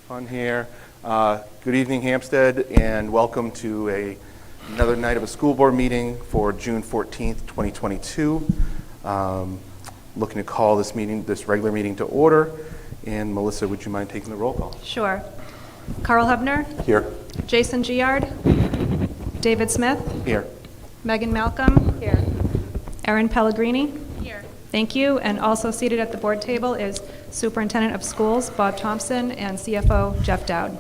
fun here. Good evening, Hampstead, and welcome to another night of a school board meeting for June 14th, 2022. Looking to call this regular meeting to order. And Melissa, would you mind taking the roll call? Sure. Carl Hubner. Here. Jason Giard. David Smith. Here. Megan Malcolm. Here. Erin Pellegrini. Here. Thank you. And also seated at the board table is Superintendent of Schools Bob Thompson and CFO Jeff Dowd.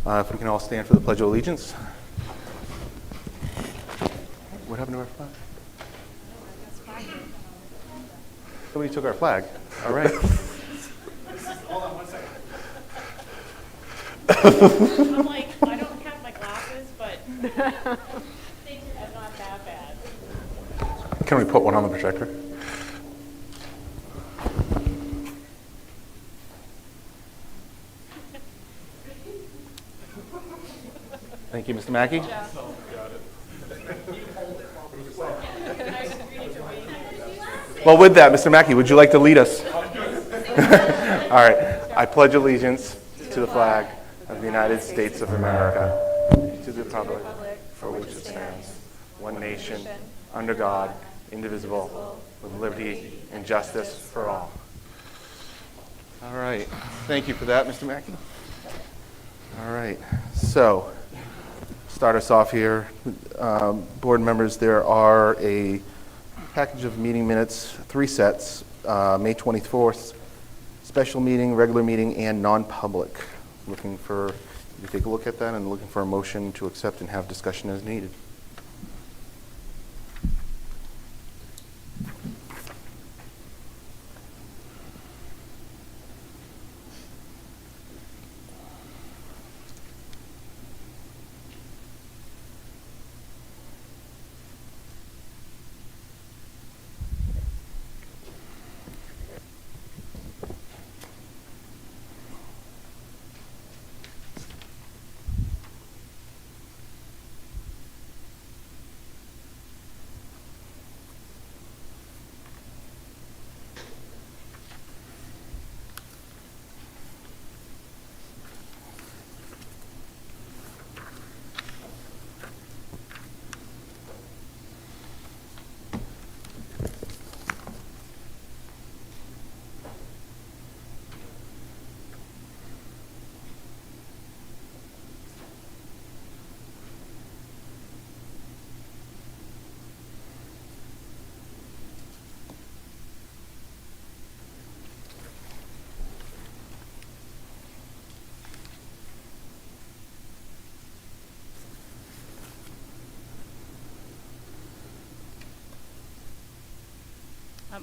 All right. If we can all stand for the Pledge of Allegiance. What happened to our flag? Somebody took our flag. All right. Hold on 1 second. I'm like, I don't have my glasses, but things are not that bad. Can we put one on the projector? Thank you, Mr. Mackey. Well, with that, Mr. Mackey, would you like to lead us? All right. I pledge allegiance to the flag of the United States of America, to the republic for which it stands, one nation, under God, indivisible, with liberty and justice for all. All right. Thank you for that, Mr. Mackey. All right. So, start us off here. Board members, there are a package of meeting minutes, 3 sets, May 24th, special meeting, regular meeting, and non-public. Looking for you to take a look at that and looking for a motion to accept and have discussion as needed.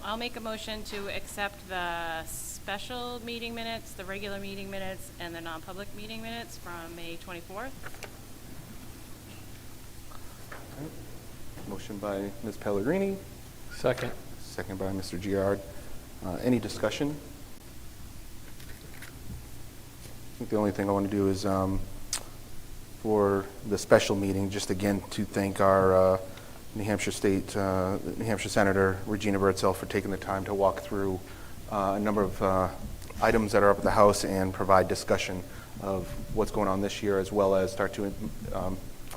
I'll make a motion to accept the special meeting minutes, the regular meeting minutes, and the non-public meeting minutes from May 24th. Motion by Ms. Pellegrini. Second. Second by Mr. Giard. Any discussion? I think the only thing I want to do is for the special meeting, just again to thank our New Hampshire Senator Regina Birdsell for taking the time to walk through a number of items that are up at the House and provide discussion of what's going on this year, as well as start to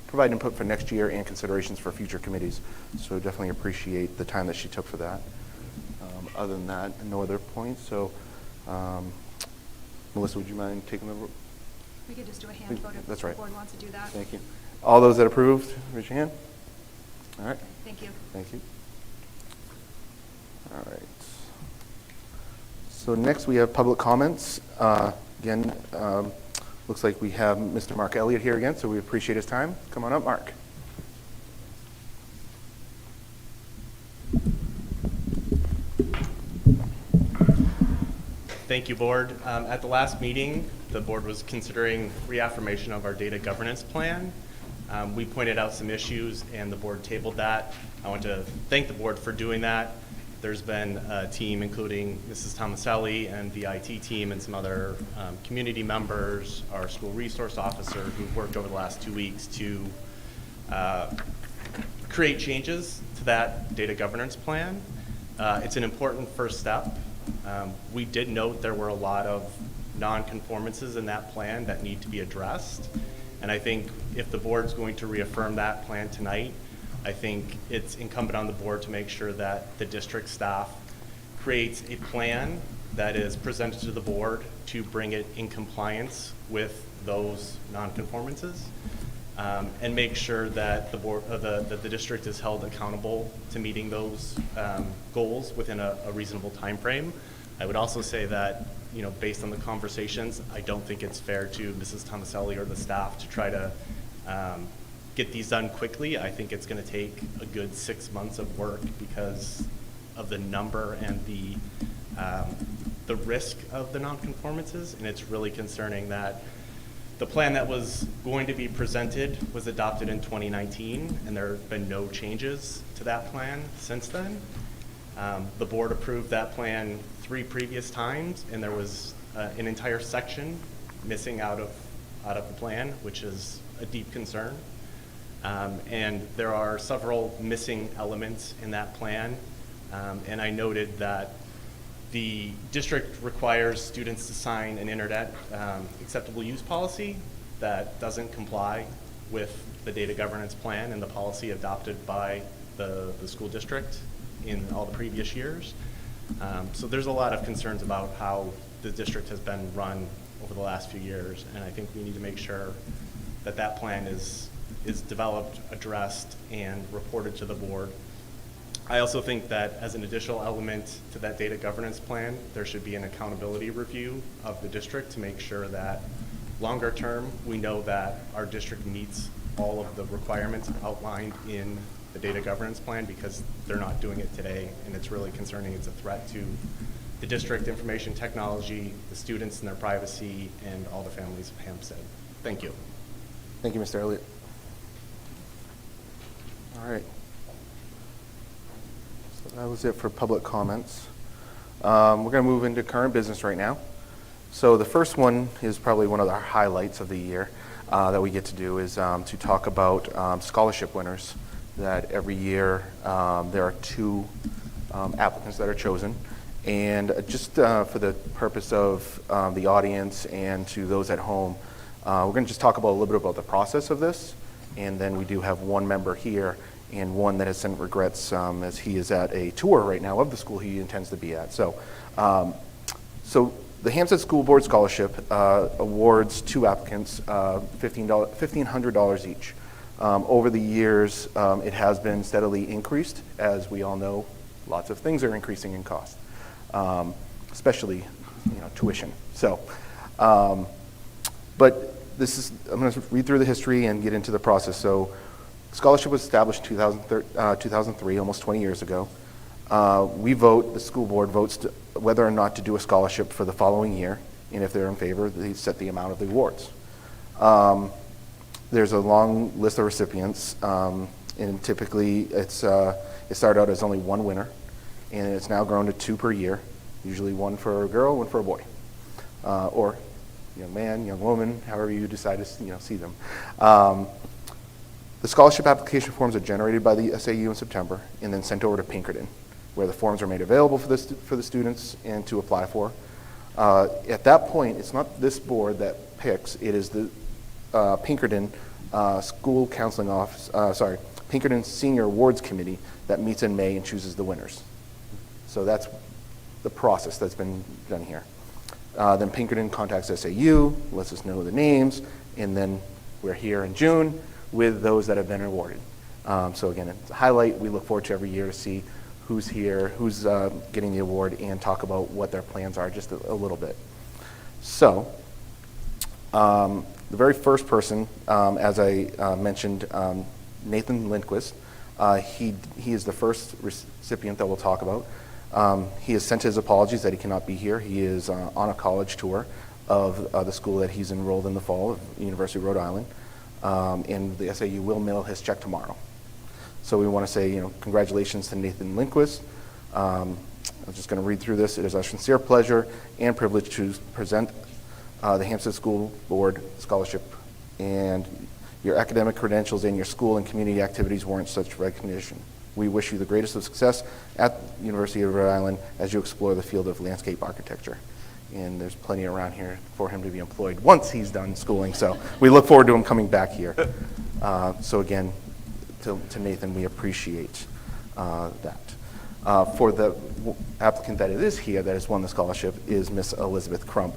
provide input for next year and considerations for future committees. So definitely appreciate the time that she took for that. Other than that, no other points. So Melissa, would you mind taking the roll? We could just do a hand vote if That's the right. board wants to do that. Thank you. All those that approved, raise your hand. All right. Thank you. Thank you. All right. So next we have public comments. Again, looks like we have Mr. Mark Elliott here again, so we appreciate his time. Come on up, Mark. Thank you, board. At the last meeting, the board was considering reaffirmation of our data governance plan. We pointed out some issues and the board tabled that. I want to thank the board for doing that. There's been a team, including Mrs. Tomaselli and the IT team and some other community members, our school resource officer, who've worked over the last 2 weeks to create changes to that data governance plan. It's an important first step We did note there were a lot of non-conformances in that plan that need to be addressed. And I think if the board's going to reaffirm that plan tonight, I think it's incumbent on the board to make sure that the district staff creates a plan that is presented to the board to bring it in compliance with those non-conformances, and make sure that the board, that the district is held accountable to meeting those goals within a reasonable time frame. I would also say that, you know, based on the conversations, I don't think it's fair to Mrs. Tomaselli or the staff to try to get these done quickly. I think it's going to take a good 6 months of work because of the number and the risk of the non-conformances, and it's really concerning that the plan that was going to be presented was adopted in 2019, and there have been no changes to that plan since then. The board approved that plan 3 previous times, and there was an entire section missing out of the plan, which is a deep concern. And there are several missing elements in that plan, and I noted that the district requires students to sign an internet acceptable use policy that doesn't comply with the data governance plan and the policy adopted by the school district in all the previous years. So there's a lot of concerns about how the district has been run over the last few years, and I think we need to make sure that that plan is developed, addressed, and reported to the board. I also think that as an additional element to that data governance plan, there should be an accountability review of the district to make sure that longer term, we know that our district meets all of the requirements outlined in the data governance plan, because they're not doing it today, and it's really concerning. It's a threat to the district information technology, the students and their privacy, and all the families of Hempstead. Thank you. Thank you, Mr. Elliott. All right. So that was it for public comments. We're going to move into current business right now. So the first one is probably one of the highlights of the year that we get to do is to talk about scholarship winners. That every year there are 2 applicants that are chosen. And just for the purpose of the audience and to those at home, we're going to just talk about a little bit about the process of this. And then we do have one member here and one that has sent regrets as he is at a tour right now of the school he intends to be at. So the Hampstead School Board Scholarship awards 2 applicants $1,500 each. Over the years, it has been steadily increased. As we all know, lots of things are increasing in cost, especially tuition. So, but I'm going to read through the history and get into the process. So, scholarship was established in 2003, almost 20 years ago. We vote, the school board votes whether or not to do a scholarship for the following year, and if they're in favor, they set the amount of the awards. There's a long list of recipients, and typically it started out as only 1 winner, and it's now grown to 2 per year, usually 1 for a girl, 1 for a boy, or young man, young woman, however you decide to see them. The scholarship application forms are generated by the SAU in September and then sent over to Pinkerton, where the forms are made available for the students and to apply for. At that point, it's not this board that picks, it is the Pinkerton School Counseling Office, Pinkerton Senior Awards Committee that meets in May and chooses the winners. So that's the process that's been done here. Then Pinkerton contacts SAU, lets us know the names, and then we're here in June with those that have been awarded. So again, it's a highlight. We look forward to every year to see who's here, who's getting the award, and talk about what their plans are just a little bit. So, the very first person, as I mentioned, Nathan Lindquist, he is the first recipient that we'll talk about. He has sent his apologies that he cannot be here. He is on a college tour of the school that he's enrolled in the fall of University of Rhode Island, and the SAU will mail his check tomorrow. So we want to say, congratulations to Nathan Lindquist. I'm just going to read through this. It is our sincere pleasure and privilege to present the Hampstead School Board Scholarship, and your academic credentials and your school and community activities warrant such recognition. We wish you the greatest of success at the University of Rhode Island as you explore the field of landscape architecture. And there's plenty around here for him to be employed once he's done schooling, so we look forward to him coming back here. So again, to Nathan, we appreciate that. For the applicant that is here, that has won the scholarship, is Miss Elizabeth Crump,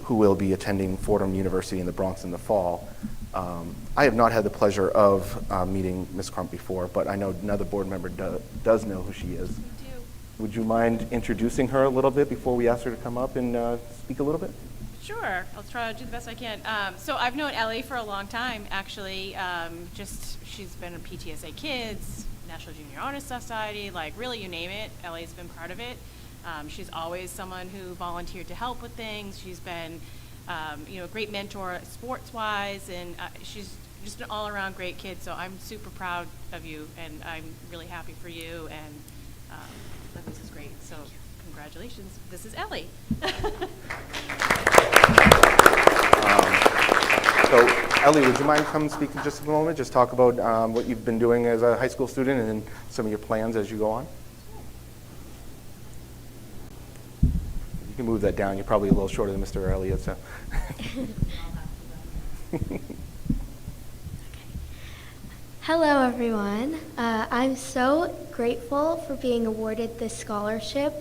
who will be attending Fordham University in the Bronx in the fall. I have not had the pleasure of meeting Miss Crump before, but I know another board member does know who she is. Would you mind introducing her a little bit before we ask her to come up and speak a little bit? Sure, I'll try to do the best I can. So I've known Ellie for a long time, actually. She's been in PTSA Kids, National Junior Honor Society, like really you name it, Ellie's been part of it. She's always someone who volunteered to help with things. She's been, a great mentor sports-wise, and she's just an all-around great kid. So I'm super proud of you, and I'm really happy for you. And this is great. So congratulations. This is Ellie. So Ellie, would you mind coming speak in just a moment? Just talk about what you've been doing as a high school student and then some of your plans as you go on. You can move that down. You're probably a little shorter than Mr. Elliott. So. Hello, everyone. I'm so grateful for being awarded this scholarship.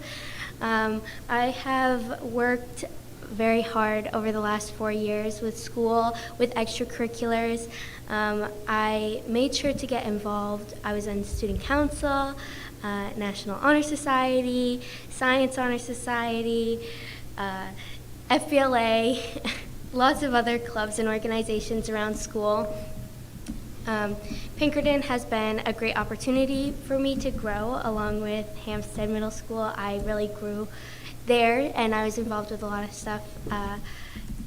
I have worked very hard over the last 4 years with school, with extracurriculars. I made sure to get involved. I was in student council, National Honor Society, Science Honor Society, FBLA, lots of other clubs and organizations around school. Pinkerton has been a great opportunity for me to grow along with Hsdsb Middle School. I really grew there, and I was involved with a lot of stuff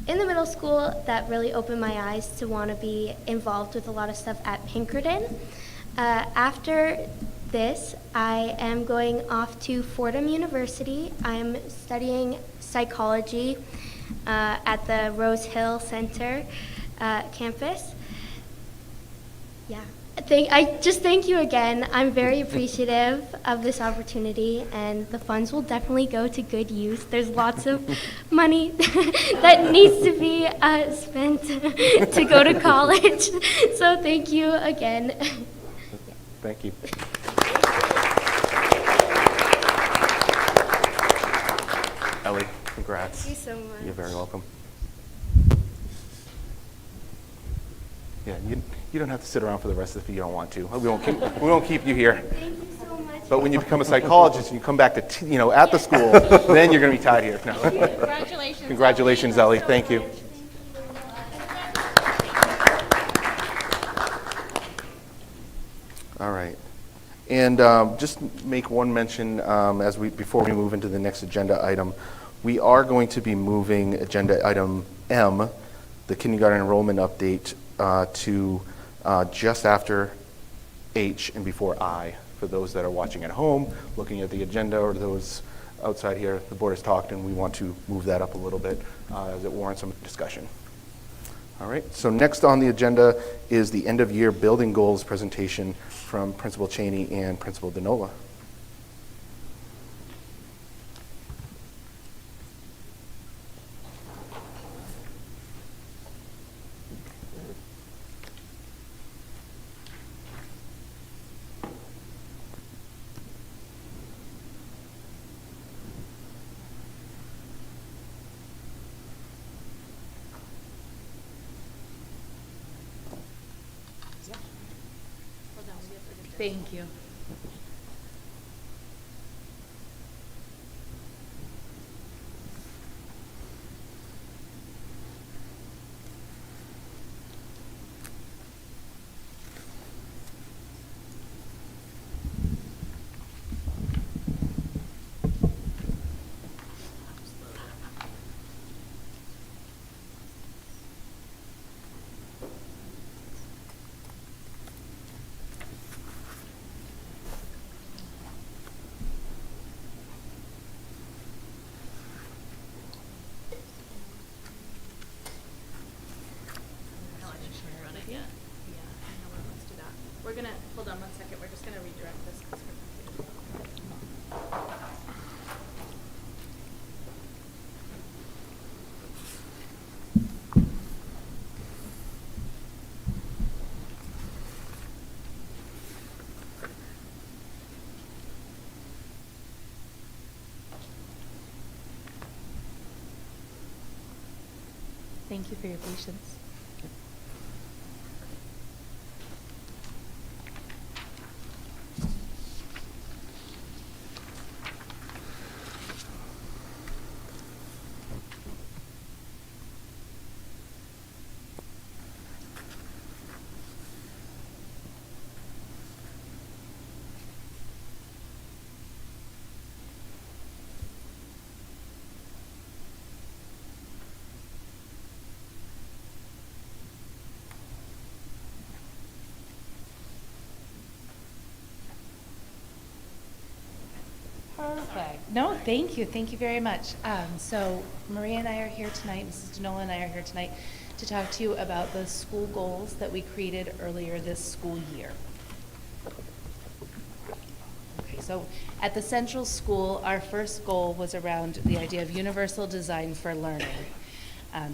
in the middle school that really opened my eyes to want to be involved with a lot of stuff at Pinkerton. After this, I am going off to Fordham University. I'm studying psychology at the Rose Hill Center campus. Yeah. I just thank you again. I'm very appreciative of this opportunity, and the funds will definitely go to good use. There's lots of money that needs to be spent to go to college. So thank you again. Thank you. Ellie, congrats. Thank you so much. You're very welcome. Yeah, you don't have to sit around for the rest of it if you don't want to. We won't keep you here. Thank you so much. But when you become a psychologist and you come back to at the school, then you're going to be tied here. No. Congratulations. Congratulations, Ellie. Thank you. All right. And just make one mention before we move into the next agenda item. We are going to be moving agenda item M, the kindergarten enrollment update, to just after H and before I. For those that are watching at home, looking at the agenda, or those outside here, the board has talked, and we want to move that up a little bit as it warrants some discussion. All right, so next on the agenda is the end of year building goals presentation from Principal Cheney and Principal Denola. Thank you. Thank you for your patience. Perfect. No, thank you. Thank you very much. So Maria and I are here tonight, Mrs. Denola and I are here tonight to talk to you about the school goals that we created earlier this school year. Okay, so at the Central School, our first goal was around the idea of universal design for learning.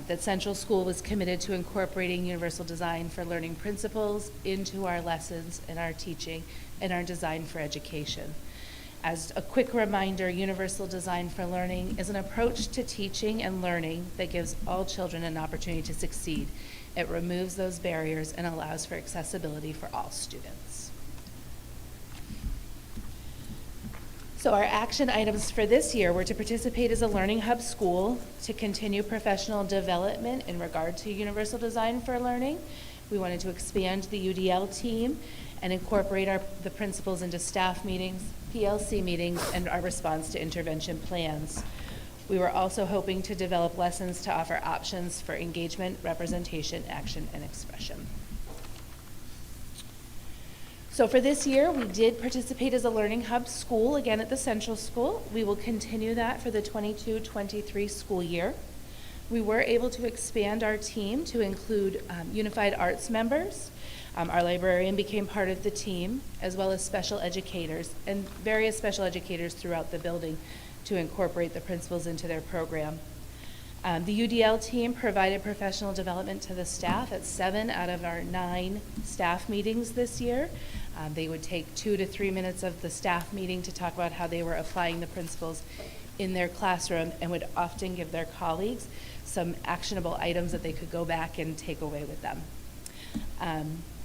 That Central School was committed to incorporating universal design for learning principles into our lessons and our teaching and our design for education. As a quick reminder, universal design for learning is an approach to teaching and learning that gives all children an opportunity to succeed. It removes those barriers and allows for accessibility for all students. So our action items for this year were to participate as a Learning Hub school, to continue professional development in regard to universal design for learning. We wanted to expand the UDL team and incorporate the principals into staff meetings, PLC meetings, and our response to intervention plans. We were also hoping to develop lessons to offer options for engagement, representation, action, and expression. So for this year, we did participate as a Learning Hub school, again at the Central School. We will continue that for the 22-23 school year. We were able to expand our team to include Unified Arts members. Our librarian became part of the team, as well as special educators and various special educators throughout the building to incorporate the principals into their program. The UDL team provided professional development to the staff at 7 out of our 9 staff meetings this year. They would take 2 to 3 minutes of the staff meeting to talk about how they were applying the principles in their classroom, and would often give their colleagues some actionable items that they could go back and take away with them.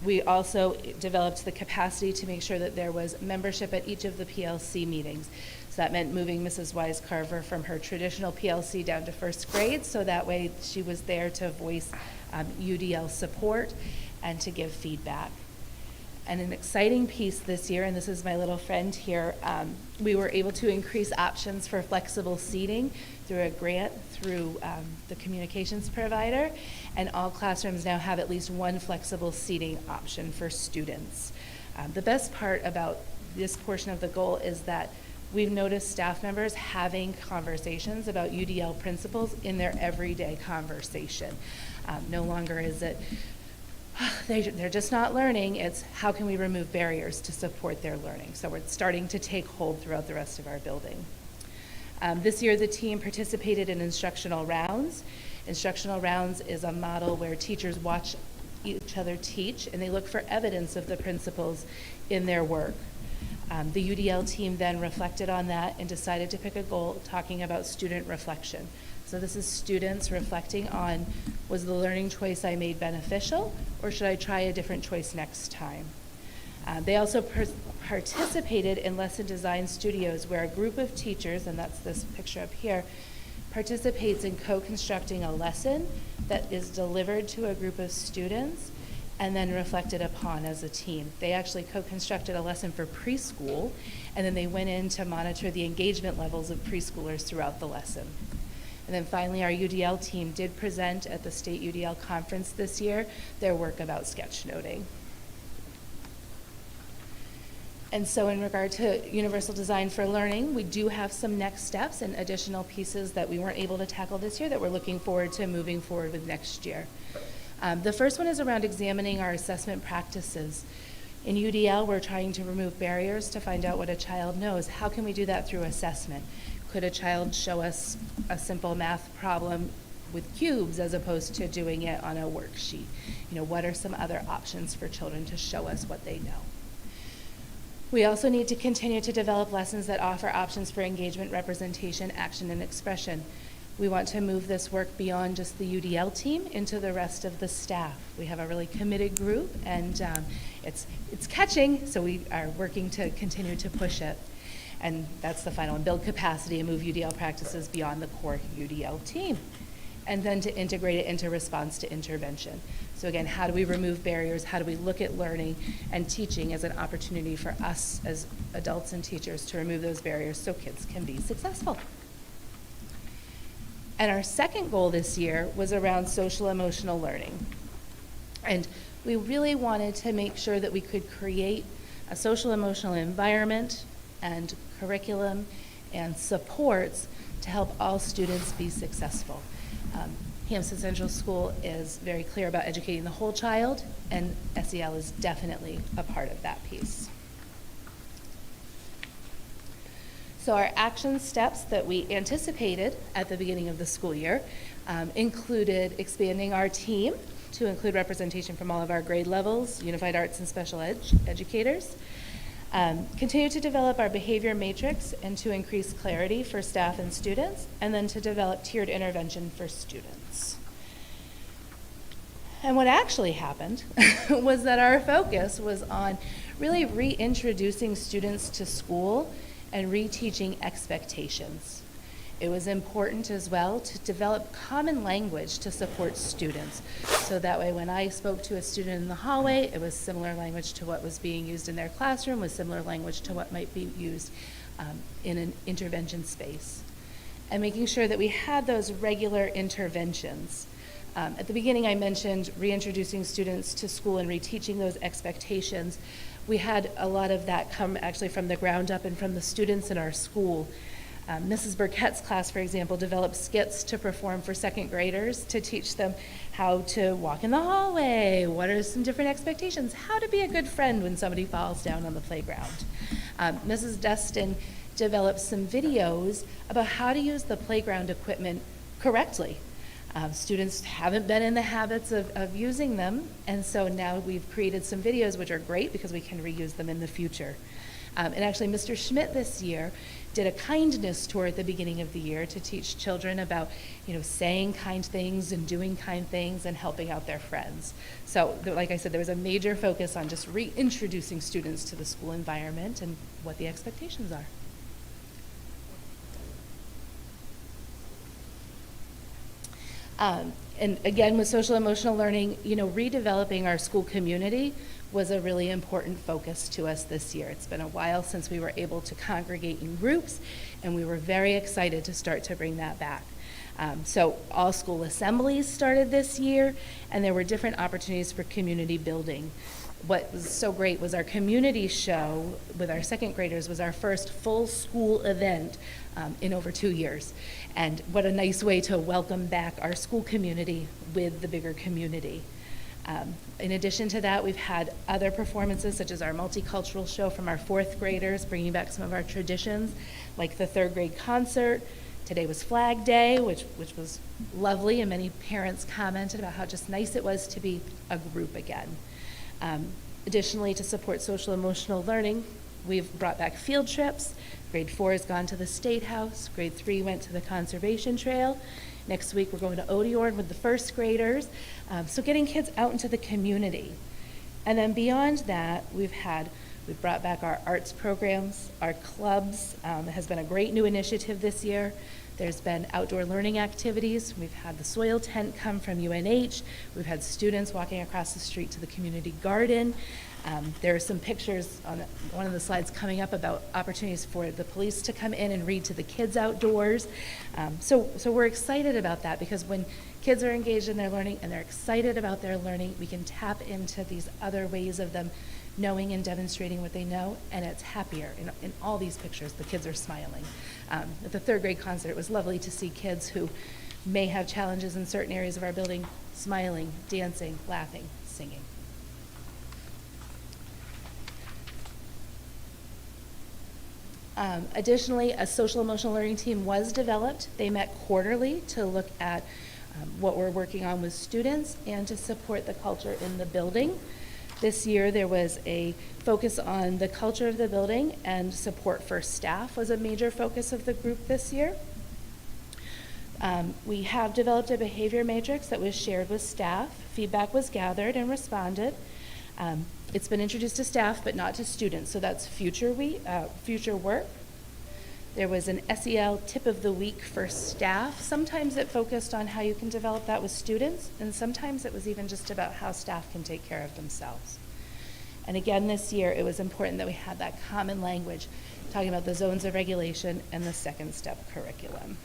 We also developed the capacity to make sure that there was membership at each of the PLC meetings. So that meant moving Mrs. Wise-Carver from her traditional PLC down to first grade, so that way she was there to voice UDL support and to give feedback. And an exciting piece this year, and this is my little friend here, we were able to increase options for flexible seating through a grant through the communications provider, and all classrooms now have at least one flexible seating option for students. The best part about this portion of the goal is that we've noticed staff members having conversations about UDL principles in their everyday conversation. No longer is it, they're just not learning, it's how can we remove barriers to support their learning. So we're starting to take hold throughout the rest of our building. This year the team participated in instructional rounds. Instructional rounds is a model where teachers watch each other teach and they look for evidence of the principles in their work. The UDL team then reflected on that and decided to pick a goal talking about student reflection. So this is students reflecting on, was the learning choice I made beneficial, or should I try a different choice next time? They also participated in lesson design studios, where a group of teachers, and that's this picture up here, participates in co-constructing a lesson that is delivered to a group of students and then reflected upon as a team. They actually co-constructed a lesson for preschool, and then they went in to monitor the engagement levels of preschoolers throughout the lesson. And then finally, our UDL team did present at the State UDL Conference this year their work about sketchnoting. And so in regard to universal design for learning, we do have some next steps and additional pieces that we weren't able to tackle this year that we're looking forward to moving forward with next year. The first one is around examining our assessment practices. In UDL, we're trying to remove barriers to find out what a child knows. How can we do that through assessment? Could a child show us a simple math problem with cubes as opposed to doing it on a worksheet? You know, what are some other options for children to show us what they know? We also need to continue to develop lessons that offer options for engagement, representation, action, and expression. We want to move this work beyond just the UDL team into the rest of the staff. We have a really committed group, and it's catching, so we are working to continue to push it. And that's the final one, build capacity and move UDL practices beyond the core UDL team. And then to integrate it into response to intervention. So again, how do we remove barriers? How do we look at learning and teaching as an opportunity for us as adults and teachers to remove those barriers so kids can be successful? And our second goal this year was around social emotional learning. And we really wanted to make sure that we could create a social emotional environment and curriculum and supports to help all students be successful. Hampstead Central School is very clear about educating the whole child, and SEL is definitely a part of that piece. So our action steps that we anticipated at the beginning of the school year included expanding our team to include representation from all of our grade levels, unified arts and special educators. Continue to develop our behavior matrix and to increase clarity for staff and students, and then to develop tiered intervention for students. And what actually happened was that our focus was on really reintroducing students to school and reteaching expectations. It was important as well to develop common language to support students. So that way when I spoke to a student in the hallway, it was similar language to what was being used in their classroom, with similar language to what might be used in an intervention space. And making sure that we had those regular interventions. At the beginning I mentioned reintroducing students to school and reteaching those expectations. We had a lot of that come actually from the ground up and from the students in our school. Mrs. Burkett's class, for example, developed skits to perform for second graders to teach them how to walk in the hallway, what are some different expectations, how to be a good friend when somebody falls down on the playground. Mrs. Dustin developed some videos about how to use the playground equipment correctly. Students haven't been in the habits of using them, and so now we've created some videos which are great because we can reuse them in the future. And actually, Mr. Schmidt this year did a kindness tour at the beginning of the year to teach children about, saying kind things and doing kind things and helping out their friends. So, like I said, there was a major focus on just reintroducing students to the school environment and what the expectations are. And again, with social emotional learning, redeveloping our school community was a really important focus to us this year. It's been a while since we were able to congregate in groups, and we were very excited to start to bring that back. So all school assemblies started this year, and there were different opportunities for community building. What was so great was our community show with our second graders was our first full school event in over 2 years. And what a nice way to welcome back our school community with the bigger community. In addition to that, we've had other performances such as our multicultural show from our fourth graders, bringing back some of our traditions, like the third grade concert. Today was Flag Day, which was lovely, and many parents commented about how just nice it was to be a group again. Additionally, to support social emotional learning, we've brought back field trips. Grade 4 has gone to the State House. Grade 3 went to the Conservation Trail. Next week, we're going to Odiorn with the first graders. So getting kids out into the community. And then beyond that, we've brought back our arts programs, our clubs. It has been a great new initiative this year. There's been outdoor learning activities. We've had the soil tent come from UNH. We've had students walking across the street to the community garden. There are some pictures on one of the slides coming up about opportunities for the police to come in and read to the kids outdoors. So we're excited about that, because when kids are engaged in their learning and they're excited about their learning, we can tap into these other ways of them knowing and demonstrating what they know, and it's happier. In all these pictures, the kids are smiling. At the third grade concert, it was lovely to see kids who may have challenges in certain areas of our building smiling, dancing, laughing, singing. Additionally, a social emotional learning team was developed. They met quarterly to look at what we're working on with students and to support the culture in the building. This year there was a focus on the culture of the building, and support for staff was a major focus of the group this year. We have developed a behavior matrix that was shared with staff. Feedback was gathered and responded. It's been introduced to staff, but not to students, so that's future work. There was an SEL tip of the week for staff. Sometimes it focused on how you can develop that with students, and sometimes it was even just about how staff can take care of themselves. And again, this year, it was important that we had that common language, talking about the zones of regulation and the second step curriculum.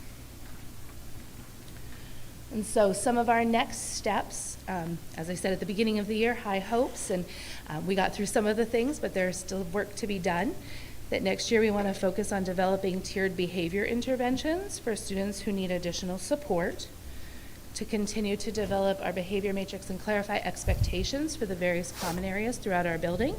And so some of our next steps, as I said at the beginning of the year, high hopes, and we got through some of the things, but there's still work to be done. That next year we want to focus on developing tiered behavior interventions for students who need additional support, to continue to develop our behavior matrix and clarify expectations for the various common areas throughout our building,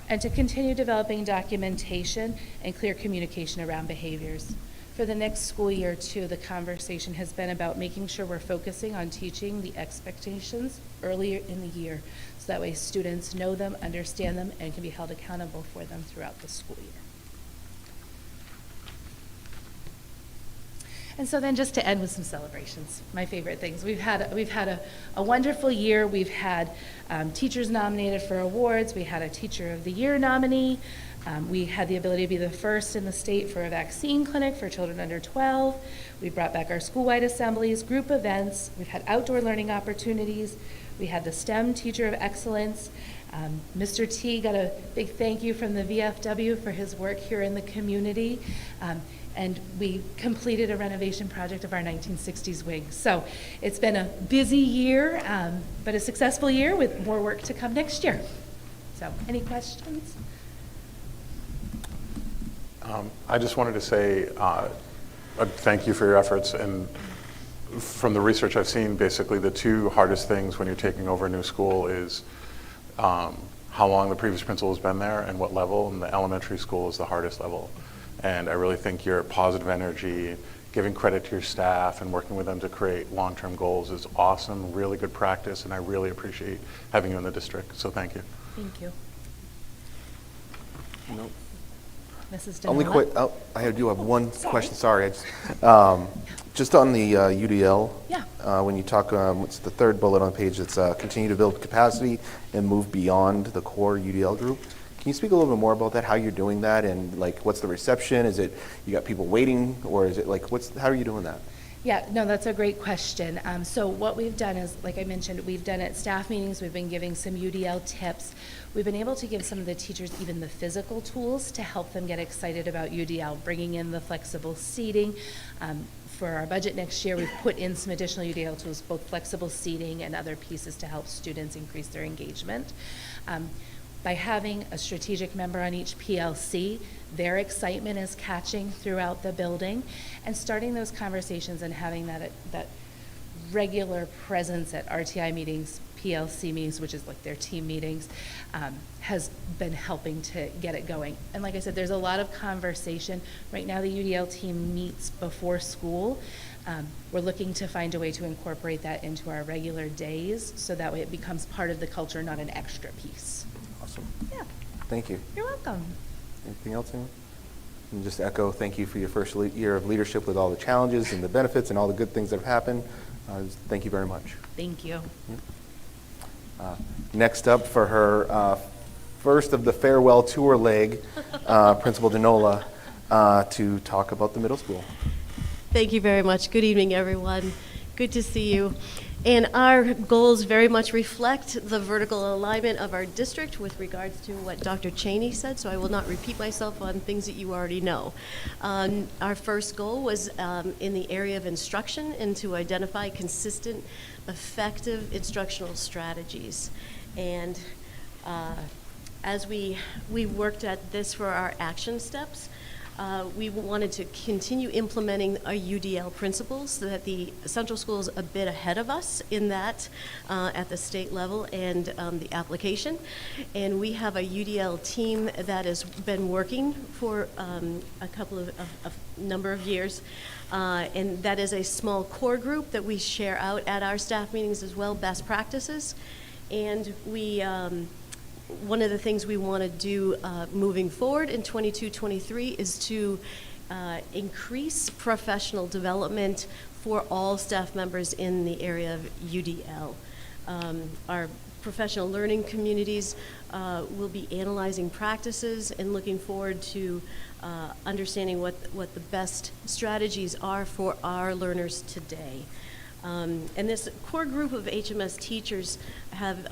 and to continue developing documentation and clear communication around behaviors. For the next school year, too, the conversation has been about making sure we're focusing on teaching the expectations earlier in the year, so that way students know them, understand them, and can be held accountable for them throughout the school year. And so then just to end with some celebrations, my favorite things. We've had a wonderful year. We've had teachers nominated for awards. We had a Teacher of the Year nominee. We had the ability to be the first in the state for a vaccine clinic for children under 12. We brought back our school-wide assemblies, group events. We've had outdoor learning opportunities. We had the STEM Teacher of Excellence. Mr. T got a big thank you from the VFW for his work here in the community. And we completed a renovation project of our 1960s wing. So it's been a busy year, but a successful year with more work to come next year. So any questions? I just wanted to say thank you for your efforts. And from the research I've seen, basically the two hardest things when you're taking over a new school is how long the previous principal has been there and what level, and the elementary school is the hardest level. And I really think your positive energy, giving credit to your staff and working with them to create long-term goals is awesome, really good practice, and I really appreciate having you in the district. So thank you. Thank you. Nope. Mrs. Only Denola? I do have one question, sorry. Just on the UDL. Yeah. When you talk, what's the third bullet on the page, it's continue to build capacity and move beyond the core UDL group. Can you speak a little bit more about that, how you're doing that, and like what's the reception? Is it you got people waiting, or is it like how are you doing that? Yeah, no, that's a great question. So what we've done is, like I mentioned, we've done at staff meetings, we've been giving some UDL tips. We've been able to give some of the teachers even the physical tools to help them get excited about UDL, bringing in the flexible seating. For our budget next year, we've put in some additional UDL tools, both flexible seating and other pieces to help students increase their engagement. By having a strategic member on each PLC, their excitement is catching throughout the building, and starting those conversations and having that regular presence at RTI meetings, PLC meetings, which is like their team meetings, has been helping to get it going. And like I said, there's a lot of conversation. Right now the UDL team meets before school. We're looking to find a way to incorporate that into our regular days, so that way it becomes part of the culture, not an extra piece. Awesome. Yeah, Thank you. you're welcome. Anything else, anyone? And just echo, thank you for your first year of leadership with all the challenges and the benefits and all the good things that have happened. Thank you very much. Thank you. Next up for her first of the farewell tour leg, Principal Denola, to talk about the middle school. Thank you very much. Good evening, everyone. Good to see you. And our goals very much reflect the vertical alignment of our district with regards to what Dr. Cheney said, so I will not repeat myself on things that you already know. Our first goal was in the area of instruction and to identify consistent, effective instructional strategies. And as we worked at this for our action steps, we wanted to continue implementing our UDL principles so that the central school is a bit ahead of us in that at the state level and the application. And we have a UDL team that has been working for a couple of number of years. And that is a small core group that we share out at our staff meetings as well, best practices. And we one of the things we want to do moving forward in 22-23 is to increase professional development for all staff members in the area of UDL. Our professional learning communities will be analyzing practices and looking forward to understanding what the best strategies are for our learners today. And this core group of HMS teachers have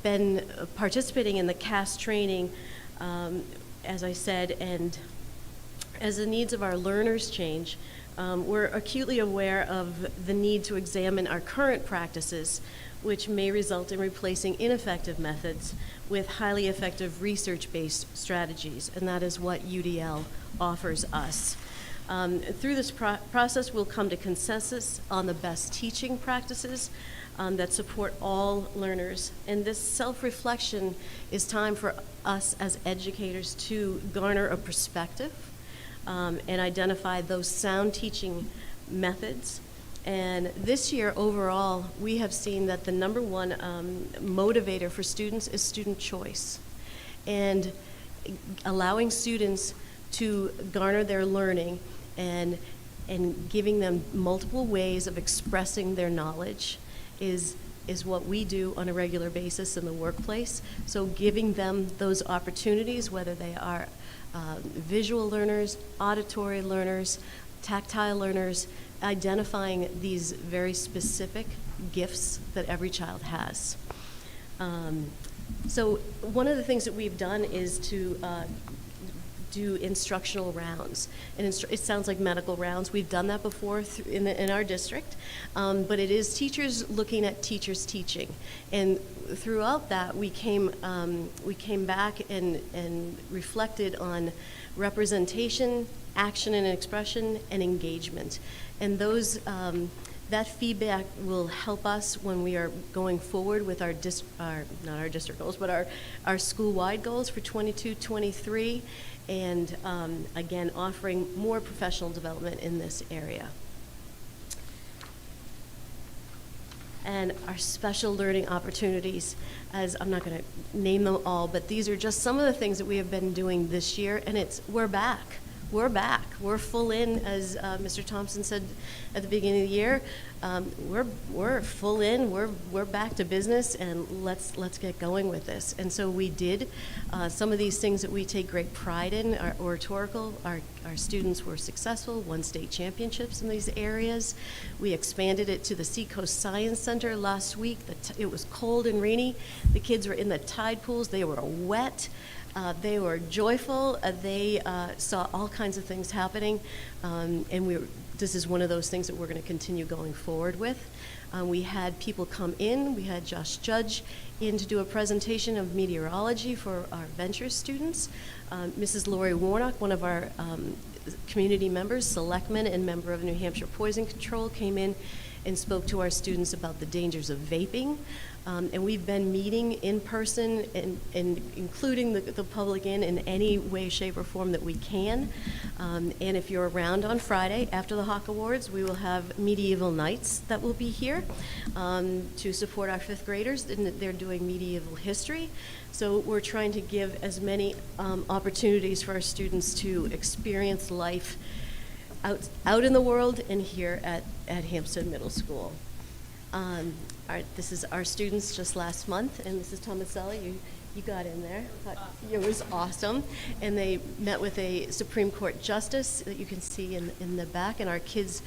been participating in the CAS training, as I said, and as the needs of our learners change, we're acutely aware of the need to examine our current practices, which may result in replacing ineffective methods with highly effective research-based strategies, and that is what UDL offers us. Through this process, we'll come to consensus on the best teaching practices that support all learners. And this self-reflection is time for us as educators to garner a perspective and identify those sound teaching methods. And this year, overall, we have seen that the number one motivator for students is student choice. And allowing students to garner their learning and giving them multiple ways of expressing their knowledge is what we do on a regular basis in the workplace. So giving them those opportunities, whether they are visual learners, auditory learners, tactile learners, identifying these very specific gifts that every child has. So one of the things that we've done is to do instructional rounds. And it sounds like medical rounds. We've done that before in our district, but it is teachers looking at teachers teaching. And throughout that, we came back and reflected on representation, action and expression, and engagement. And those that feedback will help us when we are going forward with not our district goals, but our school-wide goals for 22-23, and again, offering more professional development in this area. And our special learning opportunities, as I'm not going to name them all, but these are just some of the things that we have been doing this year, and we're back. We're back. We're full in, as Mr. Thompson said at the beginning of the year. We're full in. We're back to business, and let's get going with this. And so we did some of these things that we take great pride in. Our oratorical, our students were successful, won state championships in these areas. We expanded it to the Seacoast Science Center last week. It was cold and rainy. The kids were in the tide pools. They were wet. They were joyful. They saw all kinds of things happening, and this is one of those things that we're going to continue going forward with. We had people come in. We had Josh Judge in to do a presentation of meteorology for our Ventures students. Mrs. Lori Warnock, one of our community members, selectman and member of New Hampshire Poison Control, came in and spoke to our students about the dangers of vaping. And we've been meeting in person and including the public in any way, shape, or form that we can. And if you're around on Friday after the Hawk Awards, we will have medieval nights that will be here to support our fifth graders. They're doing medieval history. So we're trying to give as many opportunities for our students to experience life out in the world and here at Hampstead Middle School. This is our students just last month, and Mrs. Tomaselli, you got in there. It was awesome. And they met with a Supreme Court justice that you can see in the back, and our kids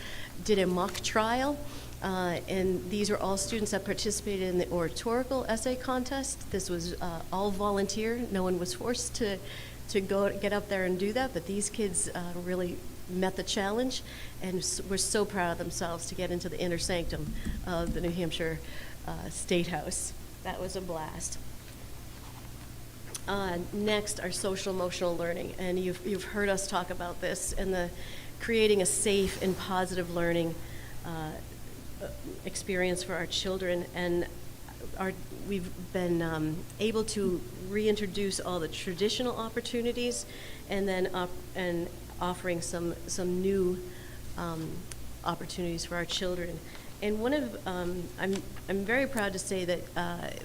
did a mock trial. And these are all students that participated in the oratorical essay contest. This was all volunteer. No one was forced to get up there and do that, but these kids really met the challenge and were so proud of themselves to get into the inner sanctum of the New Hampshire State House. That was a blast. Next, our social emotional learning, and you've heard us talk about this, and the creating a safe and positive learning experience for our children. And we've been able to reintroduce all the traditional opportunities, and then offering some new opportunities for our children. And one of I'm very proud to say that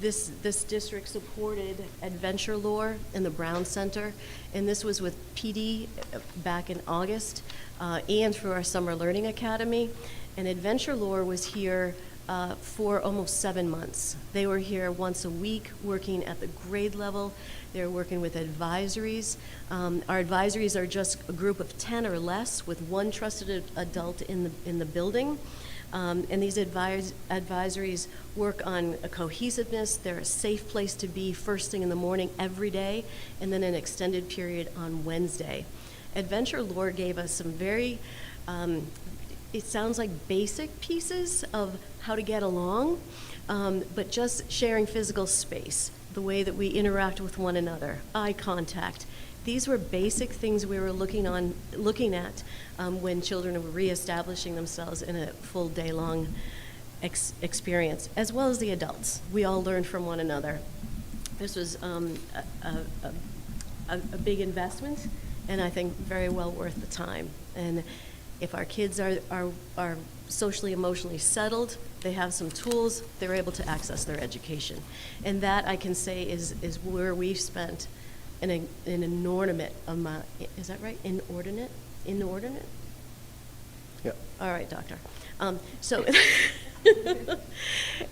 This district supported Adventure Lore in the Brown Center, and this was with PD back in August, and through our Summer Learning Academy. And Adventure Lore was here for almost 7 months. They were here once a week, working at the grade level. They were working with advisories. Our advisories are just a group of 10 or less with one trusted adult in the building. And these advisories work on a cohesiveness. They're a safe place to be first thing in the morning every day, and then an extended period on Wednesday. Adventure Lore gave us some very, it sounds like basic pieces of how to get along, but just sharing physical space, the way that we interact with one another, eye contact. These were basic things we were looking at when children were reestablishing themselves in a full day-long experience, as well as the adults. We all learned from one another. This was a big investment, and I think very well worth the time. And if our kids are socially, emotionally settled, they have some tools, they're able to access their education. And that, I can say, is where we've spent an inordinate amount. Is that right? Inordinate? Yeah. All right, doctor. So,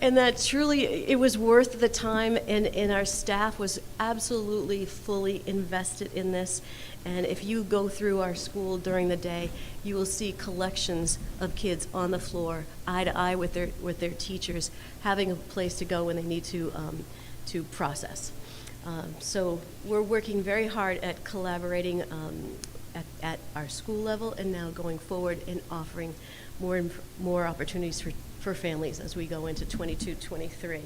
and that truly, it was worth the time, and our staff was absolutely fully invested in this. And if you go through our school during the day, you will see collections of kids on the floor, eye to eye with their teachers, having a place to go when they need to process. So we're working very hard at collaborating at our school level, and now going forward and offering more and more opportunities for families as we go into 22-23.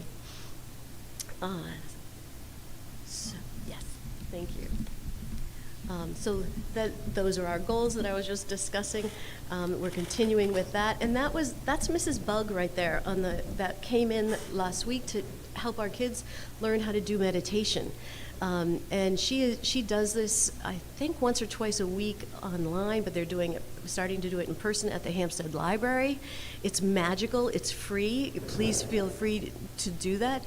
So, yes, thank you. So those are our goals that I was just discussing. We're continuing with that, and that's Mrs. Bug right there that came in last week to help our kids learn how to do meditation. And she does this, I think, once or twice a week online, but they're starting to do it in person at the Hsdsb Library. It's magical. It's free. Please feel free to do that.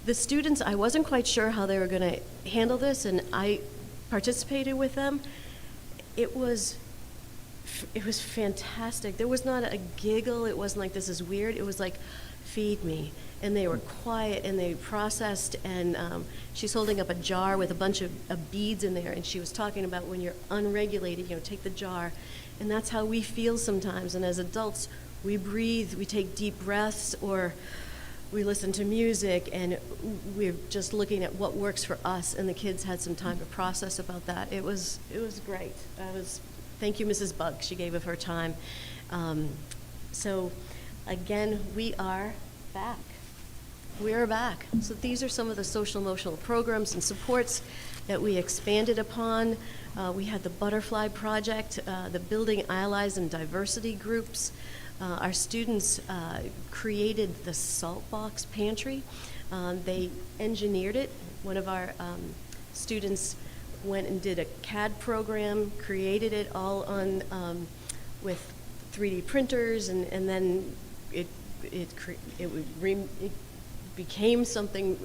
The students, I wasn't quite sure how they were going to handle this, and I participated with them. It was fantastic. There was not a giggle. It wasn't like, this is weird. It was like, feed me. And they were quiet, and they processed, and she's holding up a jar with a bunch of beads in there, and she was talking about when you're unregulated, take the jar. And that's how we feel sometimes. And as adults, we breathe, we take deep breaths, or we listen to music, and we're just looking at what works for us. And the kids had some time to process about that. It was great. Thank you, Mrs. Bug. She gave of her time. So again, we are back. We are back. So these are some of the social emotional programs and supports that we expanded upon. We had the Butterfly Project, the Building Allies and Diversity Groups. Our students created the Salt Box Pantry. They engineered it. One of our students went and did a CAD program, created it all on with 3D printers, and then it became something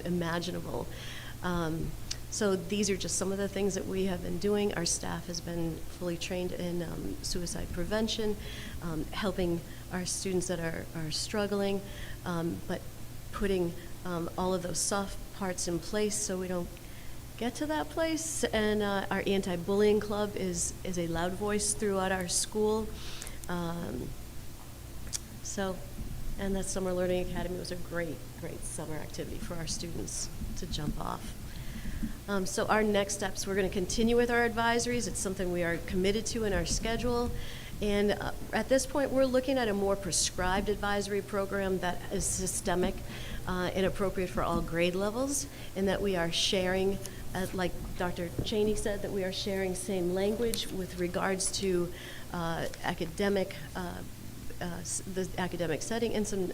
imaginable. So these are just some of the things that we have been doing. Our staff has been fully trained in suicide prevention, helping our students that are struggling, but putting all of those soft parts in place so we don't get to that place. And our anti-bullying club is a loud voice throughout our school. And that Summer Learning Academy was a great, great summer activity for our students to jump off. So our next steps, we're going to continue with our advisories. It's something we are committed to in our schedule. And at this point, we're looking at a more prescribed advisory program that is systemic and appropriate for all grade levels, and that we are sharing, like Dr. Cheney said, that we are sharing same language with regards to the academic setting, and some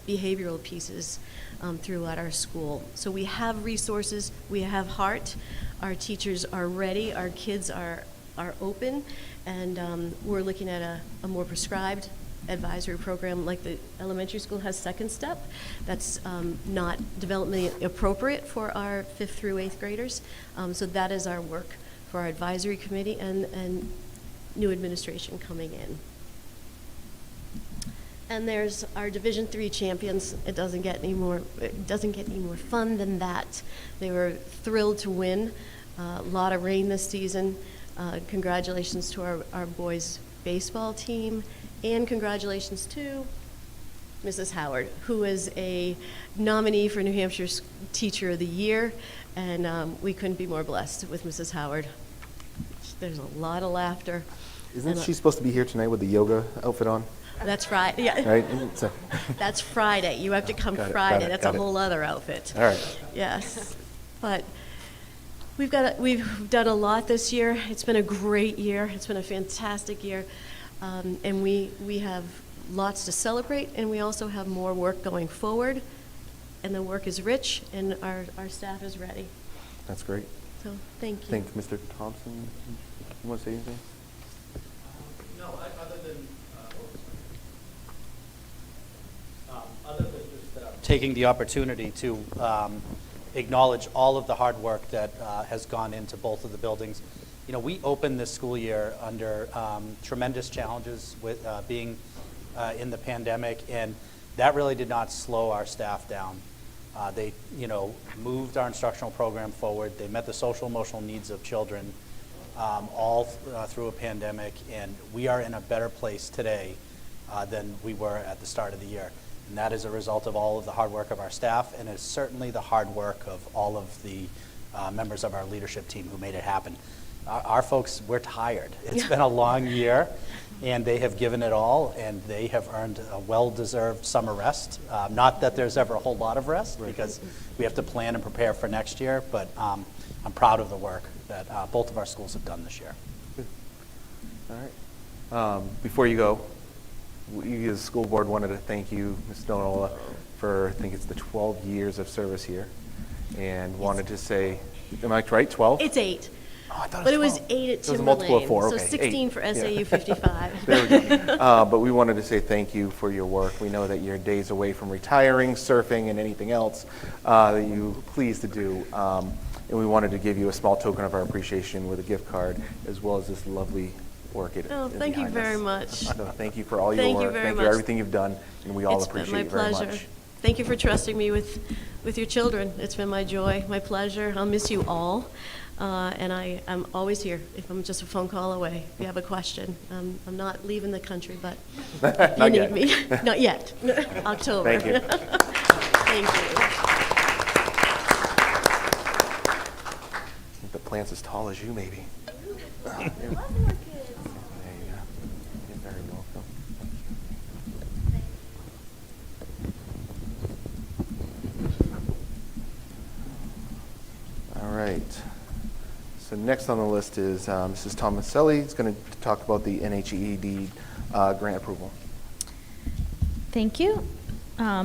behavioral pieces throughout our school. So we have resources, we have heart, our teachers are ready, our kids are open, and we're looking at a more prescribed advisory program like the elementary school has Second Step. That's not developmentally appropriate for our 5th through 8th graders. So that is our work for our advisory committee and new administration coming in. And there's our Division III champions. It doesn't get any more fun than that. They were thrilled to win. A lot of rain this season. Congratulations to our boys baseball team, and congratulations to Mrs. Howard, who is a nominee for New Hampshire's Teacher of the Year, and we couldn't be more blessed with Mrs. Howard. There's a lot of laughter. Isn't she supposed to be here tonight with the yoga outfit on? That's Friday. Yeah. Right? That's Friday. You have to come Got it, Friday. got it, That's got a it. whole other outfit. All right. Yes, but we've done a lot this year. It's been a great year. It's been a fantastic year, and we have lots to celebrate, and we also have more work going forward, and the work is rich, and our staff is ready. That's great. So thank you. I think Mr. Thompson, you want to say anything? Other than just taking the opportunity to acknowledge all of the hard work that has gone into both of the buildings. You know, we opened this school year under tremendous challenges with being in the pandemic, and that really did not slow our staff down. They, moved our instructional program forward. They met the social emotional needs of children all through a pandemic, and we are in a better place today than we were at the start of the year. And that is a result of all of the hard work of our staff, and it's certainly the hard work of all of the members of our leadership team who made it happen. Our folks, we're tired. It's been a long year, and they have given it all, and they have earned a well-deserved summer rest. Not that there's ever a whole lot of rest, because we have to plan and prepare for next year, but I'm proud of the work that both of our schools have done this year. All right. Before you go, we as a school board wanted to thank you, Ms. Donola, for, I think it's the 12 years of service here, and wanted to say, am I right, 12? It's 8. Oh, I thought But it it was was 12. 8 at It was a Timber multiple of Lane, 4, so okay, 16 8. for Yeah. SAU 55. There we go. But we wanted to say thank you for your work. We know that you're days away from retiring, surfing, and anything else that you please to do. And we wanted to give you a small token of our appreciation with a gift card, as well as this lovely orchid. Oh, thank you behind very us. much. No, thank you for all your Thank you work. very Thank you much. for everything you've done, and we all It's been appreciate my it very pleasure. much. Thank you for trusting me with your children. It's been my joy, my pleasure. I'll miss you all. And I'm always here if I'm just a phone call away. If you have a question, I'm not leaving the country, but you Not need yet. me. Not yet. October. Thank you. Thank you. The plant's as tall as you, maybe. There you go. You're very welcome. All right. So next on the list is Mrs. Tomaselli. Is going to talk about the NHED grant approval. Thank you.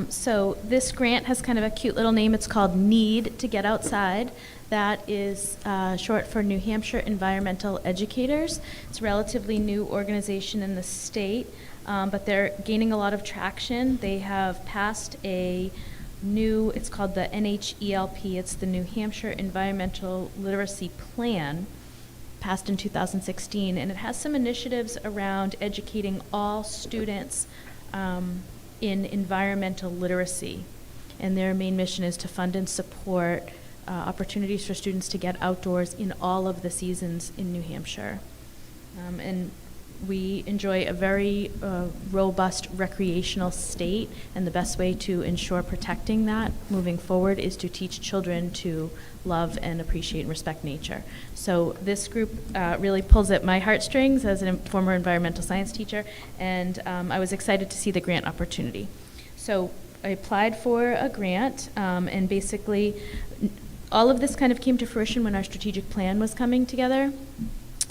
So this grant has kind of a cute little name. It's called Need to Get Outside. That is short for New Hampshire Environmental Educators. It's a relatively new organization in the state, but they're gaining a lot of traction. They have passed a new, it's called the NHELP. It's the New Hampshire Environmental Literacy Plan, passed in 2016, and it has some initiatives around educating all students in environmental literacy. And their main mission is to fund and support opportunities for students to get outdoors in all of the seasons in New Hampshire. And we enjoy a very robust recreational state, and the best way to ensure protecting that moving forward is to teach children to love and appreciate and respect nature. So this group really pulls at my heartstrings as a former environmental science teacher, and I was excited to see the grant opportunity. So I applied for a grant, and basically all of this kind of came to fruition when our strategic plan was coming together.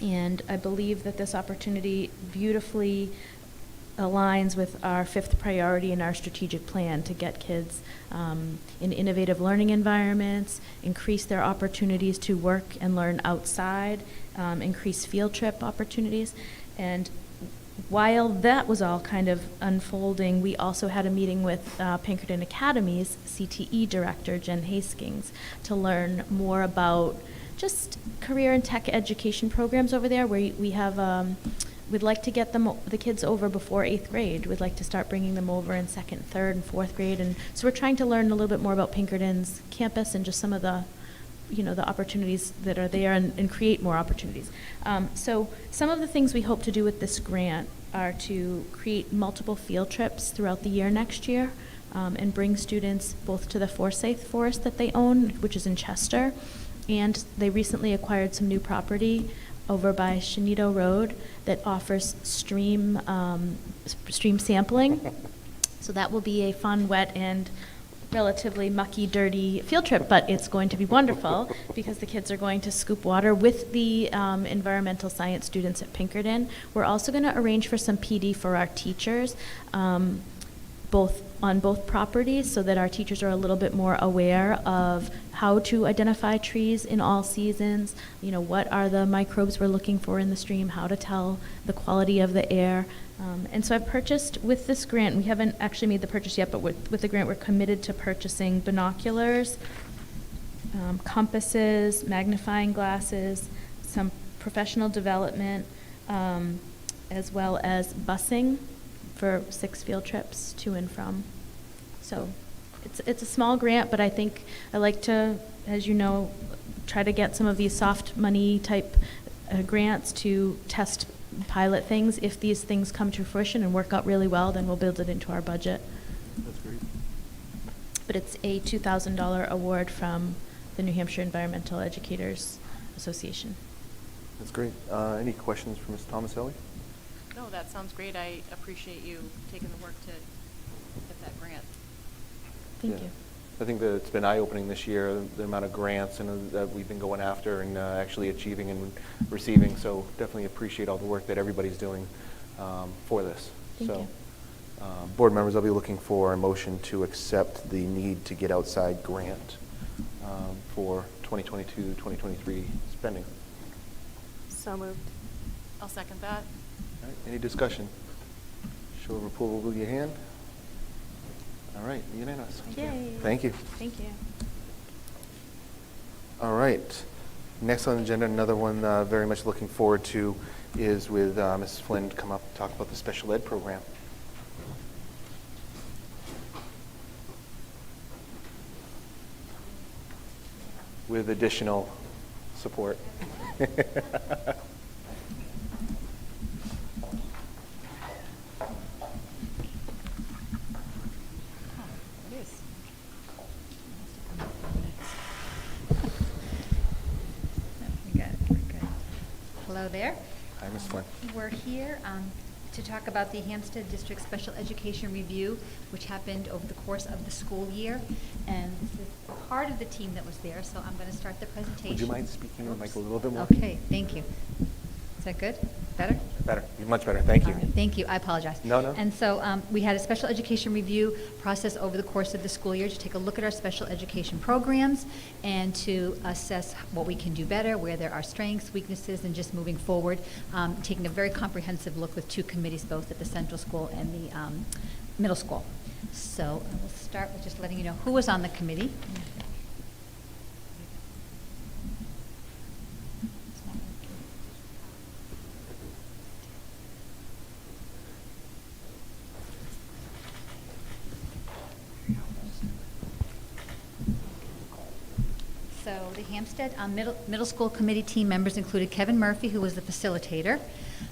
And I believe that this opportunity beautifully aligns with our 5th priority in our strategic plan to get kids in innovative learning environments, increase their opportunities to work and learn outside, increase field trip opportunities. And While that was all kind of unfolding, we also had a meeting with Pinkerton Academy's CTE director, Jen Haskins, to learn more about just career and tech education programs over there. We have, we'd like to get the kids over before 8th grade. We'd like to start bringing them over in 2nd, 3rd, and 4th grade. And so we're trying to learn a little bit more about Pinkerton's campus and just some of the the opportunities that are there and create more opportunities. So some of the things we hope to do with this grant are to create multiple field trips throughout the year next year and bring students both to the Forsyth Forest that they own, which is in Chester, and they recently acquired some new property over by Shenito Road that offers stream sampling. So that will be a fun, wet, and relatively mucky, dirty field trip, but it's going to be wonderful because the kids are going to scoop water with the environmental science students at Pinkerton. We're also going to arrange for some PD for our teachers, both on both properties, so that our teachers are a little bit more aware of how to identify trees in all seasons, what are the microbes we're looking for in the stream, how to tell the quality of the air. And so I've purchased, with this grant, we haven't actually made the purchase yet, but with the grant we're committed to purchasing binoculars, compasses, magnifying glasses, some professional development, as well as busing for 6 field trips to and from. So it's a small grant, but I think I like to, as you know, try to get some of these soft money type grants to test pilot things. If these things come to fruition and work out really well, then we'll build it into our budget. That's great. But it's a $2,000 award from the New Hampshire Environmental Educators Association. That's great. Any questions for Ms. Thomaselli? No, that sounds great. I appreciate you taking the work to get that grant. Thank Yeah. you. I think that it's been eye-opening this year, the amount of grants that we've been going after and actually achieving and receiving. So definitely appreciate all the work that everybody's doing for this. Thank you. Board members, I'll be looking for a motion to accept the Need to Get Outside grant for 2022-2023 spending. So moved. I'll second that. All right, any discussion? Show of approval with your hand. All right, unanimous. Yay. Thank you. Thank you. All right. Next on the agenda, another one very much looking forward to is with Mrs. Flynn to come up and talk about the special ed program. With additional support. Hello there. Hi, Ms. Flynn. We're here to talk about the Hsdsb District Special Education Review, which happened over the course of the school year. And this is part of the team that was there, so I'm going to start the presentation. Would you mind speaking on the mic a little bit more? Okay, thank you. Is that good? Better? Better, much better, thank you. All right, thank you, I apologize. No, no. And so we had a special education review process over the course of the school year to take a look at our special education programs and to assess what we can do better, where there are strengths, weaknesses, and just moving forward, taking a very comprehensive look with 2 committees, both at the central school and the middle school. So we'll start with just letting you know who was on the committee. So the Hsdsb middle school committee team members included Kevin Murphy, who was the facilitator,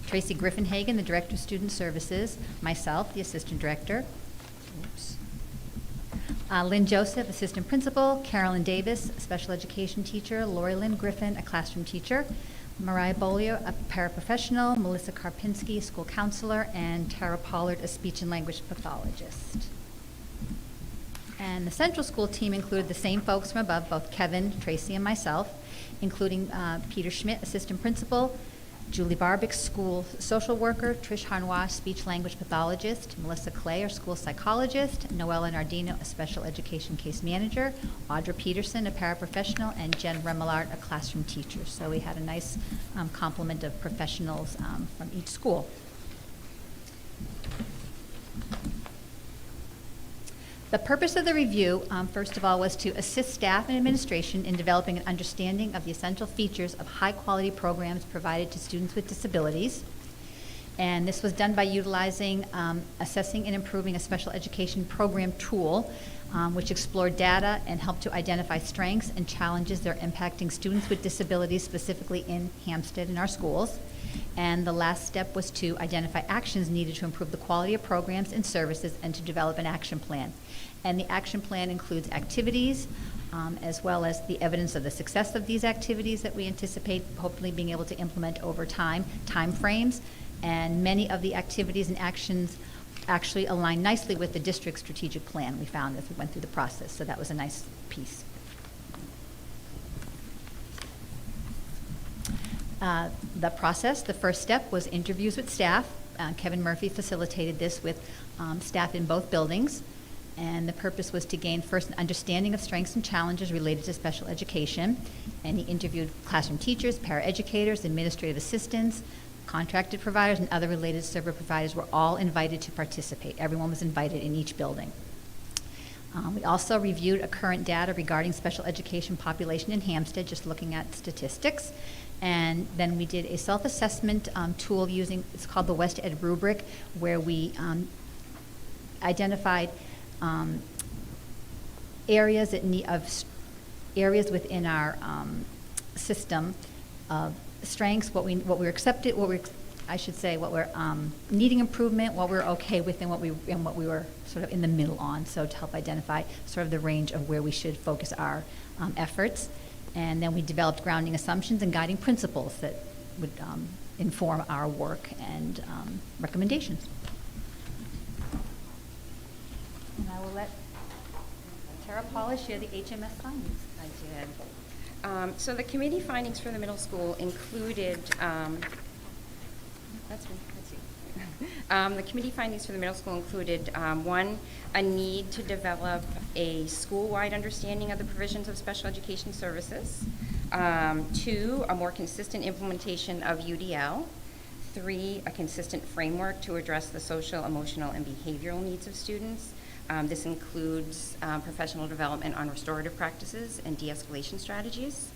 Tracy Griffin-Hagen, the director of student services, myself, the assistant director, Lynn Joseph, assistant principal, Carolyn Davis, special education teacher, Lori Lynn Griffin, a classroom teacher, Mariah Bollier, a paraprofessional, Melissa Karpinski, school counselor, and Tara Pollard, a speech and language pathologist. And the central school team included the same folks from above, both Kevin, Tracy, and myself, including Peter Schmidt, assistant principal, Julie Barbick, school social worker, Trish Harnois, speech language pathologist, Melissa Clay, our school psychologist, Noella Nardino, a special education case manager, Audra Peterson, a paraprofessional, and Jen Remillard, a classroom teacher. So we had a nice complement of professionals from each school. The purpose of the review, first of all, was to assist staff and administration in developing an understanding of the essential features of high-quality programs provided to students with disabilities. And this was done by utilizing, assessing and improving a special education program tool, which explored data and helped to identify strengths and challenges that are impacting students with disabilities, specifically in Hampstead in our schools. And the last step was to identify actions needed to improve the quality of programs and services and to develop an action plan. And the action plan includes activities, as well as the evidence of the success of these activities that we anticipate hopefully being able to implement over time, timeframes, and many of the activities and actions actually align nicely with the district's strategic plan we found as we went through the process. So that was a nice piece. The process, the first step was interviews with staff. Kevin Murphy facilitated this with staff in both buildings. And the purpose was to gain first an understanding of strengths and challenges related to special education. And he interviewed classroom teachers, paraeducators, administrative assistants, contracted providers, and other related service providers were all invited to participate. Everyone was invited in each building. We also reviewed a current data regarding special education population in Hampstead, just looking at statistics. And then we did a self-assessment tool using, it's called the West Ed rubric, where we identified areas areas within our system of strengths, what we're accepted, what we're needing improvement, what we're okay with, and what we were sort of in the middle on. So to help identify sort of the range of where we should focus our efforts. And then we developed grounding assumptions and guiding principles that would inform our work and recommendations. And I will let Tara Paula share the HMS findings. I did. So the committee findings for the middle school included, the committee findings for the middle school included, one, a need to develop a school-wide understanding of the provisions of special education services. Two, a more consistent implementation of UDL. Three, a consistent framework to address the social, emotional, and behavioral needs of students. This includes professional development on restorative practices and de-escalation strategies.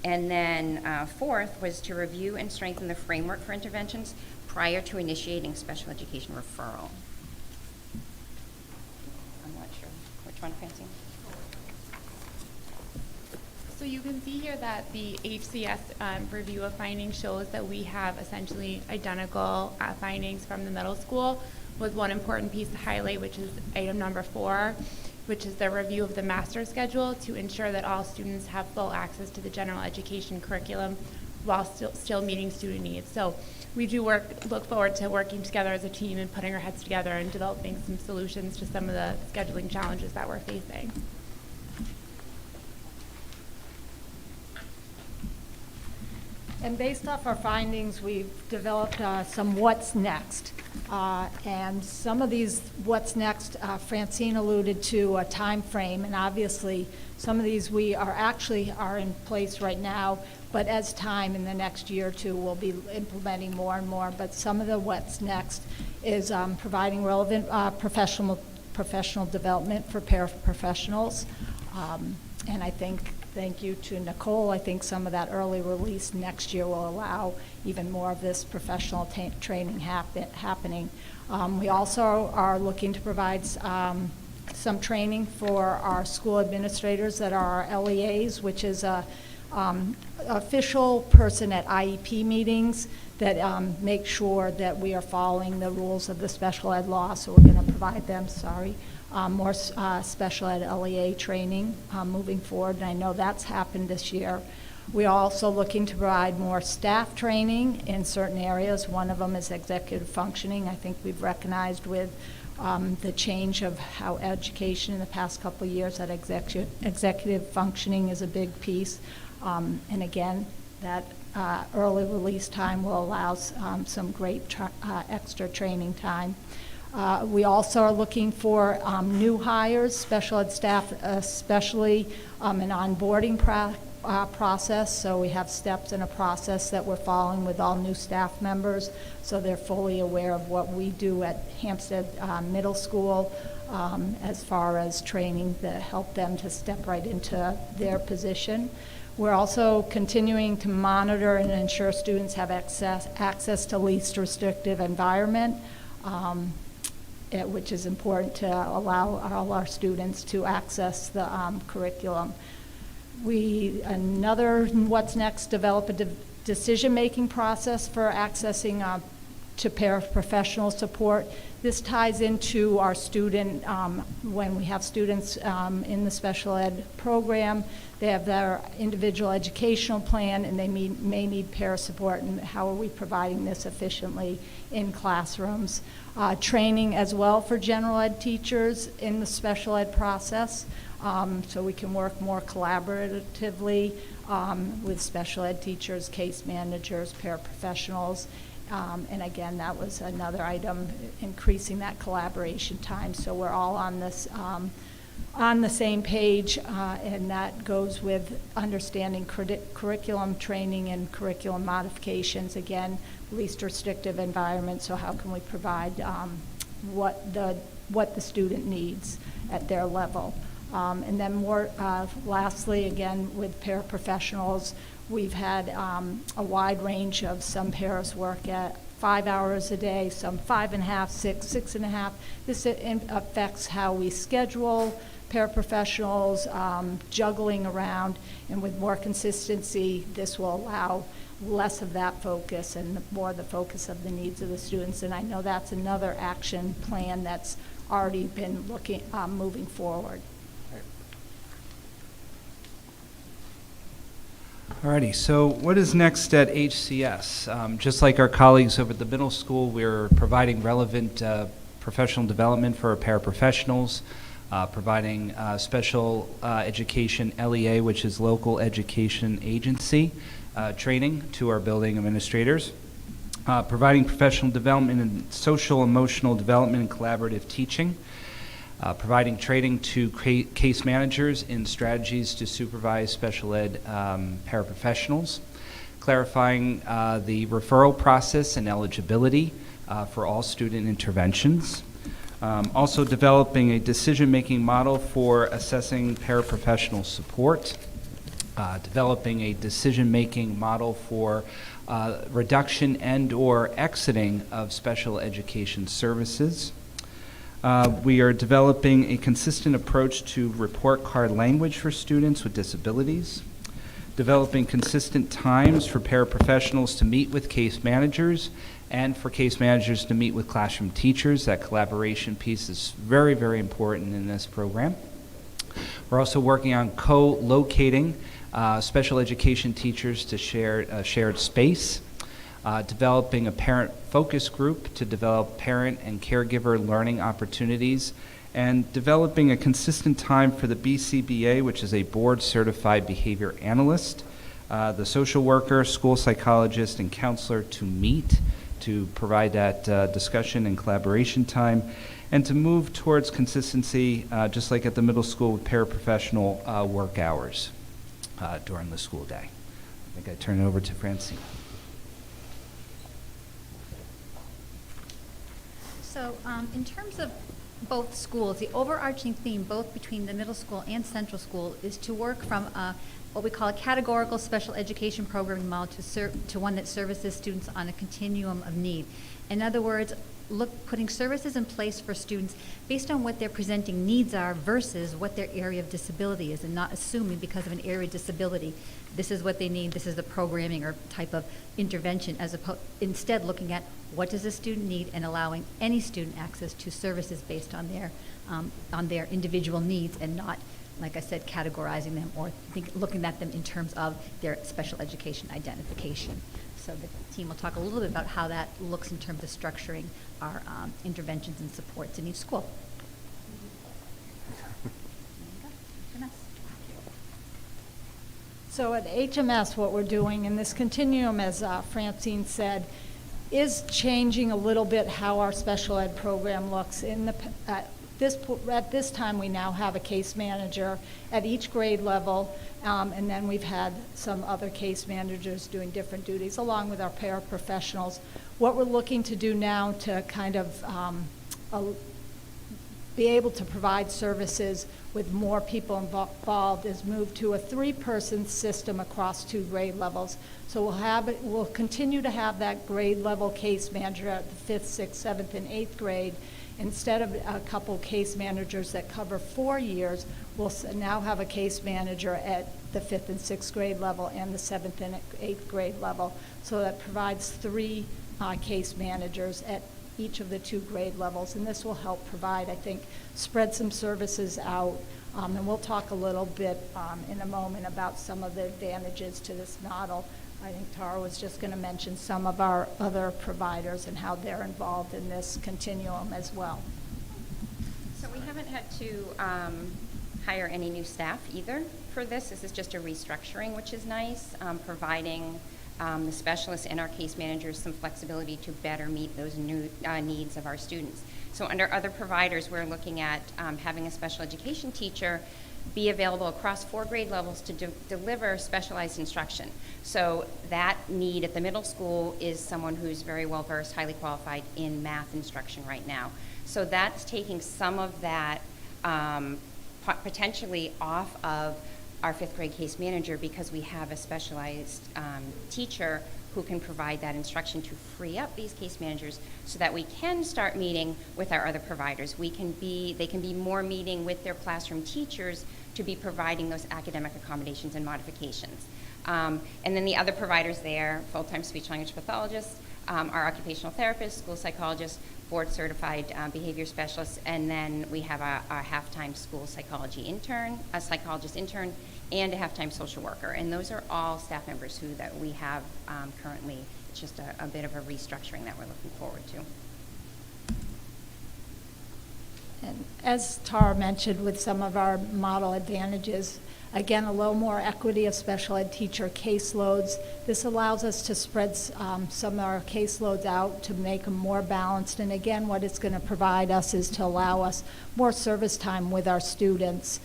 And then fourth was to review and strengthen the framework for interventions prior to initiating special education referral. I'm not sure which one, Francine? So you can see here that the HCS review of findings shows that we have essentially identical findings from the middle school, with one important piece to highlight, which is item number 4, which is the review of the master schedule to ensure that all students have full access to the general education curriculum while still meeting student needs. So we do look forward to working together as a team and putting our heads together and developing some solutions to some of the scheduling challenges that we're facing. And based off our findings, we've developed some what's next. And some of these what's next, Francine alluded to a time frame, and obviously some of these we are in place right now, but as time in the next year or two, we'll be implementing more and more. But some of the what's next is providing relevant professional development for paraprofessionals. And I think, thank you to Nicole, I think some of that early release next year will allow even more of this professional training happening. We also are looking to provide some training for our school administrators that are our LEAs, which is a official person at IEP meetings that make sure that we are following the rules of the special ed law. So we're going to provide them, more special ed LEA training moving forward, and I know that's happened this year. We're also looking to provide more staff training in certain areas. One of them is executive functioning. I think we've recognized with the change of how education in the past couple of years that executive functioning is a big piece. And again, that early release time will allow some great extra training time. We also are looking for new hires, special ed staff, especially in onboarding process, so we have steps in a process that we're following with all new staff members, so they're fully aware of what we do at Hampstead Middle School as far as training to help them to step right into their position. We're also continuing to monitor and ensure students have access to least restrictive environment, which is important to allow all our students to access the curriculum. Another what's next, develop a decision-making process for accessing to paraprofessional support. This ties into our student, when we have students in the special ed program, they have their individual educational plan and they may need para support, and how are we providing this efficiently in classrooms. Training as well for general ed teachers in the special ed process, so we can work more collaboratively with special ed teachers, case managers, paraprofessionals. And again, that was another item, increasing that collaboration time, so we're all on this on the same page, and that goes with understanding curriculum training and curriculum modifications. Again, least restrictive environment, so how can we provide what the student needs at their level. And then more lastly, again, with paraprofessionals, we've had a wide range of some paras work at 5 hours a day, some 5.5, 6, 6.5. This affects how we schedule paraprofessionals, juggling around, and with more consistency, this will allow less of that focus and more the focus of the needs of the students. And I know that's another action plan that's already been moving forward. Alrighty, so what is next at HCS? Just like our colleagues over at the middle school, we're providing relevant professional development for our paraprofessionals, providing special education LEA, which is local education agency, training to our building administrators, providing professional development in social emotional development and collaborative teaching, providing training to case managers in strategies to supervise special ed paraprofessionals, clarifying the referral process and eligibility for all student interventions, also developing a decision-making model for assessing paraprofessional support, developing a decision-making model for reduction and/or exiting of special education services. We are developing a consistent approach to report card language for students with disabilities, developing consistent times for paraprofessionals to meet with case managers and for case managers to meet with classroom teachers. That collaboration piece is very, very important in this program. We're also working on co-locating special education teachers to shared space. Developing a parent focus group to develop parent and caregiver learning opportunities, and developing a consistent time for the BCBA, which is a board-certified behavior analyst, the social worker, school psychologist, and counselor to meet to provide that discussion and collaboration time, and to move towards consistency, just like at the middle school, with paraprofessional work hours during the school day. I think I turn it over to Francine. So in terms of both schools, the overarching theme, both between the middle school and central school, is to work from what we call a categorical special education programming model to one that services students on a continuum of need. In other words, putting services in place for students based on what their presenting needs are versus what their area of disability is, and not assuming because of an area of disability, this is what they need, this is the programming or type of intervention, instead looking at what does a student need and allowing any student access to services based on their individual needs, and not, like I said, categorizing them or looking at them in terms of their special education identification. So the team will talk a little bit about how that looks in terms of structuring our interventions and supports in each school. So at HMS, what we're doing in this continuum, as Francine said, is changing a little bit how our special ed program looks. At this time, we now have a case manager at each grade level, and then we've had some other case managers doing different duties, along with our paraprofessionals. What we're looking to do now to kind of be able to provide services with more people involved is move to a 3-person system across 2 grade levels. So we'll continue to have that grade level case manager at the 5th, 6th, 7th, and 8th grade. Instead of a couple case managers that cover 4 years, we'll now have a case manager at the 5th and 6th grade level and the 7th and 8th grade level. So that provides 3 case managers at each of the 2 grade levels, and this will help provide, I think, spread some services out, and we'll talk a little bit in a moment about some of the advantages to this model. I think Tara was just going to mention some of our other providers and how they're involved in this continuum as well. So we haven't had to hire any new staff either for this. This is just a restructuring, which is nice, providing the specialists and our case managers some flexibility to better meet those new needs of our students. So under other providers, we're looking at having a special education teacher be available across 4 grade levels to deliver specialized instruction. So that need at the middle school is someone who's very well versed, highly qualified in math instruction right now. So that's taking some of that potentially off of our 5th grade case manager, because we have a specialized teacher who can provide that instruction to free up these case managers so that we can start meeting with our other providers. They can be more meeting with their classroom teachers to be providing those academic accommodations and modifications. And then the other providers there, full-time speech-language pathologists, our occupational therapists, school psychologists, board-certified behavior specialists, and then we have our half-time school psychology intern, a psychologist intern, and a half-time social worker. And those are all staff members that we have currently. It's just a bit of a restructuring that we're looking forward to. And as Tara mentioned, with some of our model advantages, again, a little more equity of special ed teacher caseloads. This allows us to spread some of our caseloads out to make them more balanced. And again, what it's going to provide us is to allow us more service time with our students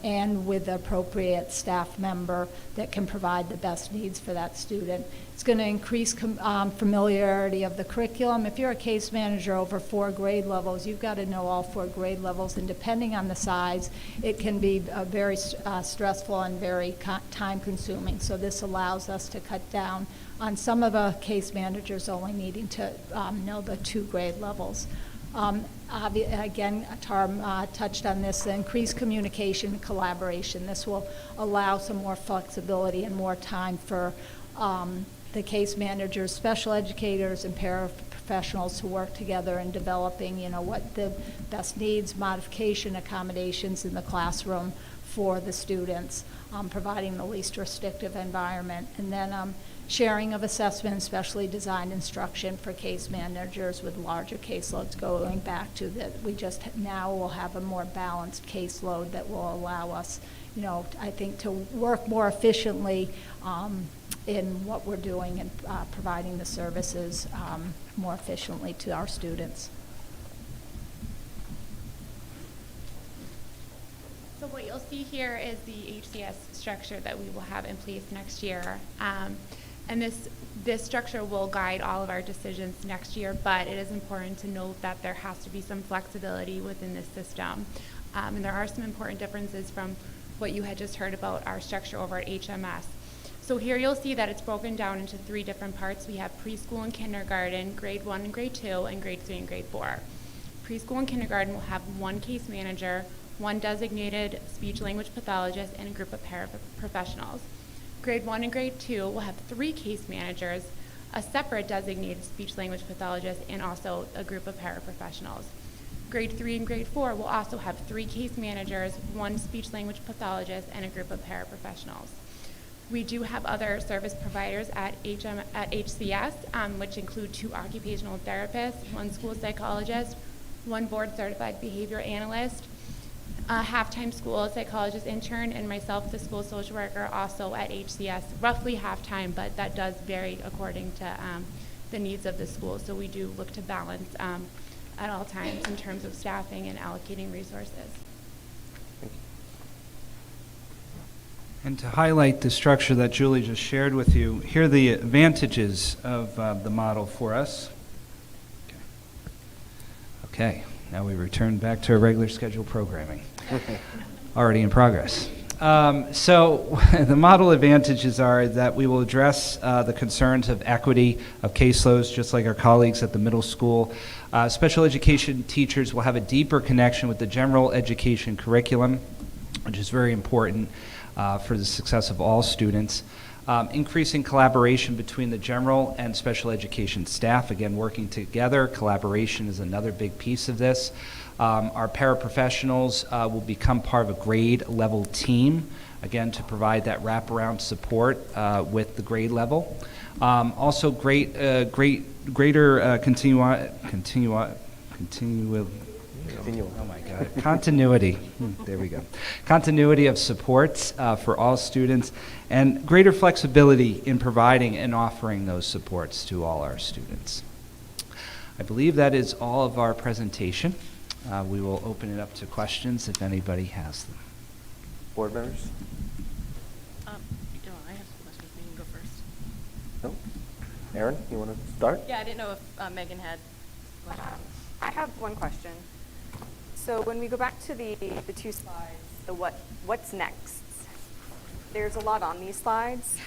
and with the appropriate staff member that can provide the best needs for that student. It's going to increase familiarity of the curriculum. If you're a case manager over 4 grade levels, you've got to know all 4 grade levels, and depending on the size, it can be very stressful and very time-consuming. So this allows us to cut down on some of the case managers only needing to know the 2 grade levels. Again, Tara touched on this, the increased communication and collaboration. This will allow some more flexibility and more time for the case managers, special educators, and paraprofessionals to work together in developing, what the best needs, modification, accommodations in the classroom for the students, providing the least restrictive environment, and then sharing of assessment and specially designed instruction for case managers with larger caseloads, going back to that we just now will have a more balanced caseload that will allow us, I think, to work more efficiently in what we're doing and providing the services more efficiently to our students. So what you'll see here is the HCS structure that we will have in place next year. And this structure will guide all of our decisions next year, but it is important to note that there has to be some flexibility within this system. And there are some important differences from what you had just heard about our structure over at HMS. So here you'll see that it's broken down into 3 different parts. We have preschool and kindergarten, grade 1 and grade 2, and grade 3 and grade 4. Preschool and kindergarten will have 1 case manager, 1 designated speech-language pathologist, and a group of paraprofessionals. Grade 1 and grade 2 will have 3 case managers, a separate designated speech-language pathologist, and also a group of paraprofessionals. Grade 3 and grade 4 will also have 3 case managers, 1 speech-language pathologist, and a group of paraprofessionals. We do have other service providers at HCS, which include 2 occupational therapists, 1 school psychologist, 1 board-certified behavior analyst, a half-time school psychologist intern, and myself, the school social worker, also at HCS, roughly half-time, but that does vary according to the needs of the school. So we do look to balance at all times in terms of staffing and allocating resources. And to highlight the structure that Julie just shared with you, here are the advantages of the model for us. Okay, now we return back to our regular scheduled programming. Already in progress. So the model advantages are that we will address the concerns of equity of caseloads, just like our colleagues at the middle school. Special education teachers will have a deeper connection with the general education curriculum, which is very important for the success of all students. Increasing collaboration between the general and special education staff, again, working together. Collaboration is another big piece of this. Our paraprofessionals will become part of a grade level team, again, to provide that wraparound support with the grade level. Also, greater oh my God, continuity. There we go. Continuity of supports for all students, and greater flexibility in providing and offering those supports to all our students. I believe that is all of our presentation. We will open it up to questions if anybody has them. Board members? I have some questions. You can go first. No? Aaron, you want to start? Yeah, I didn't know if Megan had questions. I have one question. So when we go back to the two slides, the what's next, there's a lot on these slides.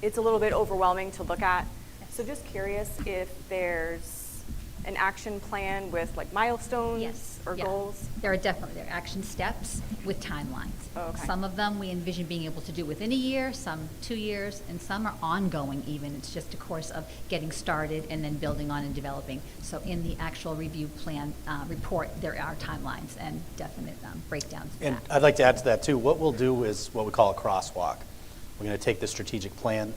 It's a little bit overwhelming to look at. So just curious if there's an action plan with like milestones or goals? There are action steps with timelines. Oh, okay. Some of them we envision being able to do within a year, some 2 years, and some are ongoing even. It's just a course of getting started and then building on and developing. So in the actual review plan report, there are timelines and definite breakdowns. And I'd like to add to that too. What we'll do is what we call a crosswalk. We're going to take the strategic plan,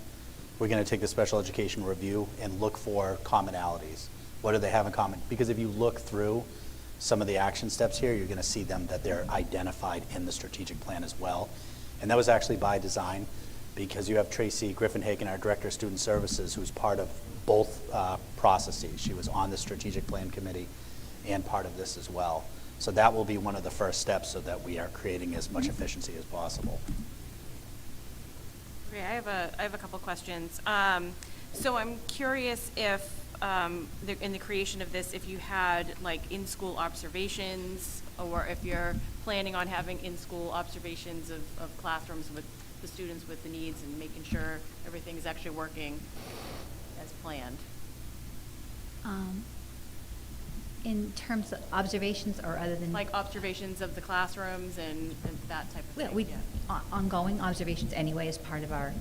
we're going to take the special education review and look for commonalities. What do they have in common? Because if you look through some of the action steps here, you're going to see them that they're identified in the strategic plan as well. And that was actually by design, because you have Tracy Griffin-Hagen, our Director of Student Services, who's part of both processes. She was on the strategic plan committee and part of this as well. So that will be one of the first steps so that we are creating as much efficiency as possible. Okay, I have a couple questions. So I'm curious if in the creation of this, if you had like in-school observations, or if you're planning on having in-school observations of classrooms with the students with the needs and making sure everything is actually working as planned. In terms of observations or other than? Like observations of the classrooms and that type of thing. Ongoing observations anyway as part of our,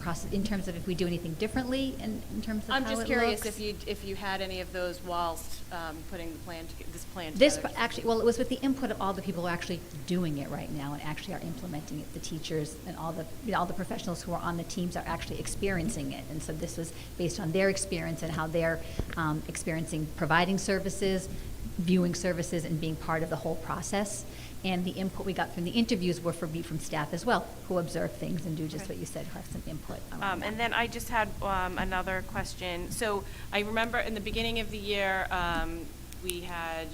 process, in terms of if we do anything differently in terms of how it looks. I'm just curious if you had any of those whilst putting the plan this plan together. This actually, well, it was with the input of all the people who are actually doing it right now and actually are implementing it. The teachers and all the professionals who are on the teams are actually experiencing it. And so this was based on their experience and how they're experiencing providing services, viewing services, and being part of the whole process. And the input we got from the interviews were from staff as well, who observe things and do just what you said, who have some input. And then I just had another question. So I remember in the beginning of the year, we had,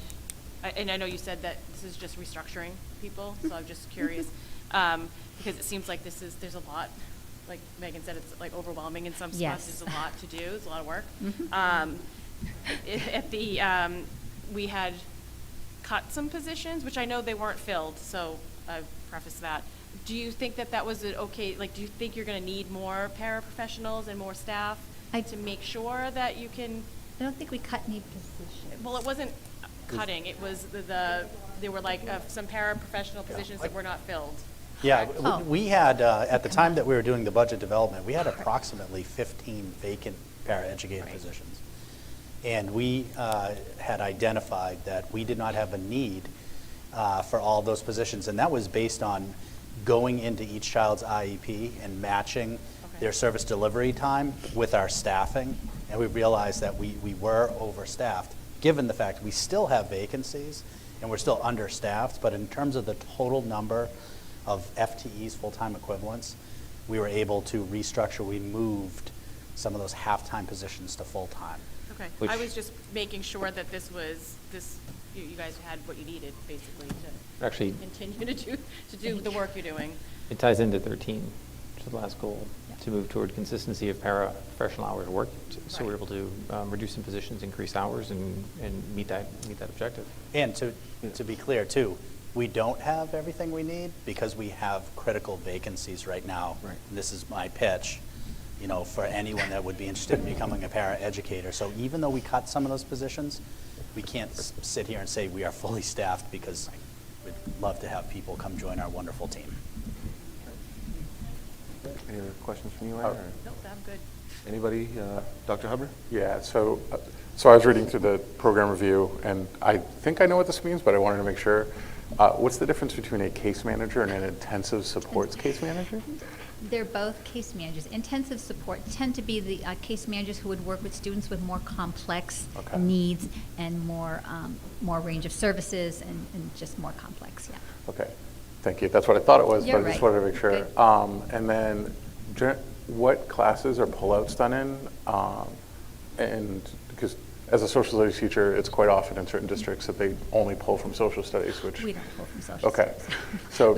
and I know you said that this is just restructuring people, so I'm just curious, because it seems like there's a lot, like Megan said, it's like overwhelming in some spots. Yes. There's a lot to do, there's a lot of work. Mm-hmm. We had cut some positions, which I know they weren't filled, so I preface that. Do you think that was okay, like do you think you're going to need more paraprofessionals and more staff to make sure that you can? I don't think we cut any positions. Well, it wasn't cutting, it was there were like some paraprofessional positions that were not filled. Yeah, we had, at the time that we were doing the budget development, we had approximately 15 vacant paraeducator positions. And we had identified that we did not have a need for all those positions. And that was based on going into each child's IEP and matching their service delivery time with our staffing. And we realized that we were overstaffed, given the fact we still have vacancies and we're still understaffed. But in terms of the total number of FTEs, full-time equivalents, we were able to restructure. We moved some of those half-time positions to full-time. Okay. Which- I was just making sure that you guys had what you needed, basically, to Actually- continue to do the work you're doing. It ties into 13, which is the last goal, to move toward consistency of paraprofessional hours worked. So we're able to reduce some positions, increase hours, and meet that objective. And to be clear, too, we don't have everything we need because we have critical vacancies right now. Right. And this is my pitch, for anyone that would be interested in becoming a para-educator. So even though we cut some of those positions, we can't sit here and say we are fully staffed because we'd love to have people come join our wonderful team. Any other questions from you, Ann? Nope, I'm good. Anybody? Dr. Hubbard? Yeah, so I was reading through the program review, and I think I know what this means, but I wanted to make sure. What's the difference between a case manager and an intensive supports case manager? They're both case managers. Intensive support tend to be the case managers who would work with students with more complex needs and more range of services and just more complex, yeah. Okay, thank you. That's what I thought it was, You're but I just right. wanted to make sure. Good. And then, what classes are pullouts done in? And because as a social studies teacher, it's quite often in certain districts that they only pull from social studies, which... We don't pull from social Okay. studies. So...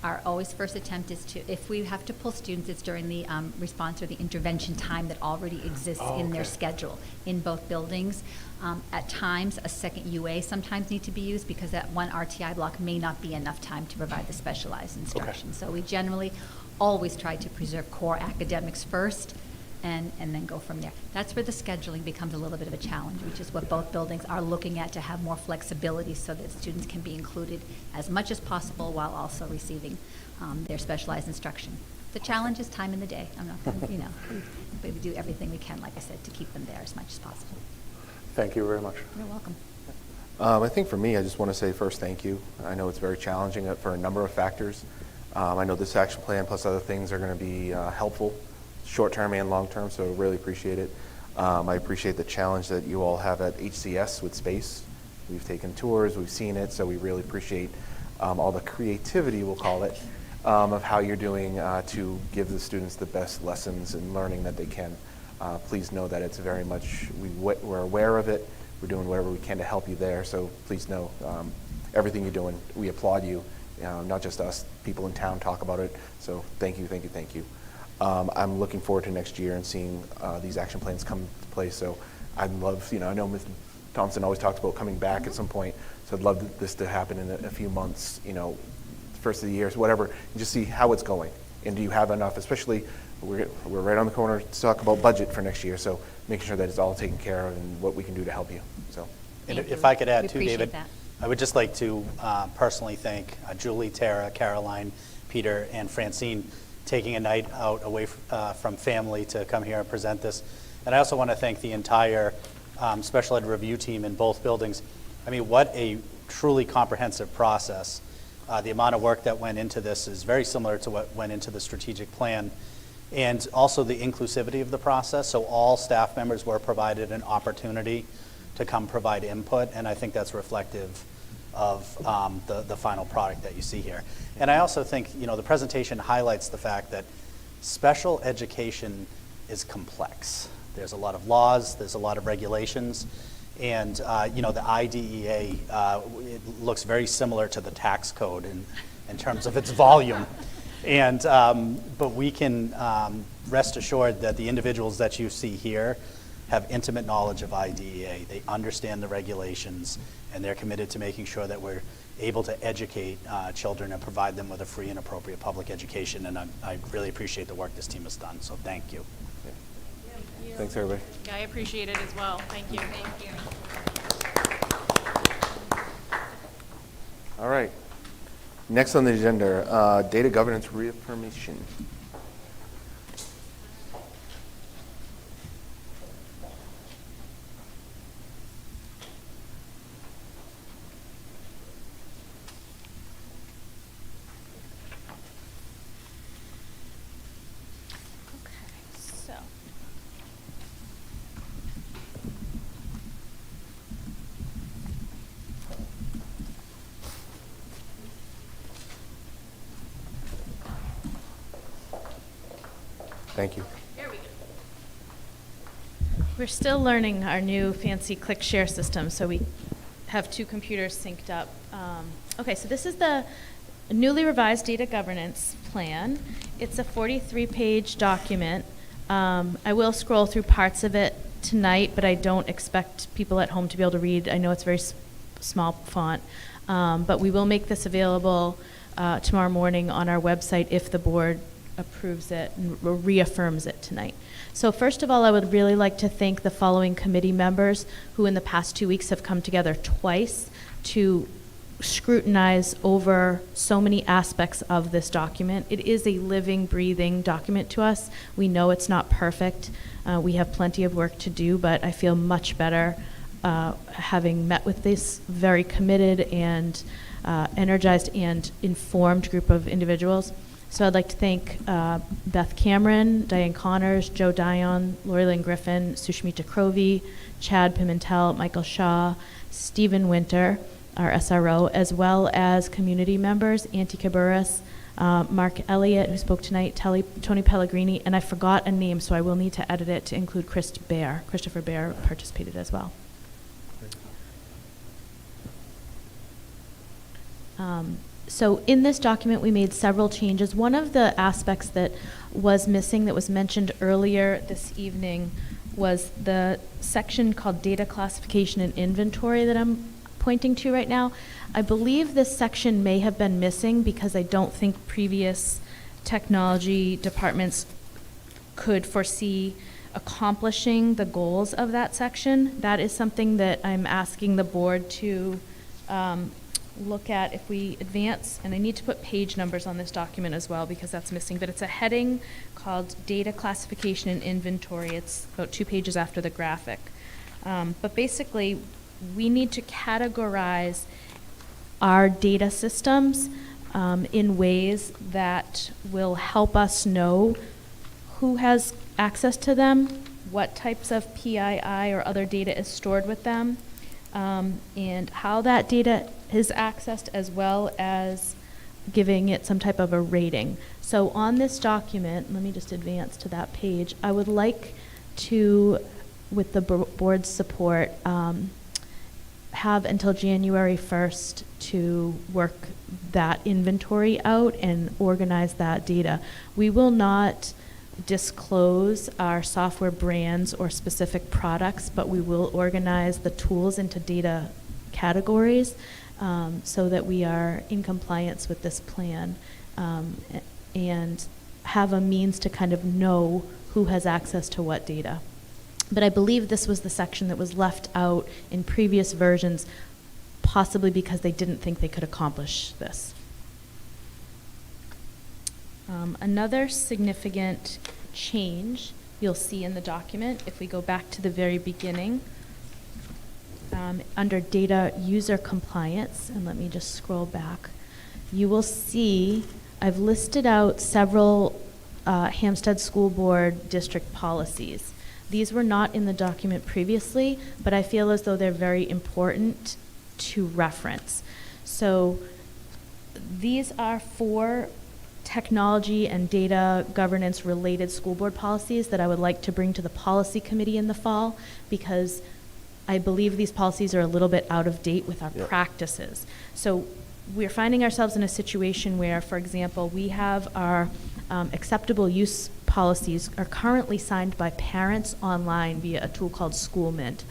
Our always first attempt is to, if we have to pull students, it's during the response or the intervention time that already exists in their schedule in both buildings. At times, a second UA sometimes need to be used because that one RTI block may not be enough time to provide the specialized instruction. So we generally always try to preserve core academics first and then go from there. That's where the scheduling becomes a little bit of a challenge, which is what both buildings are looking at to have more flexibility so that students can be included as much as possible while also receiving their specialized instruction. The challenge is time in the day. I'm not going to, we do everything we can, like I said, to keep them there as much as possible. Thank you very much. You're welcome. I think for me, I just want to say first thank you. I know it's very challenging for a number of factors. I know this action plan plus other things are going to be helpful, short-term and long-term, so really appreciate it. I appreciate the challenge that you all have at HCS with space. We've taken tours, we've seen it, so we really appreciate all the creativity, we'll call it, of how you're doing to give the students the best lessons and learning that they can. Please know that it's very much, we're aware of it. We're doing whatever we can to help you there, so please know everything you're doing. We applaud you, not just us, people in town talk about it, so thank you, thank you, thank you. I'm looking forward to next year and seeing these action plans come to place, so I'd love, I know Ms. Thompson always talks about coming back at some point, so I'd love this to happen in a few months, first of the year, whatever, and just see how it's going. And do you have enough, especially, we're right on the corner to talk about budget for next year, so making sure that it's all taken care of and what we can do to help you, so. And if I could add We too, appreciate David, that. I would just like to personally thank Julie, Tara, Caroline, Peter, and Francine taking a night out away from family to come here and present this. And I also want to thank the entire special ed review team in both buildings. I mean, what a truly comprehensive process. The amount of work that went into this is very similar to what went into the strategic plan. And also the inclusivity of the process. So all staff members were provided an opportunity to come provide input, and I think that's reflective of the final product that you see here. And I also think, the presentation highlights the fact that special education is complex. There's a lot of laws, there's a lot of regulations, and the IDEA, it looks very similar to the tax code in terms of its volume. And but we can rest assured that the individuals that you see here have intimate knowledge of IDEA. They understand the regulations, and they're committed to making sure that we're able to educate children and provide them with a free and appropriate public education. And I really appreciate the work this team has done. So thank you. Yeah. Thanks, everybody. Yeah, I appreciate it as well. Thank you. Thank you. All right. Next on the agenda, data governance reaffirmation. So. Thank you. There we go. We're still learning our new fancy click share system, so we have two computers synced up. Okay, so this is the newly revised data governance plan. It's a 43-page document. I will scroll through parts of it tonight, but I don't expect people at home to be able to read. I know it's very small font, but we will make this available tomorrow morning on our website if the board approves it and reaffirms it tonight. So first of all, I would really like to thank the following committee members who in the past 2 weeks have come together twice to scrutinize over so many aspects of this document. It is a living, breathing document to us. We know it's not perfect. We have plenty of work to do, but I feel much better having met with this very committed and energized and informed group of individuals. So I'd like to thank Beth Cameron, Diane Connors, Joe Dion, Lori Lynn Griffin, Sushmita Krovi, Chad Pimentel, Michael Shaw, Stephen Winter, our SRO, as well as community members, Auntie Caburas, Mark Elliott, who spoke tonight, Tony Pellegrini, and I forgot a name, so I will need to edit it to include Christopher Bear participated as well. So in this document, we made several changes. One of the aspects that was missing that was mentioned earlier this evening was the section called data classification and inventory that I'm pointing to right now. I believe this section may have been missing because I don't think previous technology departments could foresee accomplishing the goals of that section. That is something that I'm asking the board to look at if we advance, and I need to put page numbers on this document as well because that's missing, but it's a heading called Data Classification and Inventory. It's about 2 pages after the graphic. But basically, we need to categorize our data systems in ways that will help us know who has access to them, what types of PII or other data is stored with them, and how that data is accessed, as well as giving it some type of a rating. So on this document, let me just advance to that page, I would like to, with the board's support, have until January 1st to work that inventory out and organize that data. We will not disclose our software brands or specific products, but we will organize the tools into data categories so that we are in compliance with this plan and have a means to kind of know who has access to what data. But I believe this was the section that was left out in previous versions, possibly because they didn't think they could accomplish this. Another significant change you'll see in the document, if we go back to the very beginning, under data user compliance, and let me just scroll back, you will see I've listed out several Hampstead School Board district policies. These were not in the document previously, but I feel as though they're very important to reference. So these are 4 technology and data governance related school board policies that I would like to bring to the policy committee in the fall, because I believe these policies are a little bit out of date with our practices. So we're finding ourselves in a situation where, for example, we have our acceptable use policies are currently signed by parents online via a tool called SchoolMint.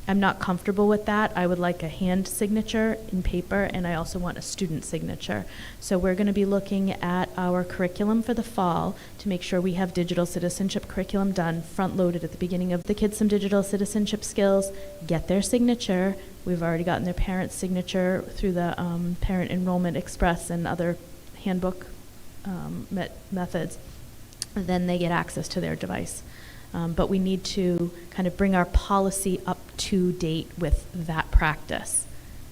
I'm not comfortable with that. I would like a hand signature in paper, and I also want a student signature. So we're going to be looking at our curriculum for the fall to make sure we have digital citizenship curriculum done, front-loaded at the beginning of the kids some digital citizenship skills, get their signature. We've already gotten their parent's signature through the Parent Enrollment Express and other handbook methods. Then they get access to their device. But we need to kind of bring our policy up to date with that practice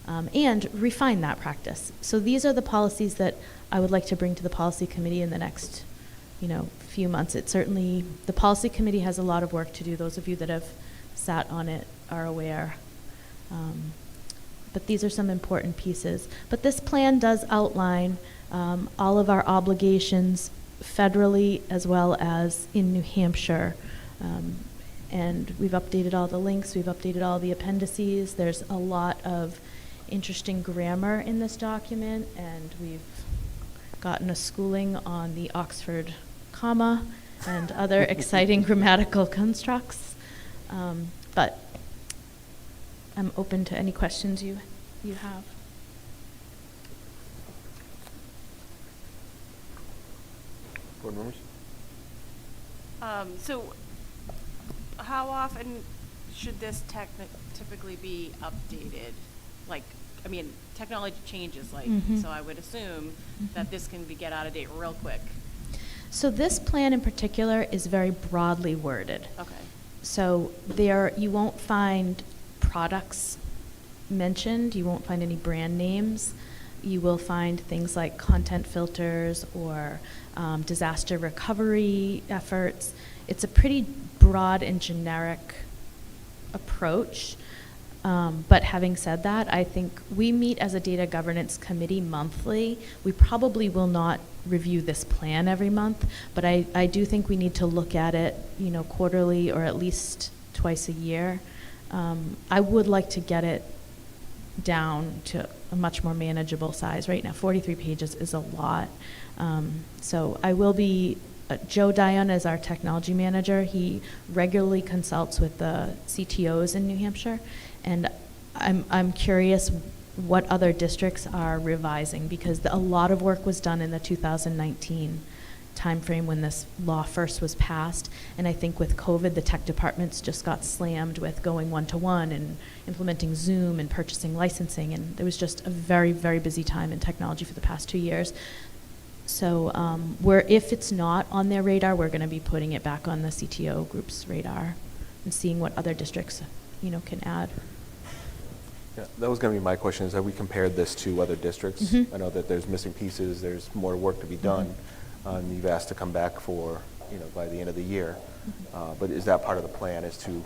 and refine that practice. So these are the policies that I would like to bring to the policy committee in the next, few months. It certainly, the policy committee has a lot of work to do. Those of you that have sat on it are aware. But these are some important pieces. But this plan does outline all of our obligations federally as well as in New Hampshire. and we've updated all the links, we've updated all the appendices. There's a lot of interesting grammar in this document, and we've gotten a schooling on the Oxford comma and other exciting grammatical constructs. But I'm open to any questions you have. Board members? So how often should this typically be updated? Like, I mean, technology changes, like, so I would assume that this can get out of date real quick. So this plan in particular is very broadly worded. Okay. So you won't find products mentioned, you won't find any brand names. You will find things like content filters or disaster recovery efforts. It's a pretty broad and generic approach. But having said that, I think we meet as a data governance committee monthly. We probably will not review this plan every month, but I do think we need to look at it, quarterly or at least twice a year. I would like to get it down to a much more manageable size. Right now, 43 pages is a lot. So I will be, Joe Dion is our technology manager. He regularly consults with the CTOs in New Hampshire, and I'm curious what other districts are revising, because a lot of work was done in the 2019 timeframe when this law first was passed. And I think with COVID, the tech departments just got slammed with going one-to-one and implementing Zoom and purchasing licensing. And there was just a very, very busy time in technology for the past 2 years. So if it's not on their radar, we're going to be putting it back on the CTO group's radar and seeing what other districts, can add. Yeah, that was going to be my question, is have we compared this to other districts? I know that there's missing pieces, there's more work to be done. You've asked to come back for, by the end of the year. But is that part of the plan, is to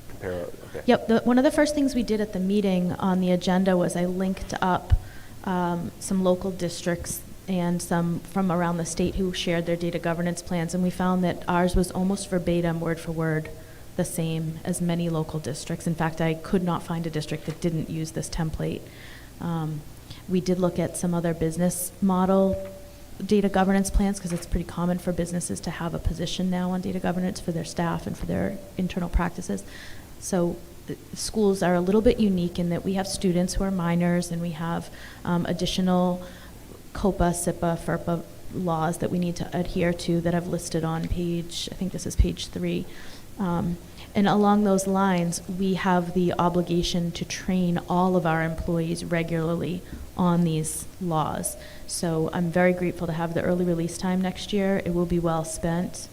compare? Okay. Yep. One of the first things we did at the meeting on the agenda was I linked up some local districts and some from around the state who shared their data governance plans, and we found that ours was almost verbatim, word for word, the same as many local districts. In fact, I could not find a district that didn't use this template. We did look at some other business model data governance plans, because it's pretty common for businesses to have a position now on data governance for their staff and for their internal practices. So schools are a little bit unique in that we have students who are minors, and we have additional COPA, SIPA, FERPA laws that we need to adhere to that I've listed on page, I think this is page 3. And along those lines, we have the obligation to train all of our employees regularly on these laws. So I'm very grateful to have the early release time next year. It will be well spent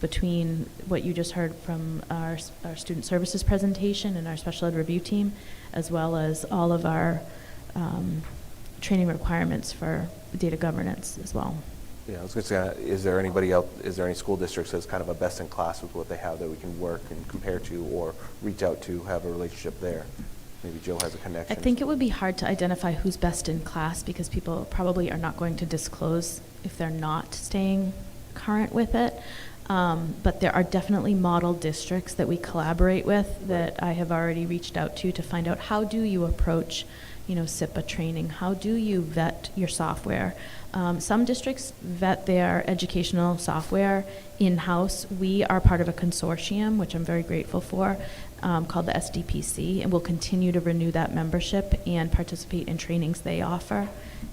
between what you just heard from our student services presentation and our special ed review team, as well as all of our training requirements for data governance as well. Yeah, I was going to say, is there anybody else, is there any school districts that's kind of a best in class with what they have that we can work and compare to or reach out to, have a relationship there? Maybe Joe has a connection. I think it would be hard to identify who's best in class, because people probably are not going to disclose if they're not staying current with it. But there are definitely model districts that we collaborate with that I have already reached out to find out, how do you approach SIPA training? How do you vet your software? Some districts vet their educational software in-house. We are part of a consortium, which I'm very grateful for, called the SDPC, and we'll continue to renew that membership and participate in trainings they offer.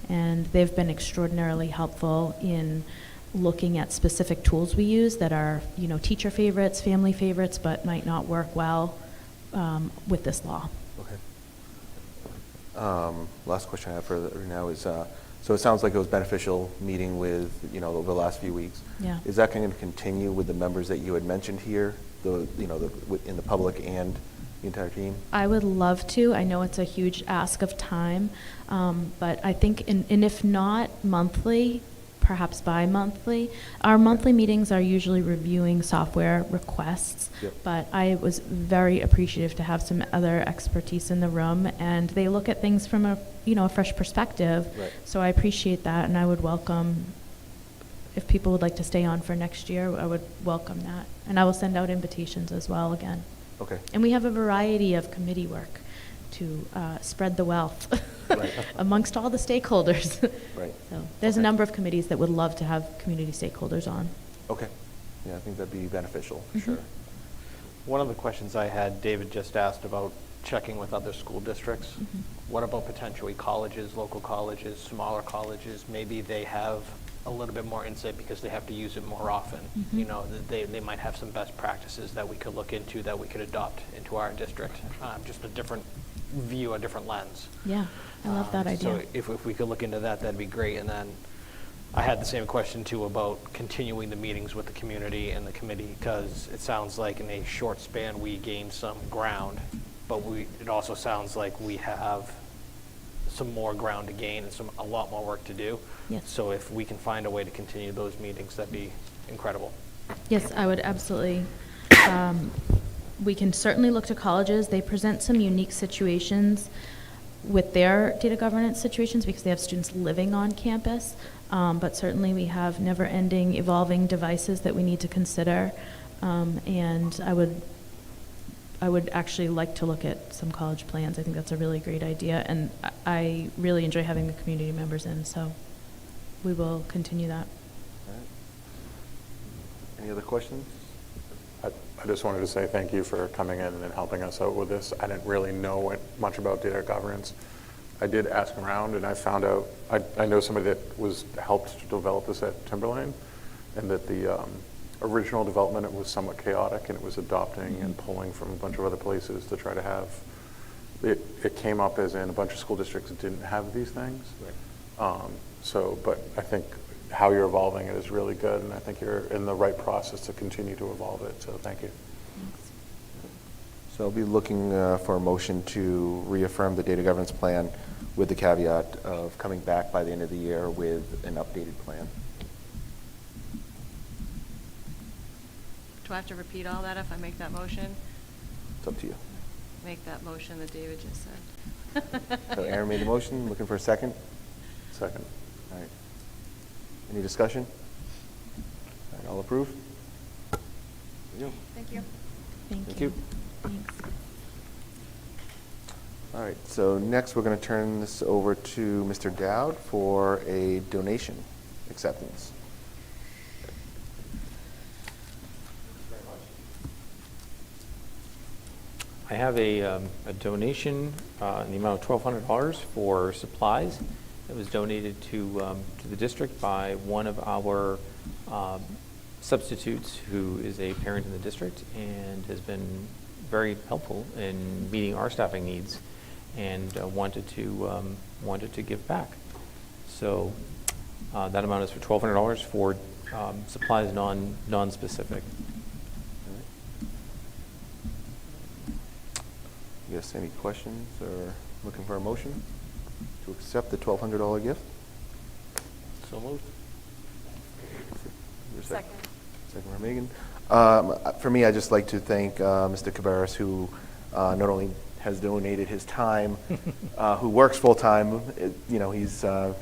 And they've been extraordinarily helpful in looking at specific tools we use that are, teacher favorites, family favorites, but might not work well with this law. Okay. Last question I have for right now is, so it sounds like it was beneficial meeting with, over the last few weeks. Yeah. Is that going to continue with the members that you had mentioned here, in the public and the entire team? I would love to. I know it's a huge ask of time, but I think, and if not monthly, perhaps bi-monthly. Our monthly meetings are usually reviewing software requests, but I was very appreciative to have some other expertise in the room, and they look at things from a fresh perspective. Right. So I appreciate that, and I would welcome if people would like to stay on for next year, I would welcome that. And I will send out invitations as well again. Okay. And we have a variety of committee work to spread the wealth Right. amongst all the stakeholders. Right. So there's a Okay. number of committees that would love to have community stakeholders on. Okay. Yeah, I think that'd be beneficial, for Mhm. sure. One of the questions I had, David just asked about checking with other school districts. Mhm. What about potentially colleges, local colleges, smaller colleges? Maybe they have a little bit more insight because they have to use it more often. Mhm. You know, they might have some best practices that we could look into, that we could adopt into our district. Just a different view, a different lens. Yeah, I love that idea. So if we could look into that, that'd be great. And then I had the same question too about continuing the meetings with the community and the committee, because it sounds like in a short span we gained some ground, but it also sounds like we have some more ground to gain and a lot more work to do. Yes. So if we can find a way to continue those meetings, that'd be incredible. Yes, I would absolutely. We can certainly look to colleges. They present some unique situations with their data governance situations because they have students living on campus. But certainly we have never-ending, evolving devices that we need to consider. And I would actually like to look at some college plans. I think that's a really great idea. And I really enjoy having the community members in, so we will continue that. All right. Any other questions? I just wanted to say thank you for coming in and helping us out with this. I didn't really know much about data governance. I did ask around, and I found out, I know somebody that helped to develop this at Timberlane, and that the original development, it was somewhat chaotic, and it was adopting and pulling from a bunch of other places to try to have, it came up as in a bunch of school districts didn't have these things. Right. But I think how you're evolving it is really good, and I think you're in the right process to continue to evolve it, so thank you. So I'll be looking for a motion to reaffirm the data governance plan with the caveat of coming back by the end of the year with an updated plan. Do I have to repeat all that if I make that motion? It's up to you. Make that motion that David just said. So Aaron made the motion, looking for a second? Second. All right. Any discussion? All right, all approve? There you go. Thank you. Thank you. Thanks. All right, so next we're going to turn this over to Mr. Dowd for a donation acceptance. I have a donation in the amount of $1,200 for supplies that was donated to the district by one of our substitutes who is a parent in the district and has been very helpful in meeting our staffing needs and wanted to give back. So that amount is for $1,200 for supplies non-specific. Yes, any questions or looking for a motion to accept the $1,200 gift? So moved. Your Second. Second from Megan. For me, I'd just like to thank Mr. Cabarrus, who not only has donated his time, who works full-time. He's, I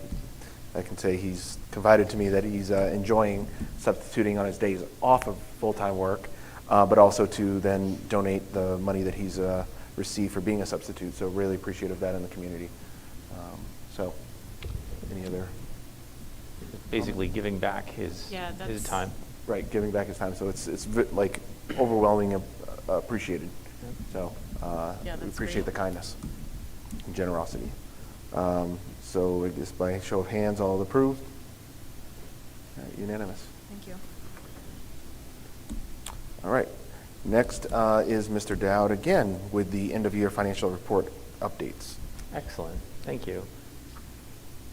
can say he's confided to me that he's enjoying substituting on his days off of full-time work, but also to then donate the money that he's received for being a substitute. So really appreciative of that in the community. So any other? Basically giving back his time. Right, giving back his time. So it's like overwhelming appreciated. So we appreciate the kindness and generosity. So I guess by show of hands, all approved? All right, unanimous. Thank you. All right. Next is Mr. Dowd again with the end-of-year financial report updates. Excellent. Thank you.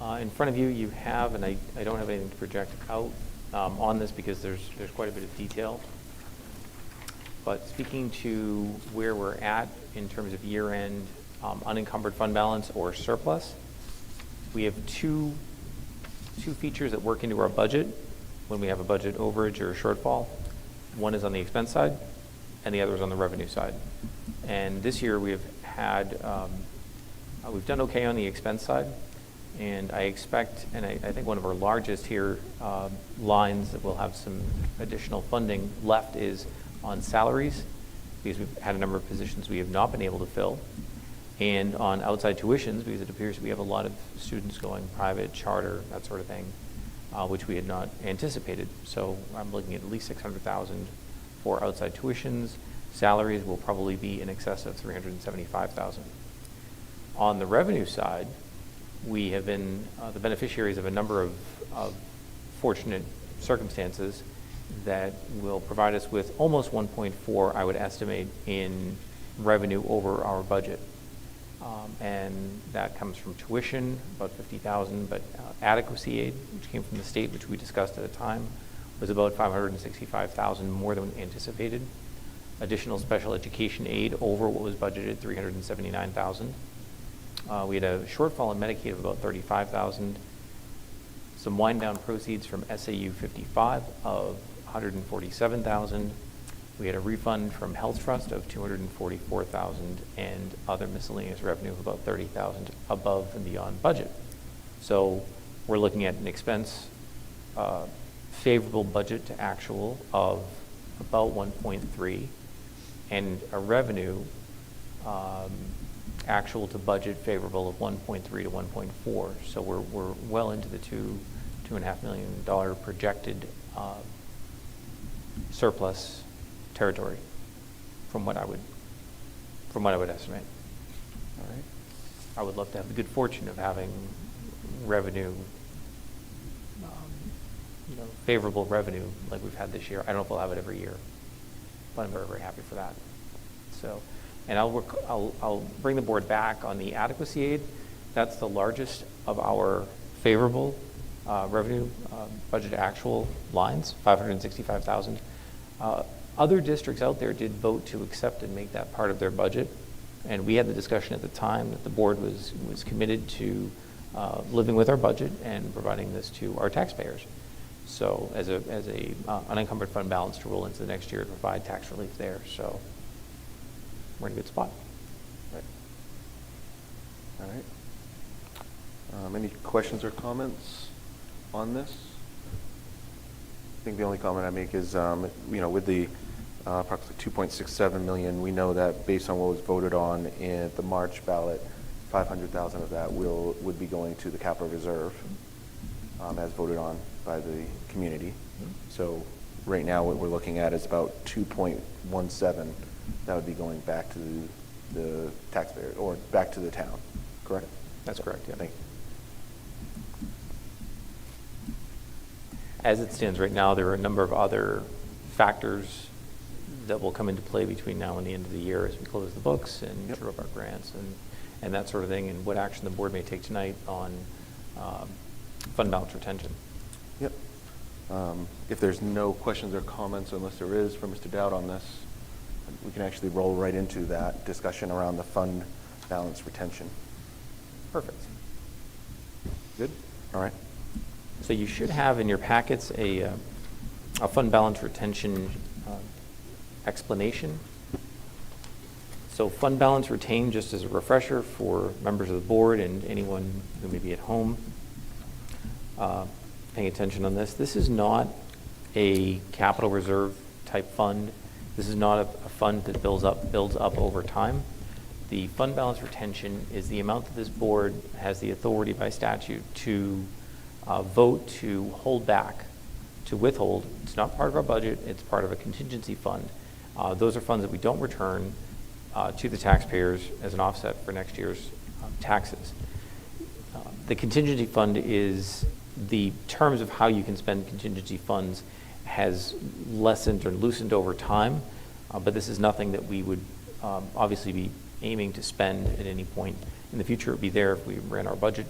In front of you, you have, and I don't have anything to project out on this because there's quite a bit of detail. But speaking to where we're at in terms of year-end unencumbered fund balance or surplus, we have two features that work into our budget when we have a budget overage or a shortfall. One is on the expense side, and the other is on the revenue side. And this year we have had, we've done okay on the expense side, And I expect, and I think one of our largest here lines that will have some additional funding left is on salaries, because we've had a number of positions we have not been able to fill, and on outside tuitions, because it appears we have a lot of students going private, charter, that sort of thing, which we had not anticipated. So I'm looking at least $600,000 for outside tuitions. Salaries will probably be in excess of $375,000. On the revenue side, we have been the beneficiaries of a number of fortunate circumstances that will provide us with almost 1.4, I would estimate, in revenue over our budget. And that comes from tuition, about $50,000, but adequacy aid, which came from the state, which we discussed at the time, was about $565,000 more than anticipated. Additional special education aid over what was budgeted, $379,000. We had a shortfall in Medicaid of about $35,000. Some wind down proceeds from SAU 55 of $147,000. We had a refund from Health Trust of $244,000 and other miscellaneous revenue of about $30,000 above and beyond budget. So we're looking at an expense favorable budget to actual of about 1.3 and a revenue actual to budget favorable of 1.3 to 1.4. So we're well into the $2.5 million projected surplus territory from what I would estimate. All right. I would love to have the good fortune of having revenue, favorable revenue like we've had this year. I don't know if we'll have it every year, but I'm very, very happy for that. So, and I'll bring the board back on the adequacy aid. That's the largest of our favorable revenue budget actual lines, $565,000. Other districts out there did vote to accept and make that part of their budget, and we had the discussion at the time that the board was committed to living with our budget and providing this to our taxpayers. So as a unencumbered fund balance to roll into the next year to provide tax relief there. So we're in a good spot. Right. All right. Any questions or comments on this? I think the only comment I make is, with the approximately $2.67 million, we know that based on what was voted on in the March ballot, $500,000 of that would be going to the capital reserve, as voted on by the community. So right now, what we're looking at is about 2.17 that would be going back to the taxpayer or back to the town. Correct? That's correct. Yeah. Thank you. As it stands right now, there are a number of other factors that will come into play between now and the end of the year as we close the books and true up our grants and that sort of thing, and what action the board may take tonight on fund balance retention. Yep. If there's no questions or comments, unless there is for Mr. Dowd on this, we can actually roll right into that discussion around the fund balance retention. Perfect. Good? All right. So you should have in your packets a fund balance retention explanation. So fund balance retained, just as a refresher for members of the board and anyone who may be at home paying attention on this, this is not a capital reserve type fund. This is not a fund that builds up over time. The fund balance retention is the amount that this board has the authority by statute to vote to hold back, to withhold. It's not part of our budget. It's part of a contingency fund. Those are funds that we don't return to the taxpayers as an offset for next year's taxes. The contingency fund is the terms of how you can spend contingency funds has lessened or loosened over time, but this is nothing that we would obviously be aiming to spend at any point in the future. It would be there if we ran our budget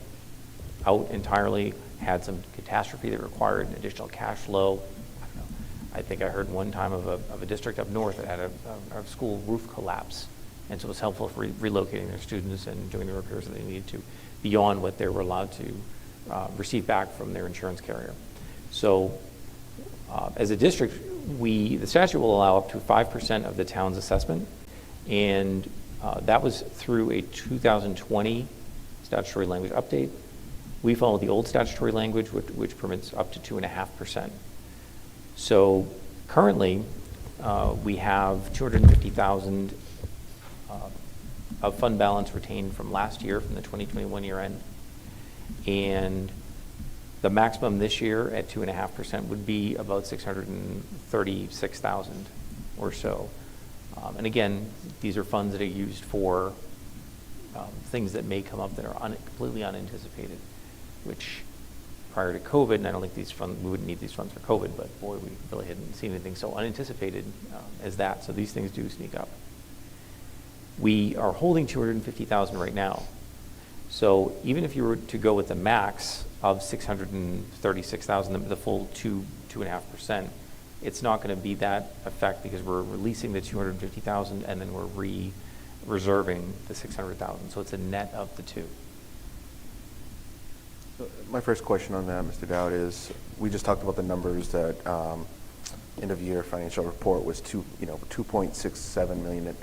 out entirely, had some catastrophe that required an additional cash flow. I don't know. I think I heard one time of a district up north that had a school roof collapse, and so it was helpful for relocating their students and doing the repairs that they needed to beyond what they were allowed to receive back from their insurance carrier. So as a district, the statute will allow up to 5% of the town's assessment, and that was through a 2020 statutory language update. We follow the old statutory language, which permits up to 2.5%. So currently, we have 250,000 of fund balance retained from last year, from the 2021 year end. And the maximum this year at 2.5% would be about 636,000 or so. And again, these are funds that are used for things that may come up that are completely unanticipated, which prior to COVID, and I don't think these funds, we wouldn't need these funds for COVID, but boy, we really hadn't seen anything so unanticipated as that. So these things do sneak up. We are holding 250,000 right now. So even if you were to go with the max of 636,000, the full 2.5%, it's not going to be that effect because we're releasing the 250,000 and then we're reserving the 600,000. So it's a net of the two. My first question on that, Mr. Dowd, is we just talked about the numbers that end of year financial report was 2.67 million.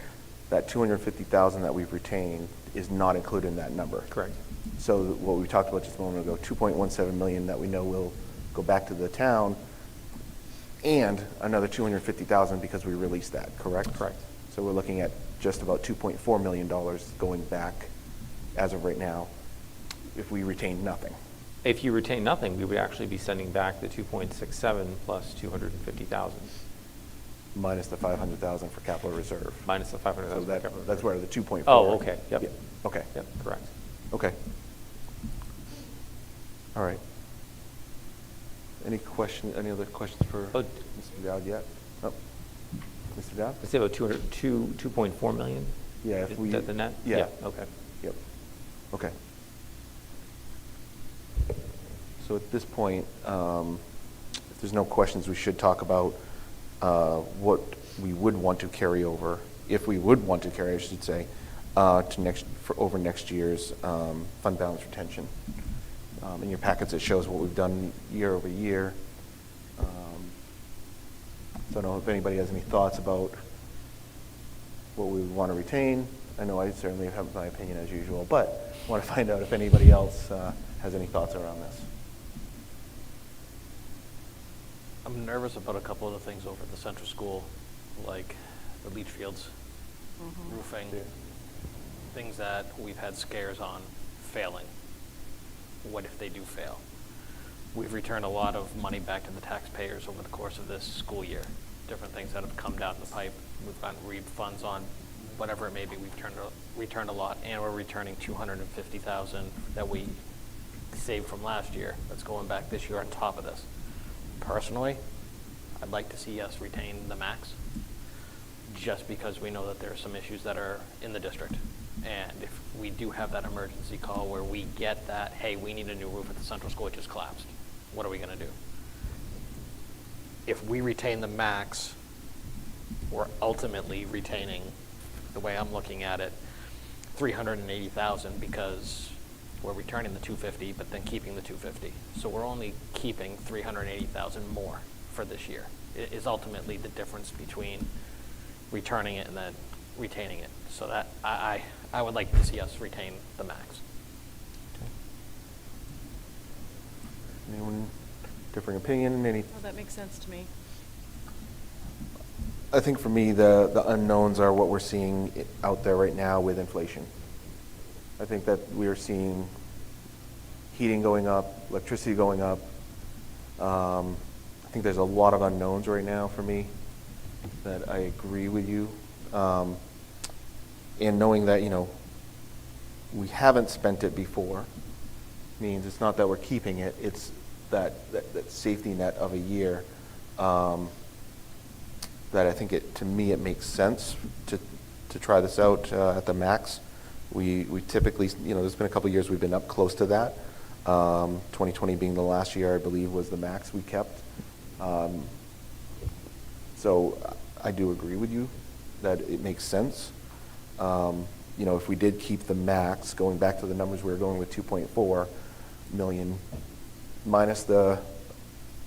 That 250,000 that we've retained is not included in that number. Correct. So what we talked about just a moment ago, 2.17 million that we know will go back to the town, and another 250,000 because we released that, correct? Correct. So we're looking at just about $2.4 million going back as of right now if we retain nothing. If you retain nothing, we would actually be sending back the 2.67 plus 250,000. Minus the 500,000 for capital reserve. Minus the 500,000 So that's where the 2.4. Oh, okay. Yep. Yeah. Okay. Yep, correct. Okay. All right. Any other questions for Mr. Dowd yet? Oh, Mr. Dowd? Let's say about 2.4 million? Yeah, if we... The net? Yeah. Okay. Yep. Okay. So at this point, if there's no questions, we should talk about what we would want to carry over, if we would want to carry, I should say, to over next year's fund balance retention. In your packets, it shows what we've done year over year. So I don't know if anybody has any thoughts about what we would want to retain. I know I certainly have my opinion as usual, but I want to find out if anybody else has any thoughts around this. I'm nervous about a couple of the things over at the central school, like the leach fields, roofing, things that we've had scares on failing. What if they do fail? We've returned a lot of money back to the taxpayers over the course of this school year. Different things that have come down the pipe. We've gotten refunds on whatever it may be. We've returned a lot, and we're returning $250,000 that we saved from last year. That's going back this year on top of this. Personally, I'd like to see us retain the max, just because we know that there are some issues that are in the district. And if we do have that emergency call where we get that, hey, we need a new roof at the central school, it just collapsed. What are we going to do? If we retain the max, we're ultimately retaining, the way I'm looking at it, $380,000 because we're returning the 250, but then keeping the 250. So we're only keeping 380,000 more for this year. It is ultimately the difference between returning it and then retaining it. So that I would like to see us retain the max. Okay. Anyone differing opinion? Oh, that makes sense to me. I think for me, the unknowns are what we're seeing out there right now with inflation. I think that we are seeing heating going up, electricity going up. I think there's a lot of unknowns right now for me that I agree with you. And knowing that, we haven't spent it before means it's not that we're keeping it, it's that safety net of a year that I think to me it makes sense to try this out at the max. We typically, there's been a couple of years we've been up close to that. 2020 being the last year, I believe, was the max we kept. So I do agree with you that it makes sense. If we did keep the max, going back to the numbers we were going with 2.4 million, minus the,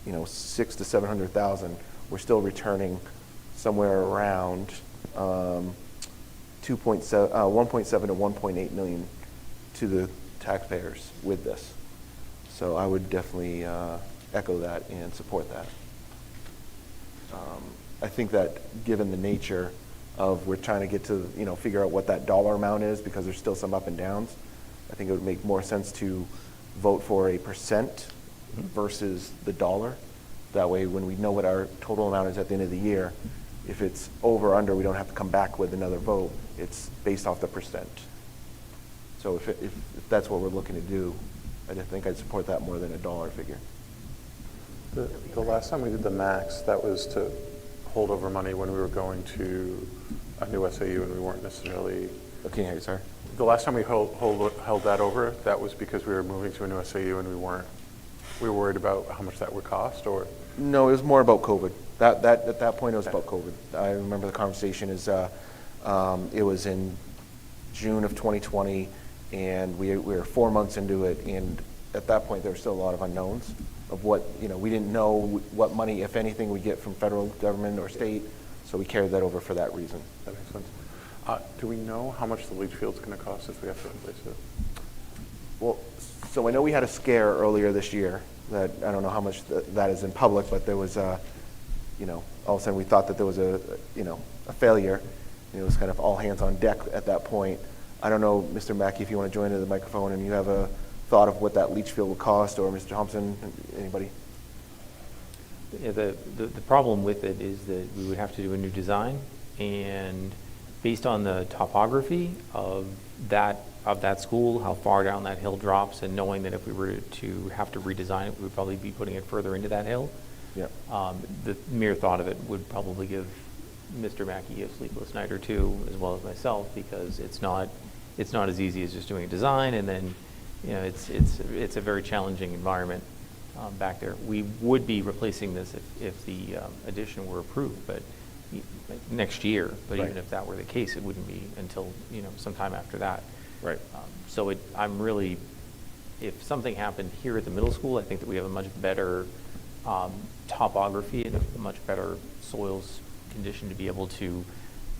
600,000 to 700,000, we're still returning somewhere around 1.7 to 1.8 million to the taxpayers with this. So I would definitely echo that and support that. I think that given the nature of we're trying to get to, figure out what that dollar amount is because there's still some up and downs, I think it would make more sense to vote for a percent versus the dollar. That way, when we know what our total amount is at the end of the year, if it's over or under, we don't have to come back with another vote. It's based off the percent. So if that's what we're looking to do, I think I'd support that more than a dollar figure. The last time we did the max, that was to hold over money when we were going to a new SAU and we weren't necessarily. Oh, can you hear me, sorry? The last time we held that over, that was because we were moving to a new SAU and we were worried about how much that would cost, or? No, it was more about COVID. At that point, it was about COVID. I remember the conversation is, it was in June of 2020, and we were 4 months into it, and at that point, there were still a lot of unknowns of what, we didn't know what money, if anything, we get from federal government or state, so we carried that over for that reason. That makes sense. Do we know how much the leach field's going to cost if we have to replace it? Well, so I know we had a scare earlier this year that, I don't know how much that is in public, but there was all of a sudden we thought that there was a failure. It was kind of all hands on deck at that point. I don't know, Mr. Mackey, if you want to join into the microphone and you have a thought of what that leach field will cost, or Mr. Thompson, anybody? Yeah, the problem with it is that we would have to do a new design, and based on the topography of that school, how far down that hill drops, and knowing that if we were to have to redesign it, we would probably be putting it further into that hill. Yeah. The mere thought of it would probably give Mr. Mackey a sleepless night or two, as well as myself, because it's not as easy as just doing a design, and then it's a very challenging environment back there. We would be replacing this if the addition were approved, but next year. But Right. even if that were the case, it wouldn't be until sometime after that. Right. So I'm really, if something happened here at the middle school, I think that we have a much better topography and a much better soils condition to be able to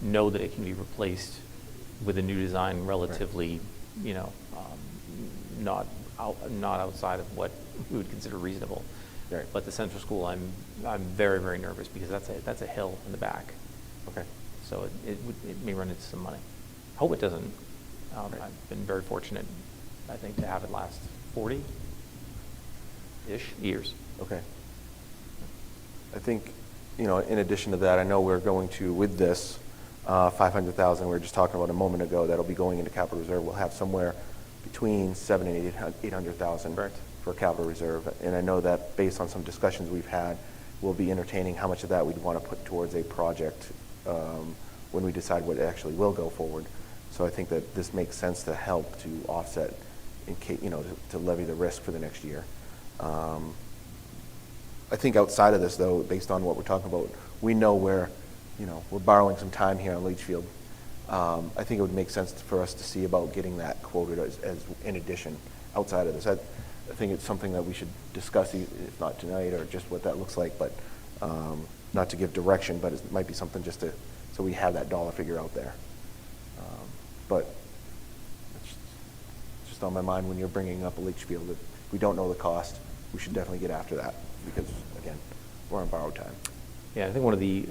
know that it can be replaced with a new design relatively, not outside of what we would consider reasonable. Right. But the central school, I'm very, very nervous because that's a hill in the back. Okay. So it may run into some money. Hope it doesn't. Right. I've been very fortunate, I think, to have it last 40-ish years. Okay. I think, in addition to that, I know we're going to, with this, 500,000 we were just talking about a moment ago, that'll be going into capital reserve. We'll have somewhere between 700,000 and 800,000 for capital reserve. And I know that based on some discussions we've had, we'll be entertaining how much of that we'd want to put towards a project when we decide what actually will go forward. So I think that this makes sense to help to offset, in case, to levy the risk for the next year. I think outside of this, though, based on what we're talking about, we know we're borrowing some time here on Leachfield. I think it would make sense for us to see about getting that quoted as in addition outside of this. I think it's something that we should discuss, if not tonight, or just what that looks like, but not to give direction, but it might be something just so we have that dollar figure out there. But it's just on my mind when you're bringing up a leach field that we don't know the cost. We should definitely get after that because, again, we're on borrowed time. Yeah, I think one of the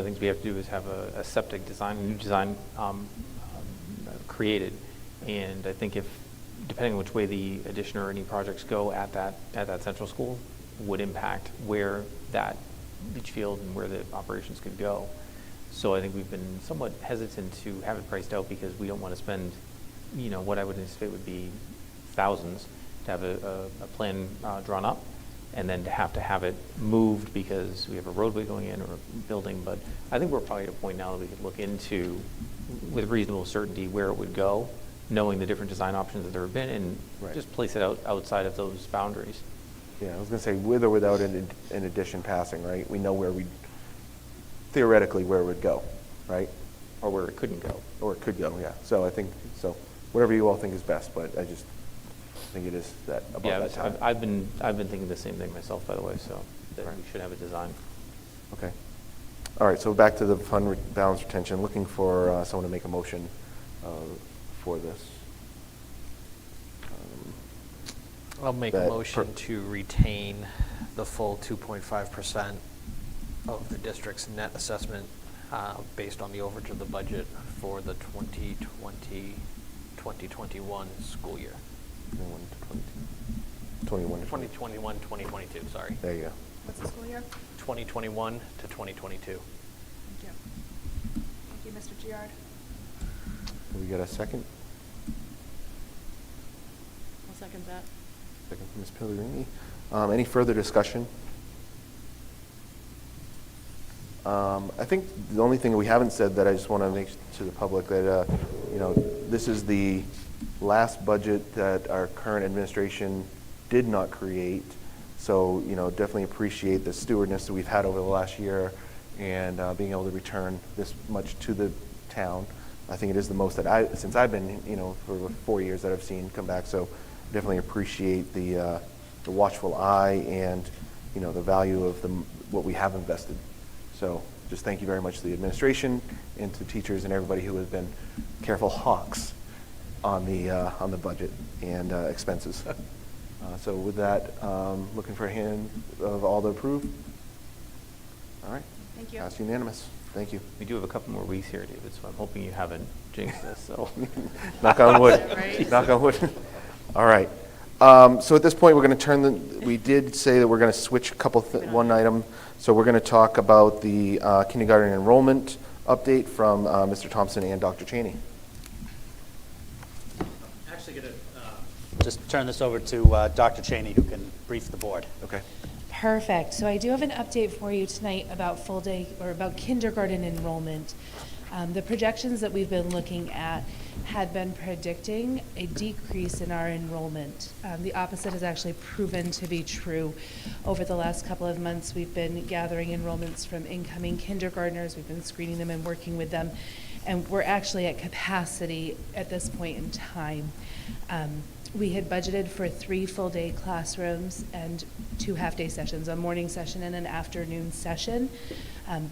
things we have to do is have a septic design, a new design created, and I think depending on which way the addition or any projects go at that central school, would impact where that leach field and where the operations could go. So I think we've been somewhat hesitant to have it priced out because we don't want to spend, what I would anticipate would be thousands to have a plan drawn up, and then to have it moved because we have a roadway going in or a building. But I think we're probably at a point now that we could look into, with reasonable certainty, where it would go, knowing the different design options that there have been, and just place it outside of those boundaries. Yeah, I was going to say with or without an addition passing, right? We know theoretically where it would go, right? Or where it couldn't go. Or it could go, yeah. So I think, whatever you all think is best, but I just think it is about that time. I've been thinking the same thing myself, by the way, so that we should have a design. Okay. All right, so back to the fund balance retention, looking for someone to make a motion for this. I'll make a that motion to retain the full 2.5% of the district's net assessment based on the overage of the budget for the 2020-2021 school year. 2021-2022, sorry. There you go. What's the school year? 2021 to 2022. Thank you. Thank you, Mr. Giard. We got a second? I'll second that. Second from Ms. Pellegrini. Any further discussion? I think the only thing we haven't said that I just want to make to the public that, this is the last budget that our current administration did not create. So, definitely appreciate the stewardness that we've had over the last year and being able to return this much to the town. I think it is the most that since I've been, for 4 years that I've seen come back. So definitely appreciate the watchful eye and, the value of what we have invested. So just thank you very much to the administration and to teachers and everybody who has been careful hawks on the budget and expenses. So with that, looking for a hand of all to approve. All right. Thank you. Pass unanimous. Thank you. We do have a couple more weeks here, David, so I'm hoping you haven't jinxed this, so. Knock on wood. Right. Knock on wood. All right. So at this point, we're going to turn we did say that we're going to switch one item. So we're going to talk about the kindergarten enrollment update from Mr. Thompson and Dr. Cheney. Actually going to just turn this over to Dr. Cheney, who can brief the board. Okay. Perfect. So I do have an update for you tonight about full day or about kindergarten enrollment. The projections that we've been looking at had been predicting a decrease in our enrollment. The opposite has actually proven to be true. Over the last couple of months, we've been gathering enrollments from incoming kindergartners. We've been screening them and working with them. And we're actually at capacity at this point in time. We had budgeted for 3 full-day classrooms and 2 half-day sessions, a morning session and an afternoon session.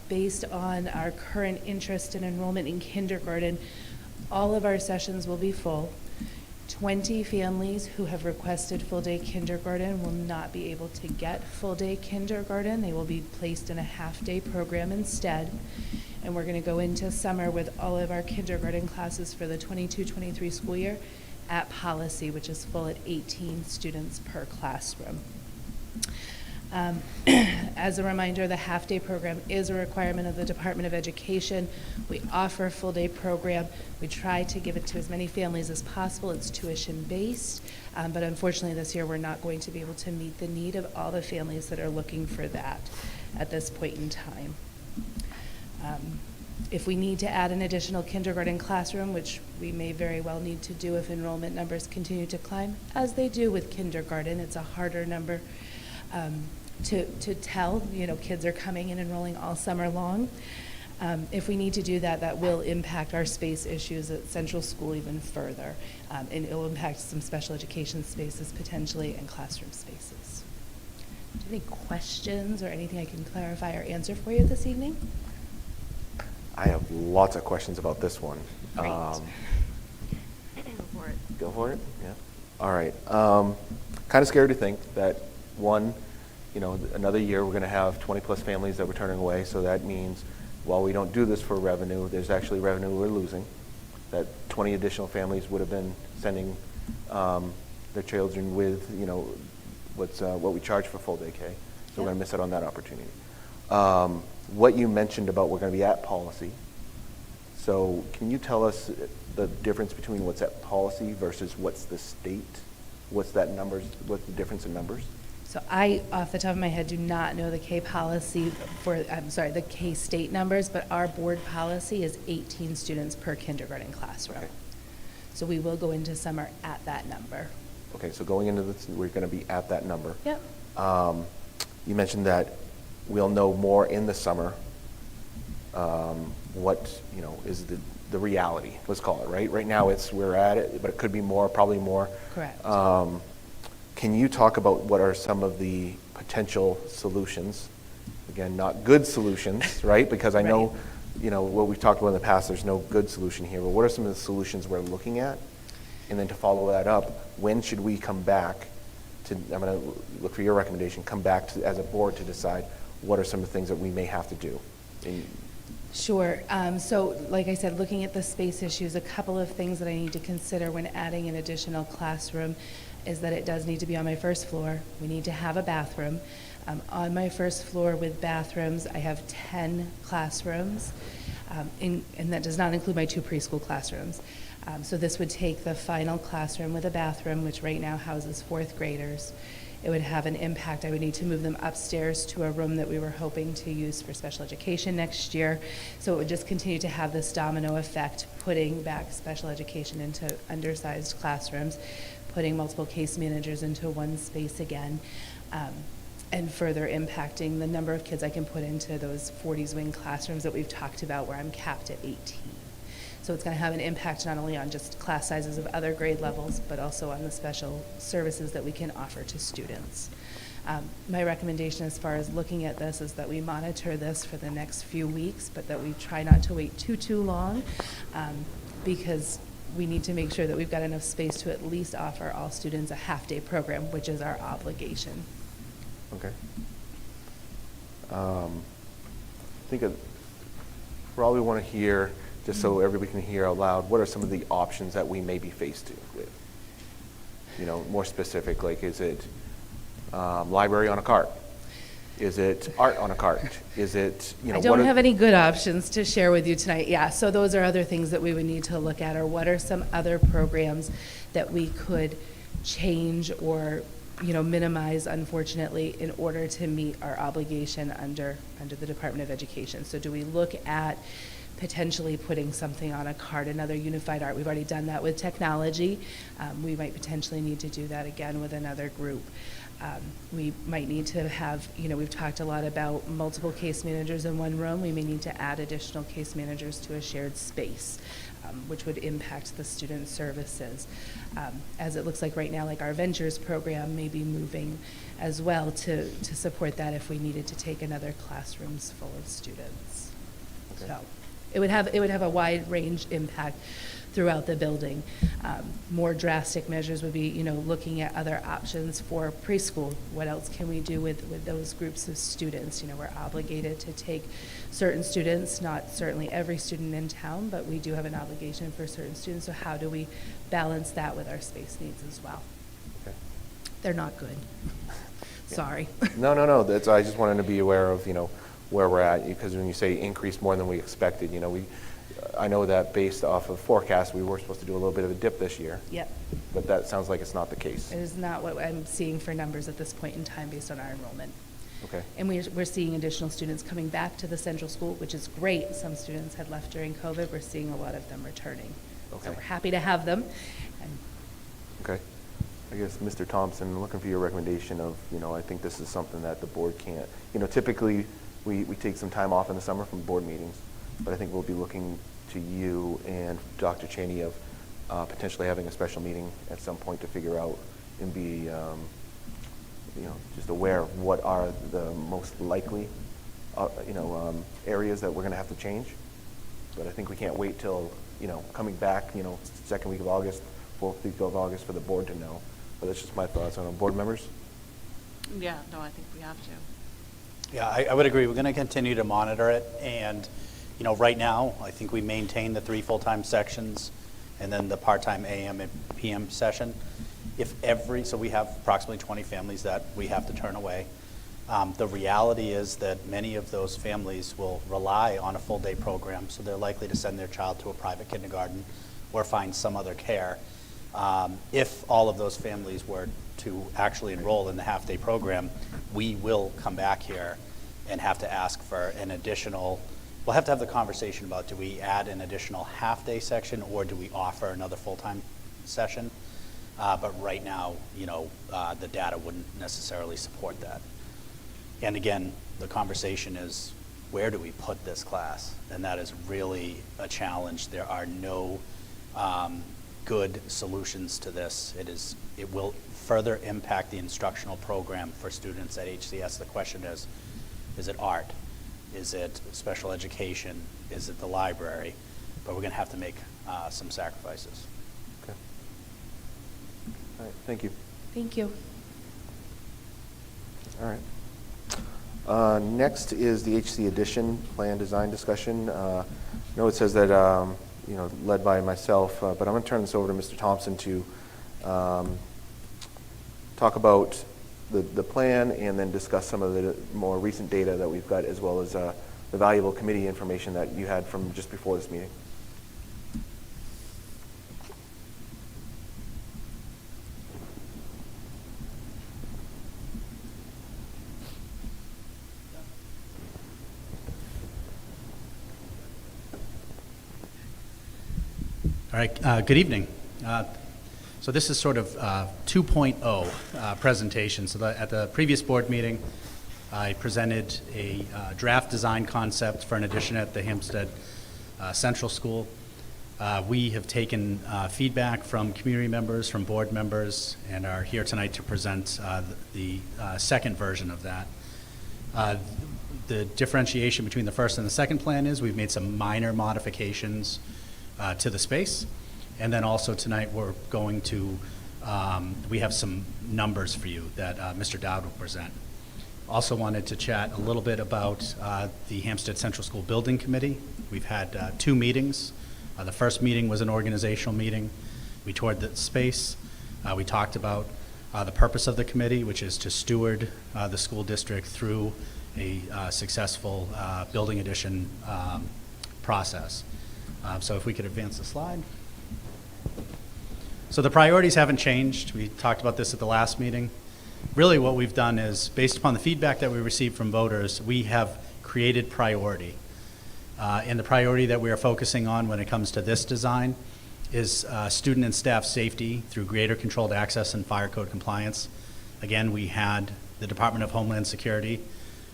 Based on our current interest in enrollment in kindergarten, all of our sessions will be full. 20 families who have requested full-day kindergarten will not be able to get full-day kindergarten. They will be placed in a half-day program instead. And we're going to go into summer with all of our kindergarten classes for the 22-23 school year at policy, which is full at 18 students per classroom. As a reminder, the half-day program is a requirement of the Department of Education. We offer a full-day program. We try to give it to as many families as possible. It's tuition-based, but unfortunately this year we're not going to be able to meet the need of all the families that are looking for that at this point in time. If we need to add an additional kindergarten classroom, which we may very well need to do if enrollment numbers continue to climb, as they do with kindergarten, it's a harder number to tell. Kids are coming and enrolling all summer long. If we need to do that, that will impact our space issues at Central School even further, and it will impact some special education spaces potentially and classroom spaces. Do you have any questions or anything I can clarify or answer for you this evening? I have lots of questions about this one. Great. Go for it. Go for it? Yeah. All right. Kind of scary to think that another year we're going to have 20-plus families that we're turning away. So that means while we don't do this for revenue, there's actually revenue we're losing. That 20 additional families would have been sending their children with, what we charge for full day K. So we're going to miss out on that opportunity. What you mentioned about we're going to be at policy. So can you tell us the difference between what's at policy versus what's the state? What's the difference in numbers? So I, off the top of my head, do not know the K policy the K state numbers, but our board policy is 18 students per kindergarten classroom. Okay. So we will go into summer at that number. Okay, so going into this, we're going to be at that number. Yep. You mentioned that we'll know more in the summer what is the reality, let's call it, right? Right now we're at it, but it could be more, probably more. Correct. Can you talk about what are some of the potential solutions? Again, not good solutions, right? Because I know, what we've talked about in the past, there's no good solution here, but what are some of the solutions we're looking at? And then to follow that up, when should we come back I'm going to look for your recommendation, come back to, as a board to decide what are some of the things that we may have to do. Sure. So like I said, looking at the space issues, a couple of things that I need to consider when adding an additional classroom is that it does need to be on my first floor. We need to have a bathroom. On my first floor with bathrooms, I have 10 classrooms, and that does not include my 2 preschool classrooms. So this would take the final classroom with a bathroom, which right now houses 4th graders. It would have an impact. I would need to move them upstairs to a room that we were hoping to use for special education next year. So it would just continue to have this domino effect, putting back special education into undersized classrooms, putting multiple case managers into one space again, and further impacting the number of kids I can put into those 40 wing classrooms that we've talked about where I'm capped at 18. So it's going to have an impact not only on just class sizes of other grade levels, but also on the special services that we can offer to students. My recommendation as far as looking at this is that we monitor this for the next few weeks, but that we try not to wait too long, because we need to make sure that we've got enough space to at least offer all students a half-day program, which is our obligation. Okay. I think probably want to hear, just so everybody can hear out loud, what are some of the options that we may be faced with? You know, more specific, like is it library on a cart? Is it art on a cart? Is it, you know, I don't have any good options to share with you tonight. Yeah, so those are other things that we would need to look at, or what are some other programs that we could change or, you know, minimize, unfortunately, in order to meet our obligation under the Department of Education. So do we look at potentially putting something on a cart, another unified art? We've already done that with technology. We might potentially need to do that again with another group. We might need to have, you know, we've talked a lot about multiple case managers in one room. We may need to add additional case managers to a shared space, which would impact the student services. As it looks like right now, like our ventures program may be moving as well to support that if we needed to take another classrooms full of students. Okay. So it would have a wide range impact throughout the building. More drastic measures would be, you know, looking at other options for preschool. What else can we do with those groups of students? You know, we're obligated to take certain students, not certainly every student in town, but we do have an obligation for certain students. So how do we balance that with our space needs as well? Okay. They're not good. Sorry. No. That's, I just wanted to be aware of, you know, where we're at, because when you say increase more than we expected, you know, I know that based off of forecast, we were supposed to do a little bit of a dip this year. Yep. But that sounds like it's not the case. It is not what I'm seeing for numbers at this point in time based on our enrollment. Okay. And we're seeing additional students coming back to the central school, which is great. Some students had left during COVID. We're seeing a lot of them returning. Okay. So we're happy to have them. Okay. I guess, Mr. Thompson, I'm looking for your recommendation of, you know, I think this is something that the board can't, you know, typically we take some time off in the summer from board meetings, but I think we'll be looking to you and Dr. Cheney of potentially having a special meeting at some point to figure out and be, you know, just aware of what are the most likely, you know, areas that we're going to have to change. But I think we can't wait till, you know, coming back, you know, second week of August, fourth week of August for the board to know. But that's just my thoughts on board members. Yeah, no, I think we have to. Yeah, I would agree. We're going to continue to monitor it. And, you know, right now, I think we maintain the 3 full-time sections and then the part-time AM and PM session. So we have approximately 20 families that we have to turn away. The reality is that many of those families will rely on a full-day program, so they're likely to send their child to a private kindergarten or find some other care. If all of those families were to actually enroll in the half-day program, we will come back here and have to ask for an additional, we'll have to have the conversation about, do we add an additional half-day section or do we offer another full-time session? But right now, you know, the data wouldn't necessarily support that. And again, the conversation is, where do we put this class? And that is really a challenge. There are no good solutions to this. It will further impact the instructional program for students at HCS. The question is it art? Is it special education? Is it the library? But we're going to have to make some sacrifices. Okay. All right, thank you. Thank you. All right. Next is the HC addition plan design discussion. I know it says that, led by myself, but I'm going to turn this over to Mr. Thompson to talk about the plan and then discuss some of the more recent data that we've got, as well as the valuable committee information that you had from just before this meeting. All right, good evening. So this is sort of 2.0 presentation. So at the previous board meeting, I presented a draft design concept for an addition at the Hempstead Central School. We have taken feedback from community members, from board members, and are here tonight to present the second version of that. The differentiation between the first and the second plan is we've made some minor modifications to the space. And then also tonight we're going to, we have some numbers for you that Mr. Dowd will present. Also wanted to chat a little bit about the Hampstead Central School Building Committee. We've had 2 meetings. The first meeting was an organizational meeting. We toured the space. We talked about the purpose of the committee, which is to steward the school district through a successful building addition process. So if we could advance the slide. So the priorities haven't changed. We talked about this at the last meeting. Really what we've done is, based upon the feedback that we received from voters, we have created priority. And the priority that we are focusing on when it comes to this design is student and staff safety through greater controlled access and fire code compliance. Again, we had the Department of Homeland Security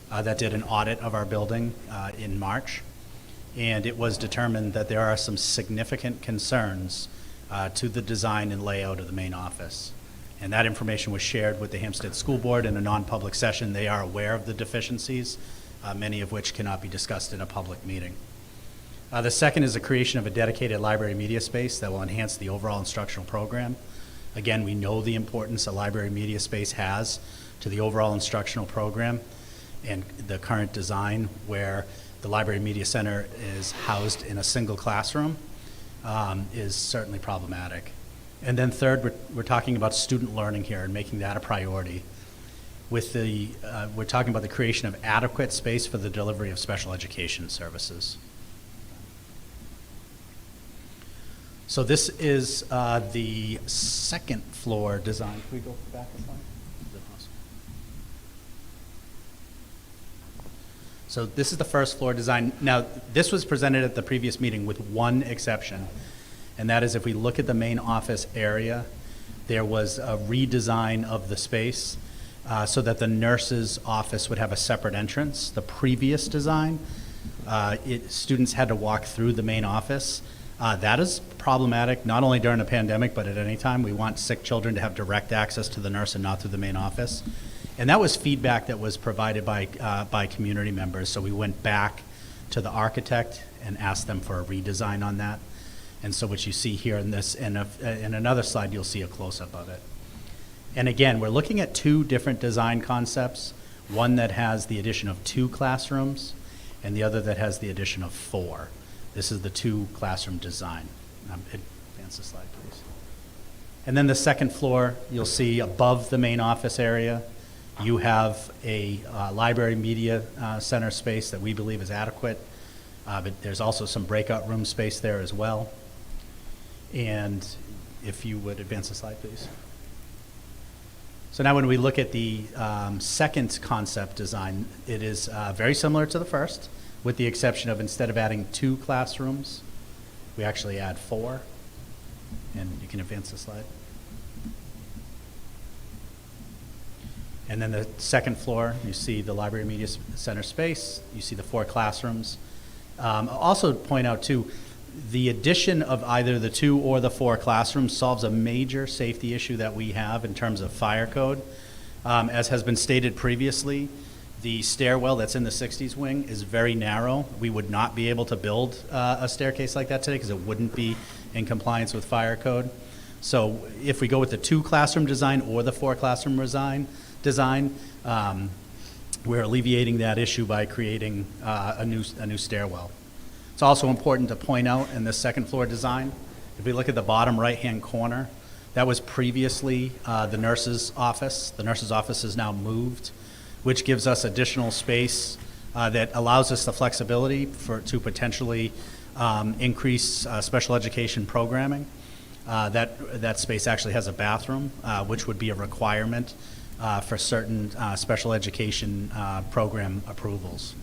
that did an audit of our building in March. And it was determined that there are some significant concerns to the design and layout of the main office. And that information was shared with the Hampstead School Board in a non-public session. They are aware of the deficiencies, many of which cannot be discussed in a public meeting. The second is the creation of a dedicated library media space that will enhance the overall instructional program. Again, we know the importance a library media space has to the overall instructional program, and the current design where the Library Media Center is housed in a single classroom is certainly problematic. And then third, we're talking about student learning here and making that a priority. With the, we're talking about the creation of adequate space for the delivery of special education services. So this is the second floor design. Can we go back a slide? Is it possible? So this is the first floor design. Now, this was presented at the previous meeting with one exception, and that is if we look at the main office area, there was a redesign of the space so that the nurse's office would have a separate entrance. The previous design, students had to walk through the main office. That is problematic, not only during a pandemic, but at any time. We want sick children to have direct access to the nurse and not through the main office. And that was feedback that was provided by community members. So we went back to the architect and asked them for a redesign on that. And so what you see here in this, in another slide, you'll see a close-up of it. And again, we're looking at 2 different design concepts, one that has the addition of 2 classrooms and the other that has the addition of 4. This is the 2 classroom design. Advance the slide, please. And then the second floor, you'll see above the main office area, you have a library media center space that we believe is adequate, but there's also some breakout room space there as well. And if you would advance the slide, please. So now when we look at the second concept design, it is very similar to the first, with the exception of instead of adding 2 classrooms, we actually add 4. And you can advance the slide. And then the second floor, you see the Library Media Center space, you see the 4 classrooms. I'll also point out too, the addition of either the 2 or the 4 classrooms solves a major safety issue that we have in terms of fire code. As has been stated previously, the stairwell that's in the 60s wing is very narrow. We would not be able to build a staircase like that today because it wouldn't be in compliance with fire code. So if we go with the 2-classroom design or the 4-classroom design, we're alleviating that issue by creating a new stairwell. It's also important to point out in the second floor design, if we look at the bottom right-hand corner, that was previously the nurse's office. The nurse's office is now moved, which gives us additional space that allows us the flexibility to potentially increase special education programming. That space actually has a bathroom, which would be a requirement for certain special education program approvals.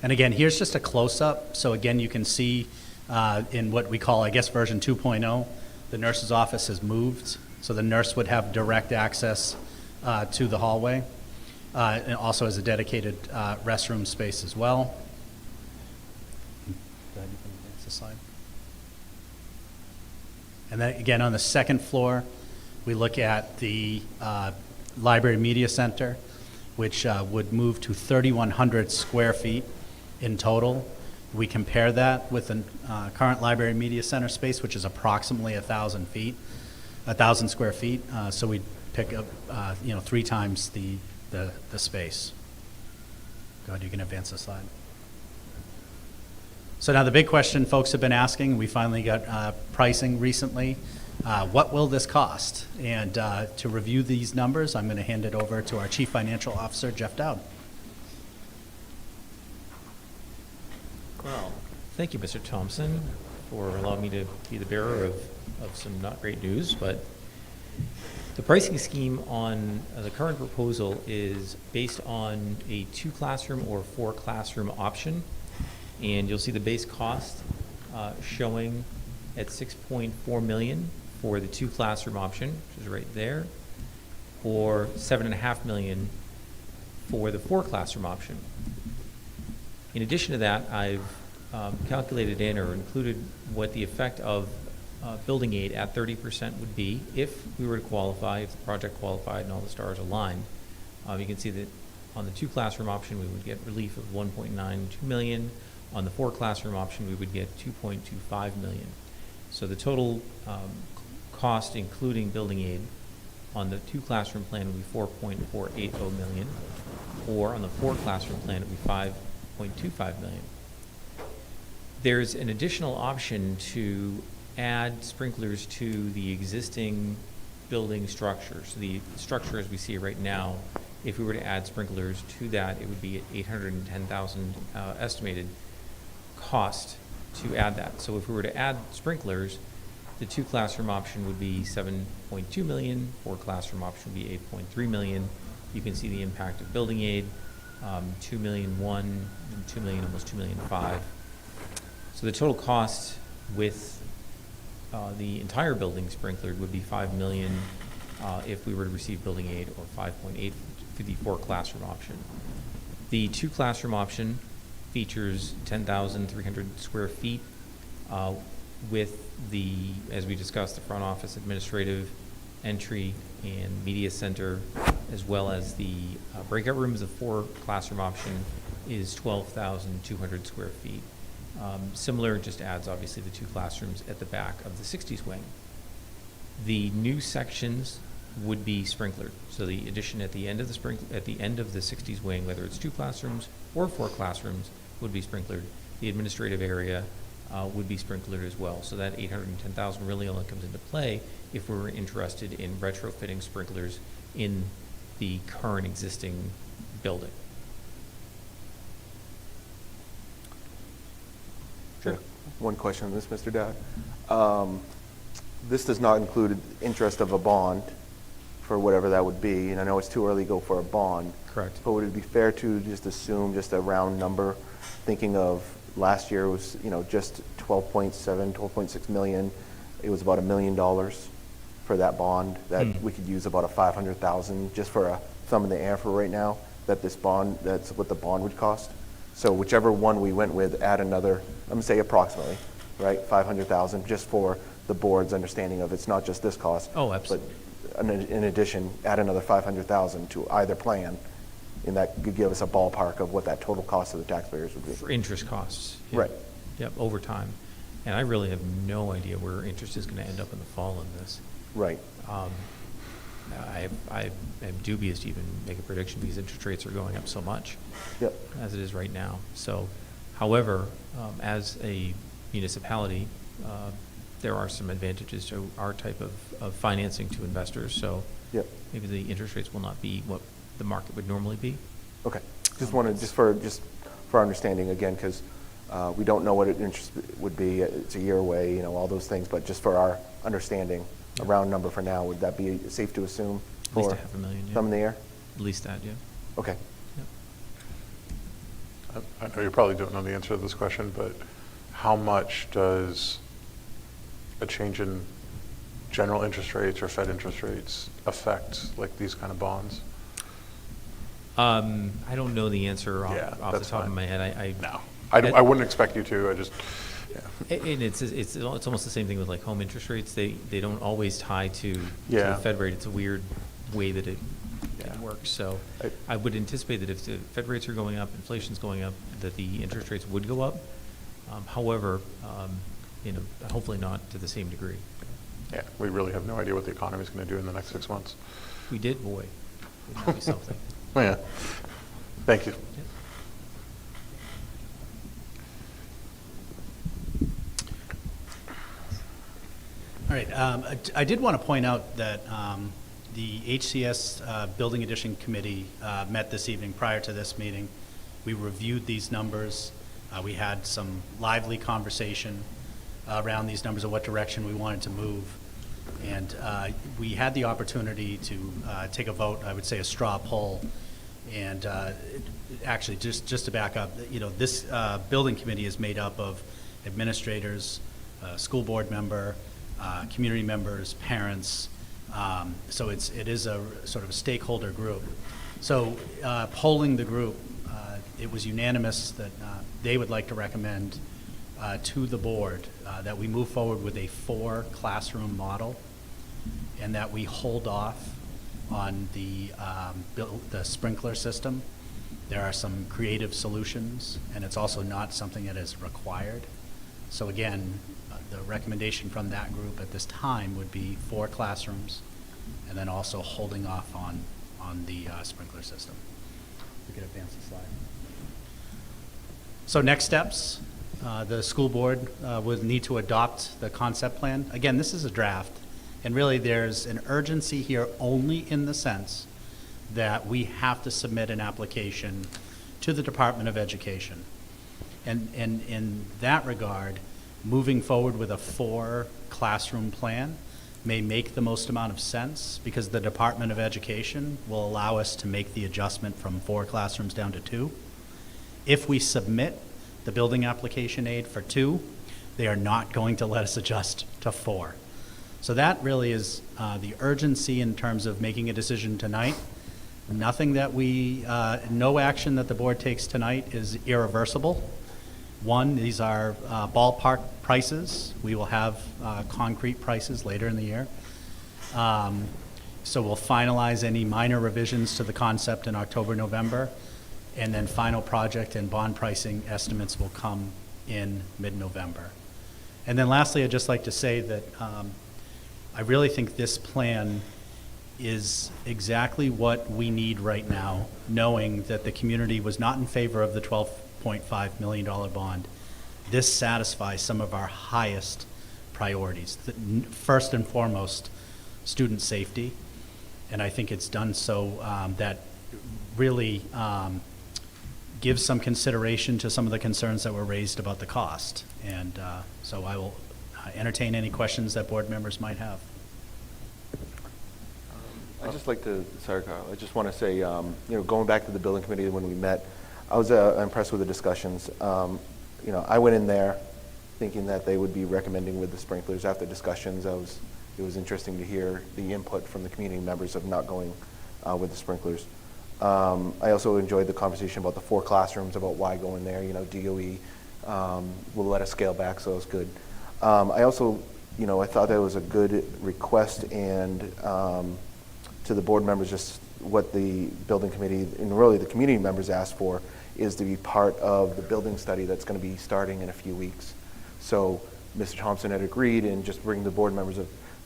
And again, here's just a close-up. So again, you can see in what we call, I guess, version 2.0, the nurse's office has moved. So the nurse would have direct access to the hallway. And also has a dedicated restroom space as well. Go ahead, you can advance the slide. And then again, on the second floor, we look at the Library Media Center, which would move to 3,100 square feet in total. We compare that with the current Library Media Center space, which is approximately 1,000 square feet. So we pick up, 3 times the space. Go ahead, you can advance the slide. So now the big question folks have been asking, we finally got pricing recently. What will this cost? And to review these numbers, I'm going to hand it over to our Chief Financial Officer, Jeff Dowd. Well, thank you, Mr. Thompson, for allowing me to be the bearer of some not great news, but the pricing scheme on the current proposal is based on a 2-classroom or 4-classroom option, and you'll see the base cost showing at $6.4 million for the 2-classroom option, which is right there, or $7.5 million for the 4-classroom option. In addition to that, I've calculated in or included what the effect of building aid at 30% would be if we were to qualify, if the project qualified and all the stars aligned. You can see that on the 2-classroom option, we would get relief of $1.92 million. On the 4-classroom option, we would get $2.25 million. So the total cost, including building aid, on the 2-classroom plan would be $4.480 million, or on the 4-classroom plan it would be $5.25 million. There's an additional option to add sprinklers to the existing building structure. So the structure as we see it right now, if we were to add sprinklers to that, it would be at $810,000 estimated cost to add that. So if we were to add sprinklers, the 2-classroom option would be $7.2 million, 4-classroom option would be $8.3 million. You can see the impact of building aid, $2.1 million, and $2 million, almost $2.5 million. So the total cost with the entire building sprinklered would be $5 million if we were to receive building aid, or $5.8 million for the 4-classroom option. The 2-classroom option features 10,300 square feet with the, as we discussed, the front office, administrative, entry, and media center, as well as the breakout rooms. The 4-classroom option is 12,200 square feet. Similar, just adds obviously the 2 classrooms at the back of the 60s wing. The new sections would be sprinklered. So the addition at the end of the 60s wing, whether it's 2 classrooms or 4 classrooms, would be sprinklered. The administrative area would be sprinklered as well. So that $810,000 really only comes into play if we were interested in retrofitting sprinklers in the current existing building. Sure. One question on this, Mr. Dowd. This does not include interest of a bond for whatever that would be, and I know it's too early to go for a bond. Correct. But would it be fair to just assume just a round number, thinking of last year was, just 12.6 million. It was about $1 million for that bond, that we could use about $500,000 just for a thumb in the air for right now, that's what the bond would cost. So whichever one we went with, add another, I'm gonna say approximately, right, 500,000, just for the board's understanding of it's not just this cost. Oh, absolutely. But in addition, add another 500,000 to either plan, and that could give us a ballpark of what that total cost of the taxpayers would be. For interest costs. Yeah. Right. Yep, over time. And I really have no idea where interest is going to end up in the fall in this. Right. I am dubious to even make a prediction because interest rates are going up so much. Yep. As it is right now. So, however, as a municipality, there are some advantages to our type of financing to investors. So yep. maybe the interest rates will not be what the market would normally be. Okay. Just wanted, just for our understanding again, because we don't know what interest would be. It's a year away, you know, all those things. But just for our understanding, a round number for now, would that be safe to assume? At least for $500,000, yeah. Some in the air? At least that, yeah. Okay. Yep. I know you probably don't know the answer to this question, but how much does a change in general interest rates or Fed interest rates affect like these kind of bonds? I don't know the answer off the that's top fine. of my head. No, I wouldn't expect you to. I just. Yeah. And it's almost the same thing with like home interest rates. They don't always tie to the Fed rate. It's a weird way that it works. So I would anticipate that if the Fed rates are going up, inflation's going up, that the interest rates would go up. However, hopefully not to the same degree. Yeah, we really have no idea what the economy is going to do in the next 6 months. We did, boy. It might be something. Oh, yeah. Thank you. Yeah. All right. I did want to point out that the HCS Building Addition Committee met this evening prior to this meeting. We reviewed these numbers. We had some lively conversation around these numbers of what direction we wanted to move. And we had the opportunity to take a vote, I would say a straw poll. And actually, just to back up, you know, this building committee is made up of administrators, school board member, community members, parents. So it is a sort of a stakeholder group. So polling the group, it was unanimous that they would like to recommend to the board that we move forward with a 4-classroom model and that we hold off on the sprinkler system. There are some creative solutions, and it's also not something that is required. So again, the recommendation from that group at this time would be 4 classrooms, and then also holding off on the sprinkler system. We could advance the slide. So next steps, the school board would need to adopt the concept plan. Again, this is a draft, and really there's an urgency here only in the sense that we have to submit an application to the Department of Education. And in that regard, moving forward with a 4-classroom plan may make the most amount of sense because the Department of Education will allow us to make the adjustment from 4 classrooms down to 2. If we submit the building application aid for 2, they are not going to let us adjust to 4. So that really is the urgency in terms of making a decision tonight. Nothing that no action that the board takes tonight is irreversible. One, these are ballpark prices. We will have concrete prices later in the year. So we'll finalize any minor revisions to the concept in October, November, and then final project and bond pricing estimates will come in mid-November. And then lastly, I'd just like to say that I really think this plan is exactly what we need right now, knowing that the community was not in favor of the $12.5 million bond. This satisfies some of our highest priorities. First and foremost, student safety. And I think it's done so that really gives some consideration to some of the concerns that were raised about the cost. And so I will entertain any questions that board members might have. I'd just like to, sorry, Carl, I just want to say, going back to the building committee when we met, I was impressed with the discussions. I went in there thinking that they would be recommending with the sprinklers. After discussions, it was interesting to hear the input from the community members of not going with the sprinklers. I also enjoyed the conversation about the 4 classrooms, about why go in there. DOE will let us scale back, so it was good. I also, I thought that was a good request and to the board members, just what the building committee and really the community members asked for is to be part of the building study that's going to be starting in a few weeks. So Mr. Thompson had agreed, and just bring the board members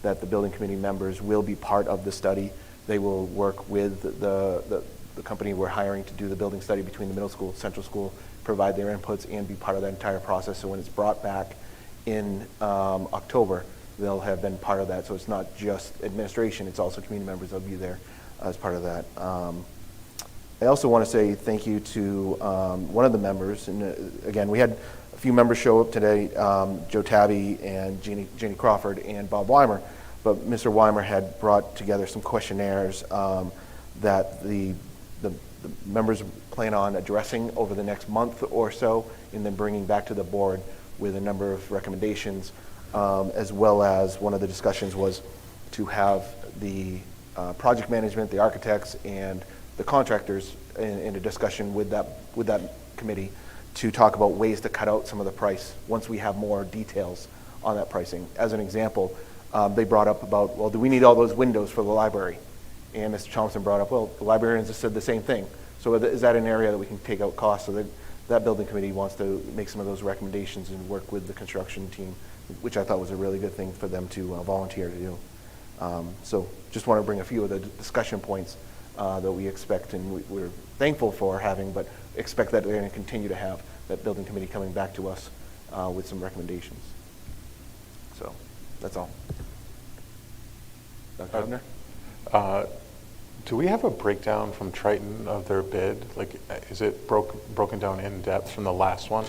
that the building committee members will be part of the study. They will work with the company we're hiring to do the building study between the middle school, central school, provide their inputs, and be part of that entire process. So when it's brought back in October, they'll have been part of that. So it's not just administration, it's also community members that'll be there as part of that. I also want to say thank you to one of the members. And again, we had a few members show up today, Joe Tabby and Jeannie Crawford and Bob Weimer. But Mr. Weimer had brought together some questionnaires that the members plan on addressing over the next month or so, and then bringing back to the board with a number of recommendations, as well as one of the discussions was to have the project management, the architects, and the contractors in a discussion with that committee to talk about ways to cut out some of the price once we have more details on that pricing. As an example, they brought up about, well, do we need all those windows for the library? And Mr. Thompson brought up, well, the librarians have said the same thing. So is that an area that we can take out costs? So that building committee wants to make some of those recommendations and work with the construction team, which I thought was a really good thing for them to volunteer to do. So just want to bring a few of the discussion points that we expect, and we're thankful for having, but expect that they're going to continue to have that building committee coming back to us with some recommendations. So that's all. Dr. Hubner? Do we have a breakdown from Triton of their bid? Like, is it broken down in depth from the last one?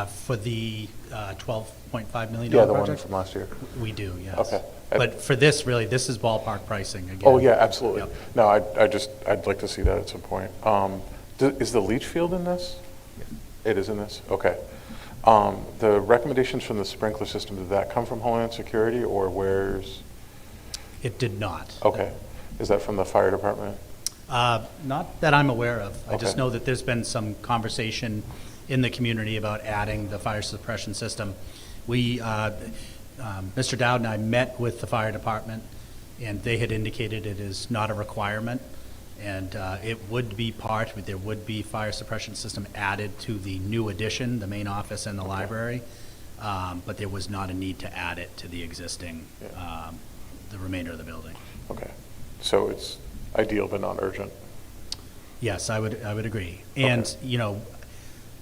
For the $12.5 million Yeah, the one project? from last year. We do, yes. Okay. But for this, really, this is ballpark pricing again. Oh, yeah, absolutely. Yep. No, I'd like to see that at some point. Is the leach field in this? Yes. It is in this? Okay. The recommendations from the sprinkler system, did that come from Homeland Security, or where's? It did not. Okay. Is that from the fire department? Not that I'm aware of. I just Okay. know that there's been some conversation in the community about adding the fire suppression system. We, Mr. Dowd and I met with the fire department, and they had indicated it is not a requirement, and it would be there would be fire suppression system added to the new addition, the main office and the library, but there was not a need to add it to the existing, the remainder of the building. Okay. So it's ideal but not urgent. Yes, I would agree. And, Okay. you know,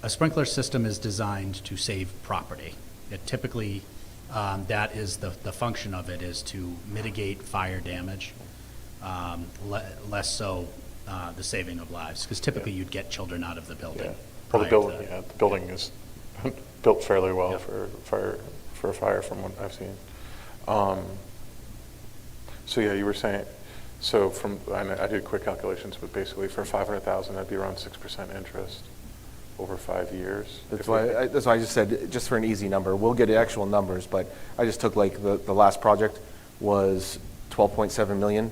a sprinkler system is designed to save property. It typically, that is the function of it, is to mitigate fire damage, less so the saving of lives, because typically you'd get children out of the building. Well, the prior to building, that. the building is built fairly well Yep. for a fire from what I've seen. So yeah, you were saying, so I did quick calculations, but basically for $500,000, that'd be around 6% interest over 5 years. That's why I just said, just for an easy number, we'll get actual numbers, but I just took like the last project was 12.7 million,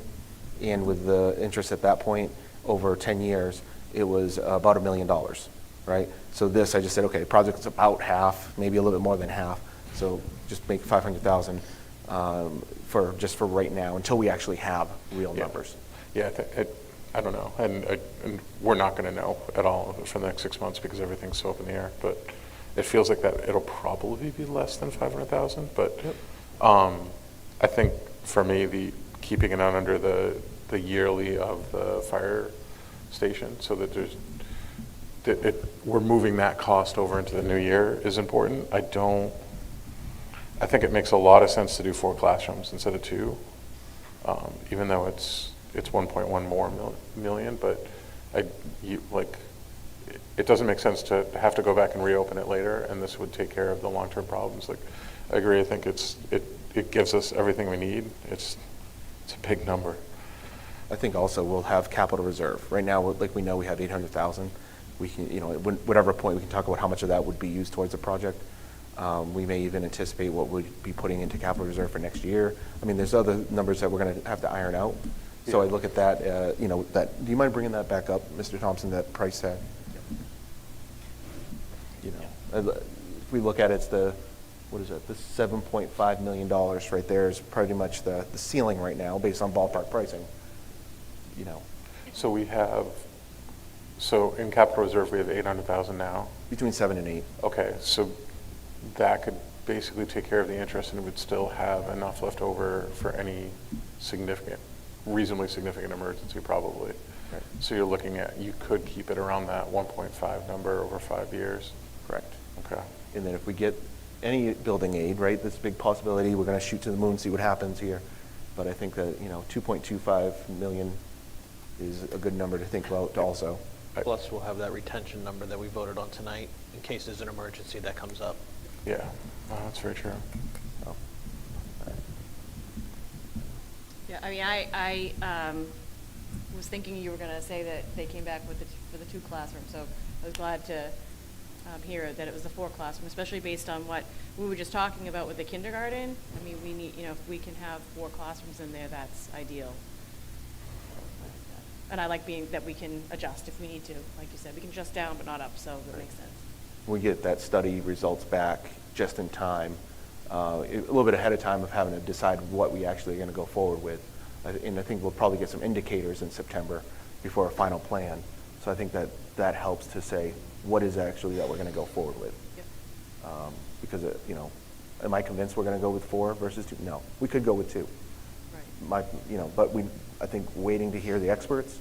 and with the interest at that point over 10 years, it was about $1 million, right? So this, I just said, okay, project is about half, maybe a little bit more than half, so just make 500,000 for right now until we actually have real numbers. Yeah, I don't know, and we're not going to know at all for the next 6 months because everything's so up in the air. But it feels like that it'll probably be less than 500,000. But I think for me, keeping it on under the yearly of the fire station, so that we're moving that cost over into the new year is important. I think it makes a lot of sense to do 4 classrooms instead of 2, even though it's 1.1 more million, but it doesn't make sense to have to go back and reopen it later, and this would take care of the long-term problems. Like, I agree. I think it gives us everything we need. It's a big number. I think also we'll have capital reserve. Right now, like we know we have 800,000. We can, at whatever point, we can talk about how much of that would be used towards the project. We may even anticipate what we'd be putting into capital reserve for next year. I mean, there's other numbers that we're going to have to iron out. So I look at that, do you mind bringing that back up, Mr. Thompson, that price tag? If we look at it, it's the $7.5 million right there is pretty much the ceiling right now based on ballpark pricing. So in capital reserve, we have 800,000 now? Between 7 and 8. Okay, so that could basically take care of the interest and would still have enough left over for any reasonably significant emergency probably. Right. So you're looking at, you could keep it around that 1.5 number over 5 years? Correct. Okay. And then if we get any building aid, right, this big possibility, we're going to shoot to the moon, see what happens here. But I think that, 2.25 million is a good number to think about also. Plus, we'll have that retention number that we voted on tonight in case there's an emergency that comes up. Yeah, that's very true. So, Yeah, I mean, I was thinking you were going to say that they came back for the 2 classrooms, so I was glad to hear that it was the 4 classroom, especially based on what we were just talking about with the kindergarten. I mean, we need, if we can have 4 classrooms in there, that's ideal. And I like that we can adjust if we need to. Like you said, we can adjust down but not up, so that makes sense. we get that study results back just in time, a little bit ahead of time of having to decide what we actually are going to go forward with. And I think we'll probably get some indicators in September before a final plan. So I think that helps to say what is actually that we're going to go forward with. Yep. Because, am I convinced we're going to go with 4 versus 2? No, we could go with 2. Right. But I think waiting to hear the experts,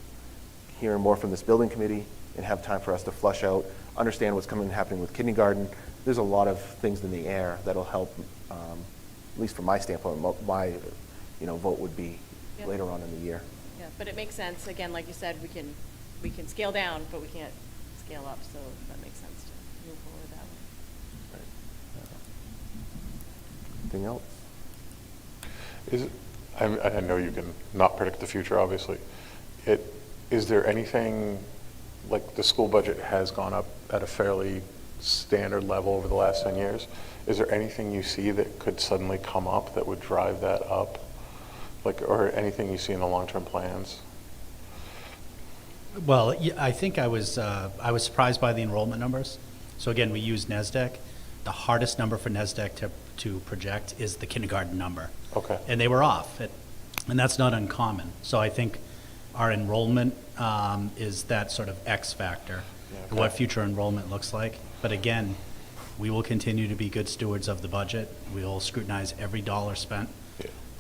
hearing more from this building committee, and have time for us to flush out, understand what's happening with kindergarten. There's a lot of things in the air that'll help, at least from my standpoint, my vote would be Yep. later on in the year. Yeah, but it makes sense. Again, like you said, we can scale down, but we can't scale up, so that makes sense to move forward that way. Anything else? I know you can not predict the future, obviously. Is there anything, like the school budget has gone up at a fairly standard level over the last 10 years. Is there anything you see that could suddenly come up that would drive that up? Or anything you see in the long-term plans? Well, I think I was surprised by the enrollment numbers. So again, we use Hsdsb. The hardest number for Hsdsb to project is the kindergarten number. Okay. And they were off, and that's not uncommon. So I think our enrollment is that sort of X factor, Okay. what future enrollment looks like. But again, we will continue to be good stewards of the budget. We will scrutinize every dollar spent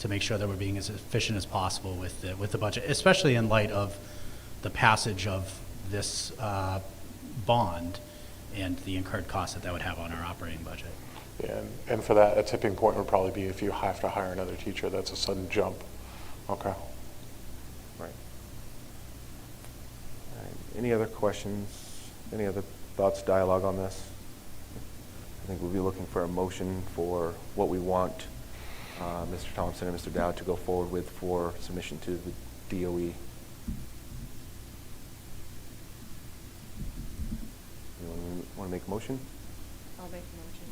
to make sure that we're being as efficient as possible with the budget, especially in light of the passage of this bond and the incurred costs that would have on our operating budget. Yeah, and for that, a tipping point would probably be if you have to hire another teacher. That's a sudden jump. Okay. Right. Any other questions? Any other thoughts, dialogue on this? I think we'll be looking for a motion for what we want Mr. Thompson and Mr. Dowd to go forward with for submission to the DOE. You want to make a motion? I'll make a motion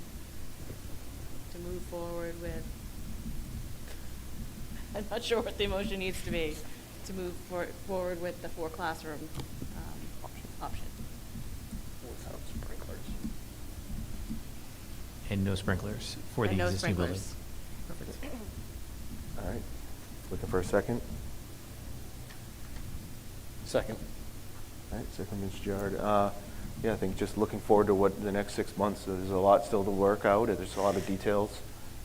to move forward with, I'm not sure what the motion needs to be, to move forward with the 4 classroom option. Without sprinklers. And no sprinklers for the And no existing building. sprinklers. Perfect. All right. Looking for a second? Second. All right, second, Ms. Jard. Yeah, I think just looking forward to what the next 6 months, there's a lot still to work out, there's a lot of details.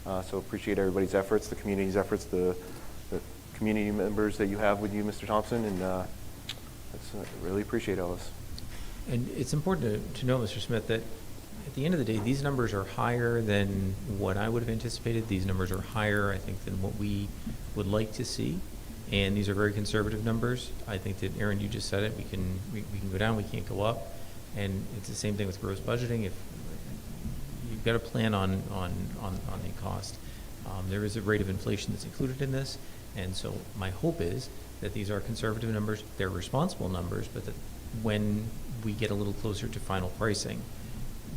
So appreciate everybody's efforts, the community's efforts, the community members that you have with you, Mr. Thompson, and really appreciate all this. And it's important to know, Mr. Smith, that at the end of the day, these numbers are higher than what I would have anticipated. These numbers are higher, I think, than what we would like to see. And these are very conservative numbers. I think that, Aaron, you just said it, we can go down, we can't go up. And it's the same thing with gross budgeting. If you've got a plan on the cost, there is a rate of inflation that's included in this. And so my hope is that these are conservative numbers, they're responsible numbers, but that when we get a little closer to final pricing,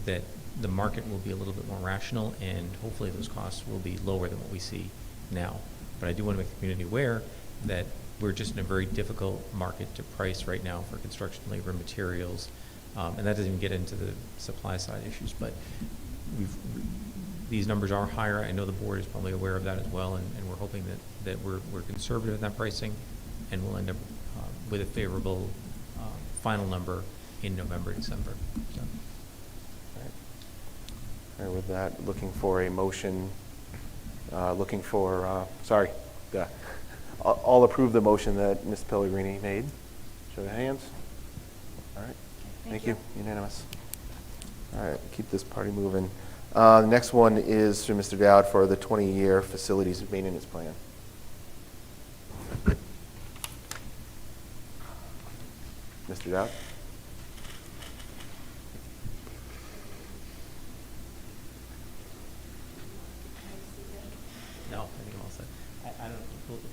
that the market will be a little bit more rational, and hopefully those costs will be lower than what we see now. But I do want to make the community aware that we're just in a very difficult market to price right now for construction, labor, materials, and that doesn't even get into the supply side issues. But these numbers are higher. I know the board is probably aware of that as well, and we're hoping that we're conservative in that pricing, and we'll end up with a favorable final number in November, December. So. right, with that, looking for a motion, I'll approve the motion that Ms. Pellegrini made. Show of hands. All right. Thank you. Unanimous. All right, keep this party moving. The next one is through Mr. Dowd for the 20-year facilities maintenance plan. Mr. Dowd? No, I think I'm all set. I don't,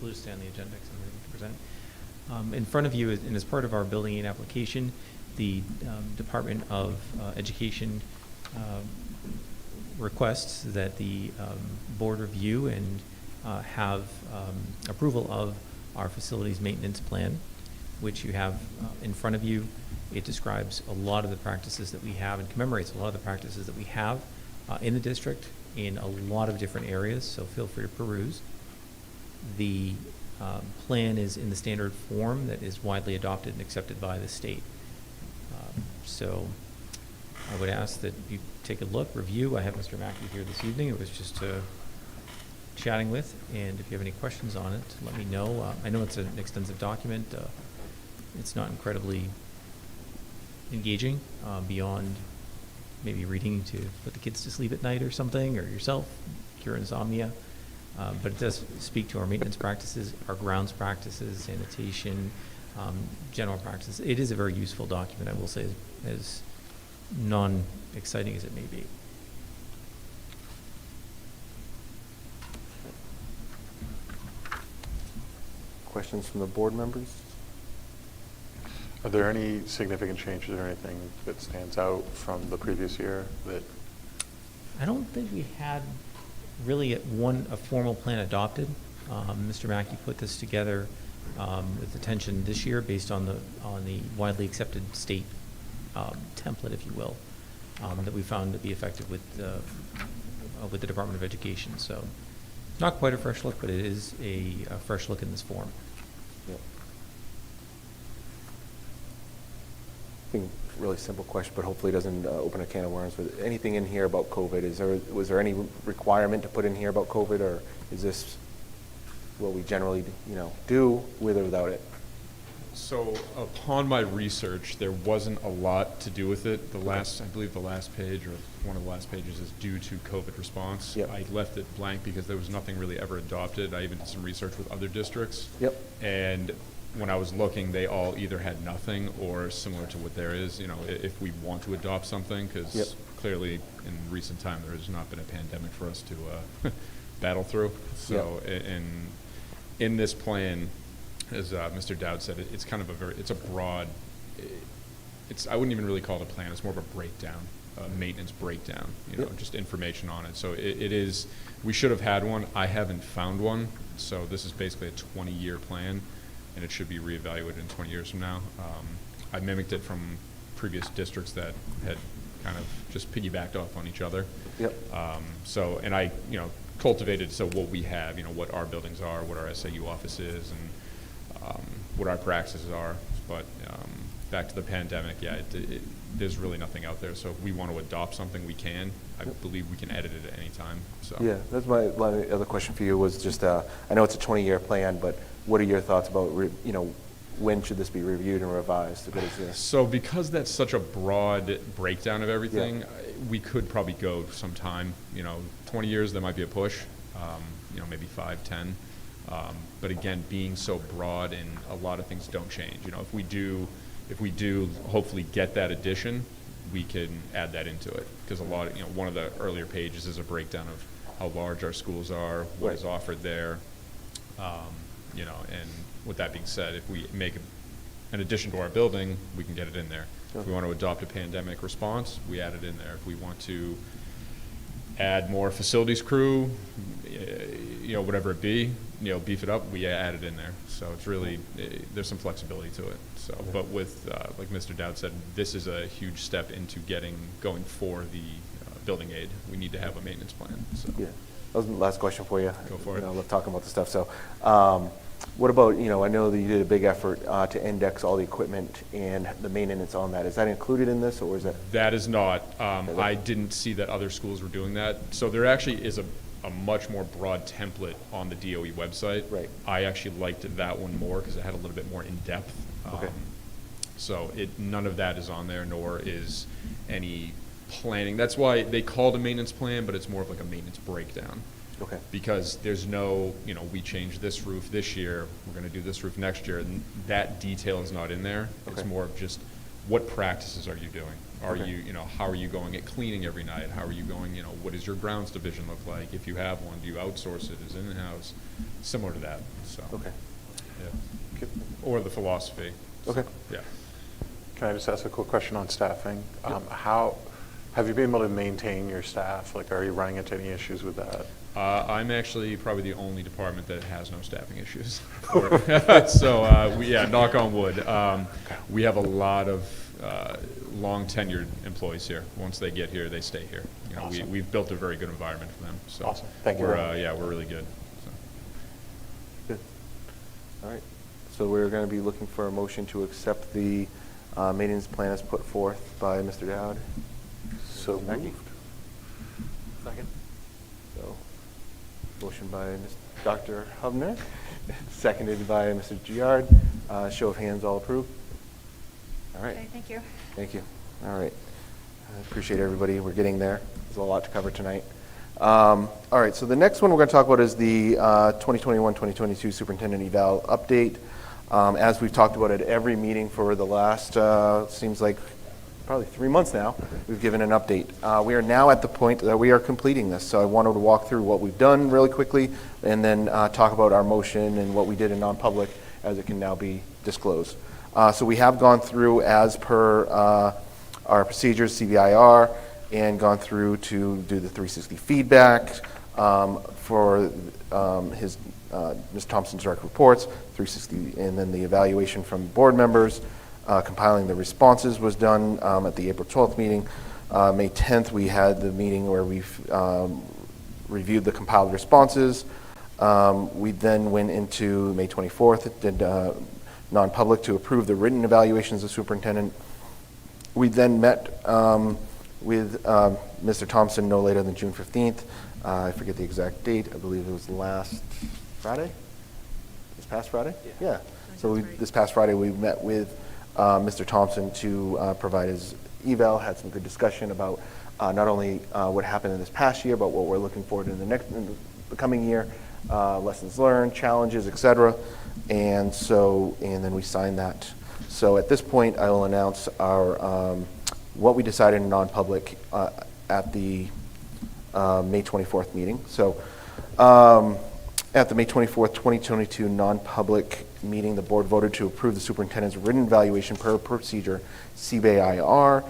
we'll just stay on the agenda because I'm ready to present. In front of you, and as part of our building aid application, the Department of Education requests that the board review and have approval of our facilities maintenance plan, which you have in front of you. It describes a lot of the practices that we have and commemorates a lot of the practices that we have in the district in a lot of different areas, so feel free to peruse. The plan is in the standard form that is widely adopted and accepted by the state. So I would ask that you take a look, review. I have Mr. Mackey here this evening. It was just chatting with, and if you have any questions on it, let me know. I know it's an extensive document. It's not incredibly engaging beyond maybe reading to put the kids to sleep at night or something, or yourself, cure insomnia. But it does speak to our maintenance practices, our grounds practices, sanitation, general practices. It is a very useful document, I will say, as non-exciting as it may be. Questions from the board members? Are there any significant changes or anything that stands out from the previous year that? I don't think we had really a formal plan adopted. Mr. Mackey put this together with attention this year based on the widely accepted state template, if you will, that we found to be effective with the Department of Education. So not quite a fresh look, but it is a fresh look in this form. Yep. I think really simple question, but hopefully it doesn't open a can of worms. But anything in here about COVID? Was there any requirement to put in here about COVID, or is this what we generally, do with or without it? So upon my research, there wasn't a lot to do with it. I believe the last page, or one of the last pages, is due to COVID response. Yep. I left it blank because there was nothing really ever adopted. I even did some research with other districts. Yep. And when I was looking, they all either had nothing or similar to what there is, if we want to adopt something, because Yep. clearly in recent time there has not been a pandemic for us to battle through. So in this plan, as Mr. Dowd said, it's kind of it's a broad, I wouldn't even really call it a plan, it's more of a breakdown, a maintenance breakdown, just information on it. So it is, we should have had one. I haven't found one, so this is basically a 20-year plan, and it should be reevaluated in 20 years from now. I mimicked it from previous districts that had kind of just piggybacked off on each other. Yep. So, and I, cultivated what we have, what our buildings are, what our SAU office is, and what our practices are. But back to the pandemic, there's really nothing out there. So if we want to adopt something, we can. I believe we can edit it at any time. So Yeah, that's my other question for you was just, I know it's a 20-year plan, but what are your thoughts about, when should this be reviewed and revised? So because that's such a broad breakdown of everything, we could probably go some time. 20 years, there might be a push, maybe 5, 10. But again, being so broad, and a lot of things don't change. If we do hopefully get that addition, we can add that into it, because one of the earlier pages is a breakdown of how large our schools are, what is offered there, and with that being said, if we make an addition to our building, we can get it in there. If we want to adopt a pandemic response, we add it in there. If we want to add more facilities crew, whatever it be, beef it up, we add it in there. So it's really, there's some flexibility to it. So, but with, like Mr. Dowd said, this is a huge step into going for the building aid. We need to have a maintenance plan. So. Yeah, that was the last question for you. Go for it. I love talking about this stuff. So What about, I know that you did a big effort to index all the equipment and the maintenance on that. Is that included in this, or is that? That is not. I didn't see that other schools were doing that. So there actually is a much more broad template on the DOE website. Right. I actually liked that one more because it had a little bit more in-depth. Okay. So none of that is on there, nor is any planning. That's why they call it a maintenance plan, but it's more of like a maintenance breakdown. Okay. Because there's no, we changed this roof this year, we're going to do this roof next year, and that detail is not in there. Okay. It's more of just what practices are you doing? Are Okay. you, how are you going at cleaning every night? How are you going, what does your grounds division look like? If you have one, do you outsource it? Is it in-house? Similar to that, so. Okay. Yeah. Okay. Or the philosophy. Okay. Yeah. Can I just ask a quick question on staffing? How have you been able to maintain your staff? Like, are you running into any issues with that? I'm actually probably the only department that has no staffing issues. So, knock on wood. We have a lot of long tenured employees here. Once they get here, they stay here. Awesome. We've built a very good environment for them. So Awesome. Thank you. We're really good. So. Good. All right. So we're going to be looking for a motion to accept the maintenance plan as put forth by Mr. Dowd. So Mackie? moved. Second. So, motion by Dr. Hubner, seconded by Mr. Giard. Show of hands, all approved? All right. Okay, thank you. Thank you. All right. I appreciate everybody. We're getting there. There's a lot to cover tonight. All right, so the next one we're going to talk about is the 2021-2022 Superintendent Eval update. As we've talked about at every meeting for the last, seems like probably 3 months now, we've given an update. We are now at the point that we are completing this, so I wanted to walk through what we've done really quickly and then talk about our motion and what we did in non-public as it can now be disclosed. So we have gone through as per our procedures, CBIR, and gone through to do the 360 feedback for Ms. Thompson's direct reports, 360, and then the evaluation from board members. Compiling the responses was done at the April 12th meeting. May 10th, we had the meeting where we've reviewed the compiled responses. We then went into May 24th, did non-public to approve the written evaluations of superintendent. We then met with Mr. Thompson no later than June 15th. I forget the exact date. I believe it was last Friday? This past Friday? Yeah. So this past Friday, we met with Mr. Thompson to provide his eval, had some good discussion about not only what happened in this past year, but what we're looking forward to in the coming year, lessons learned, challenges, et cetera. And then we signed that. So at this point, I will announce our what we decided in non-public at the May 24th meeting. So at the May 24th, 2022 non-public meeting, the board voted to approve the superintendent's written evaluation per procedure, CBIR.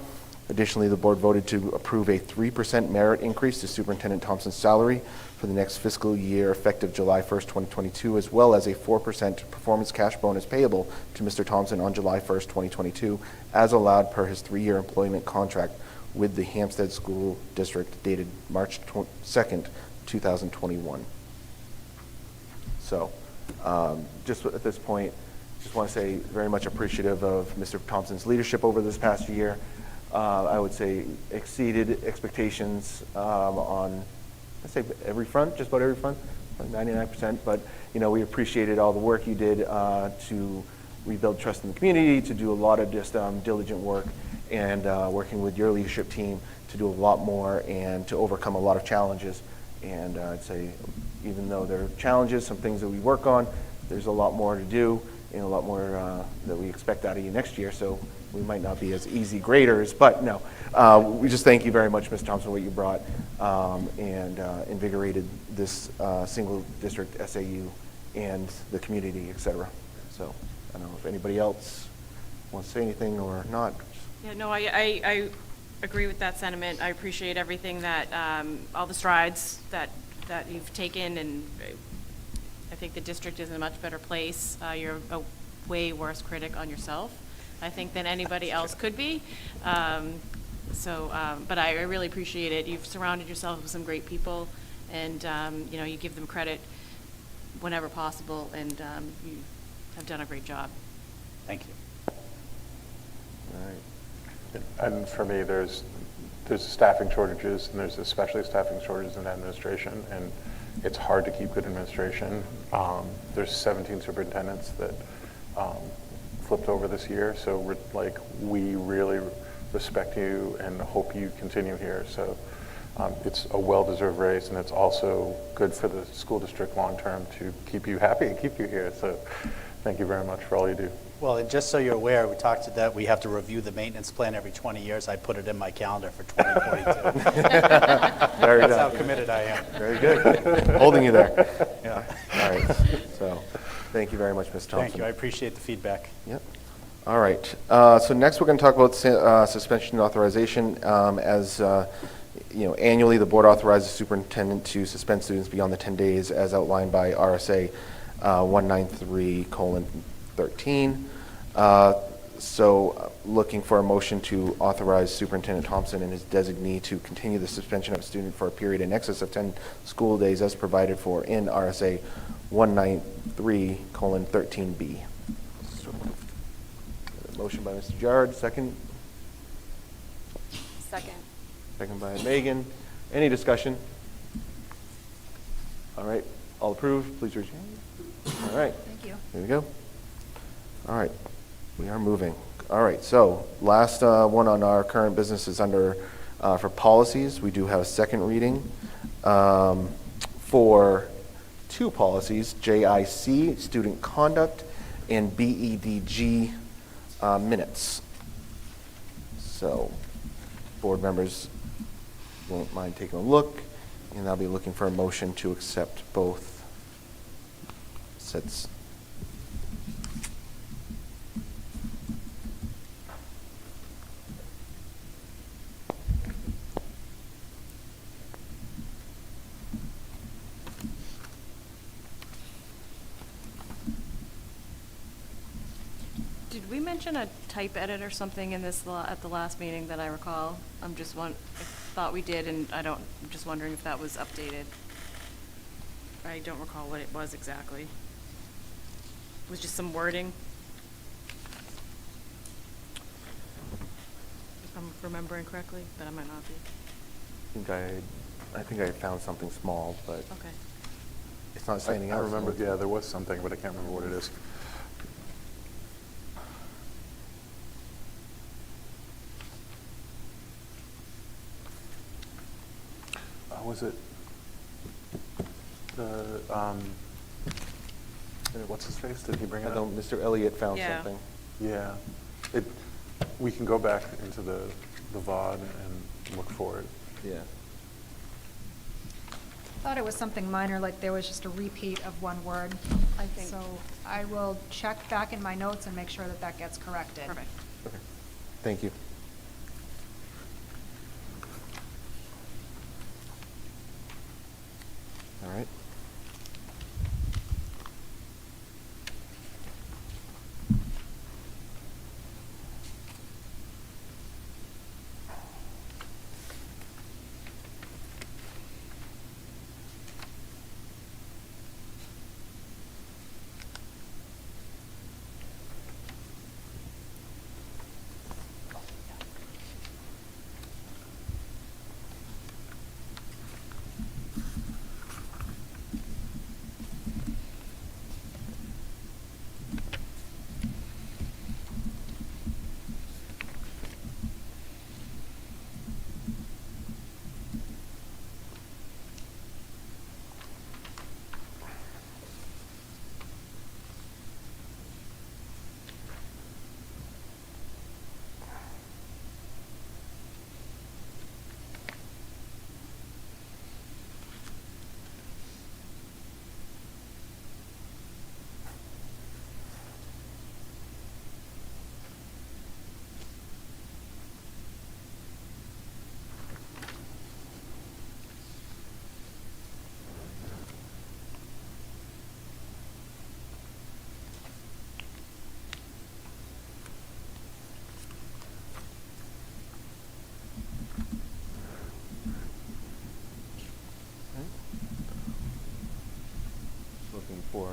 Additionally, the board voted to approve a 3% merit increase to Superintendent Thompson's salary for the next fiscal year effective July 1st, 2022, as well as a 4% performance cash bonus payable to Mr. Thompson on July 1st, 2022, as allowed per his 3-year employment contract with the Hampstead School District dated March 2nd, 2021. So just at this point, just want to say very much appreciative of Mr. Thompson's leadership over this past year. I would say exceeded expectations on, I'd say every front, just about every front, like 99%. But we appreciated all the work you did to rebuild trust in the community, to do a lot of just diligent work, and working with your leadership team to do a lot more and to overcome a lot of challenges. And I'd say, even though there are challenges, some things that we work on, there's a lot more to do and a lot more that we expect out of you next year. So we might not be as easy graders, but no. We just thank you very much, Ms. Thompson, what you brought and invigorated this single district SAU and the community, et cetera. So I don't know if anybody else wants to say anything or not. Yeah, no, I agree with that sentiment. I appreciate everything that, all the strides that you've taken, and I think the district is in a much better place. You're a way worse critic on yourself, I think, than anybody else could be. But I really appreciate it. You've surrounded yourself with some great people, and you give them credit whenever possible, and you have done a great job. Thank you. All right. And for me, there's staffing shortages, and there's especially staffing shortages in administration, and it's hard to keep good administration. There's 17 superintendents that flipped over this year, so we really respect you and hope you continue here. So it's a well-deserved raise, and it's also good for the school district long-term to keep you happy and keep you here. So thank you very much for all you do. Well, and just so you're aware, we talked to that, we have to review the maintenance plan every 20 years. I put it in my calendar for 2022. That's how committed I am. Very good. Holding you there. Yeah. All right. So, thank you very much, Ms. Thompson. Thank you. I appreciate the feedback. Yep. All right. So next we're going to talk about suspension and authorization. Annually the board authorizes the superintendent to suspend students beyond the 10 days as outlined by RSA 193:13. Looking for a motion to authorize Superintendent Thompson and his designee to continue the suspension of a student for a period in excess of 10 school days as provided for in RSA 193:13B. Motion by Mr. Jarrett, second. Second. Second by Megan. Any discussion? All right. All approved, please raise your hand. All right. Thank you. There we go. All right. We are moving. All right. So last one on our current business is under for policies. We do have a second reading for two policies, JIC, student conduct, and BEDG minutes. So board members won't mind taking a look, and I'll be looking for a motion to accept both sets. Did we mention a type edit or something in this at the last meeting that I recall? I thought we did, and I'm just wondering if that was updated. I don't recall what it was exactly. It was just some wording. If I'm remembering correctly, but I might not be. I think I found something small, but Okay. it's not standing out. I remember, yeah, there was something, but I can't remember what it is. Was it the, what's his face? Did he bring it up? Mr. Elliott found Yeah. something. Yeah. We can go back into the VOD and look for it. Yeah. Thought it was something minor, like there was just a repeat of one word. I think. So I will check back in my notes and make sure that that gets corrected. Perfect. Okay. Thank you. All right. for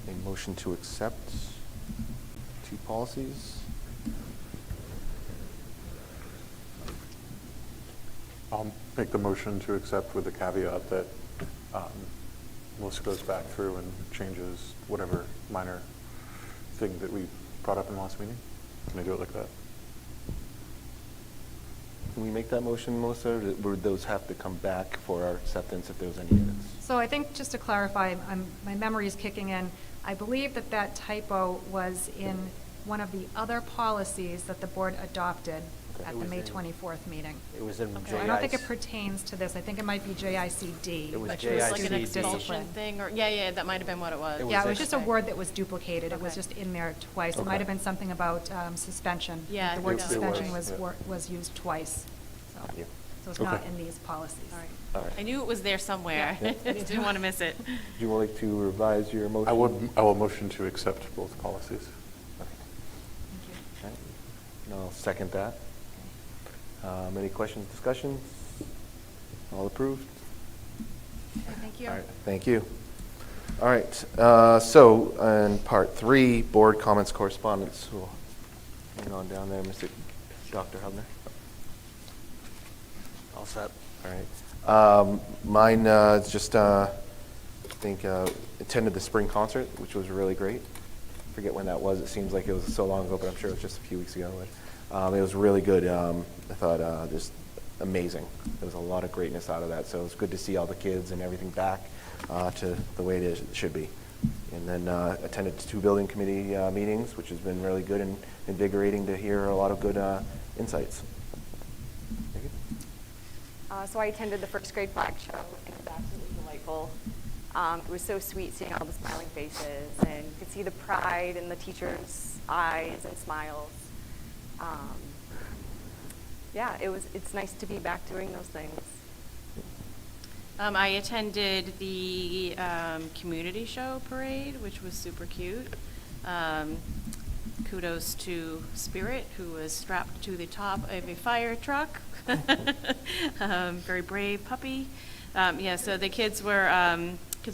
a motion to accept two policies. I'll make the motion to accept with the caveat that Melissa goes back through and changes whatever minor thing that we brought up in the last meeting. Can I do it like that? Can we make that motion, Melissa, or would those have to come back for our acceptance if there was any edits? So I think, just to clarify, my memory is kicking in. I believe that that typo was in one of the other policies that the board adopted at the May 24th meeting. It was in So I don't think it pertains to this. I think it might be JICD. It was which was JICD. Like an student expulsion discipline. thing, or, yeah, that might have been what it was. Yeah, it was just a word that was duplicated. It was Okay. just in there twice. It Okay. might have been something about suspension. Yeah, The word it suspension was, yeah. was used twice. Yeah. So it's not Okay. in these policies. All right. I knew it was there somewhere. Yeah. I didn't want to miss it. Do you want like to revise your motion? I will motion to accept both policies. Okay. And I'll second that. Any questions, discussions? All approved? Thank you. All right, thank you. All right, so in part 3, board comments, correspondence. We'll hang on down there, Dr. Hubner. All set. All right. Mine is just, I think, attended the spring concert, which was really great. Forget when that was. It seems like it was so long ago, but I'm sure it was just a few weeks ago. But, it was really good. I thought just amazing. There was a lot of greatness out of that. So it was good to see all the kids and everything back to the way it should be. And then attended 2 building committee meetings, which has been really good and invigorating to hear a lot of good insights. So I attended the first grade flag show, and it was absolutely delightful. It was so sweet seeing all the smiling faces, and you could see the pride in the teachers' eyes and smiles. Yeah, it's nice to be back doing those things. I attended the community show parade, which was super cute. Kudos to Spirit, who was strapped to the top of a fire truck. Very brave puppy. Yeah, so the kids were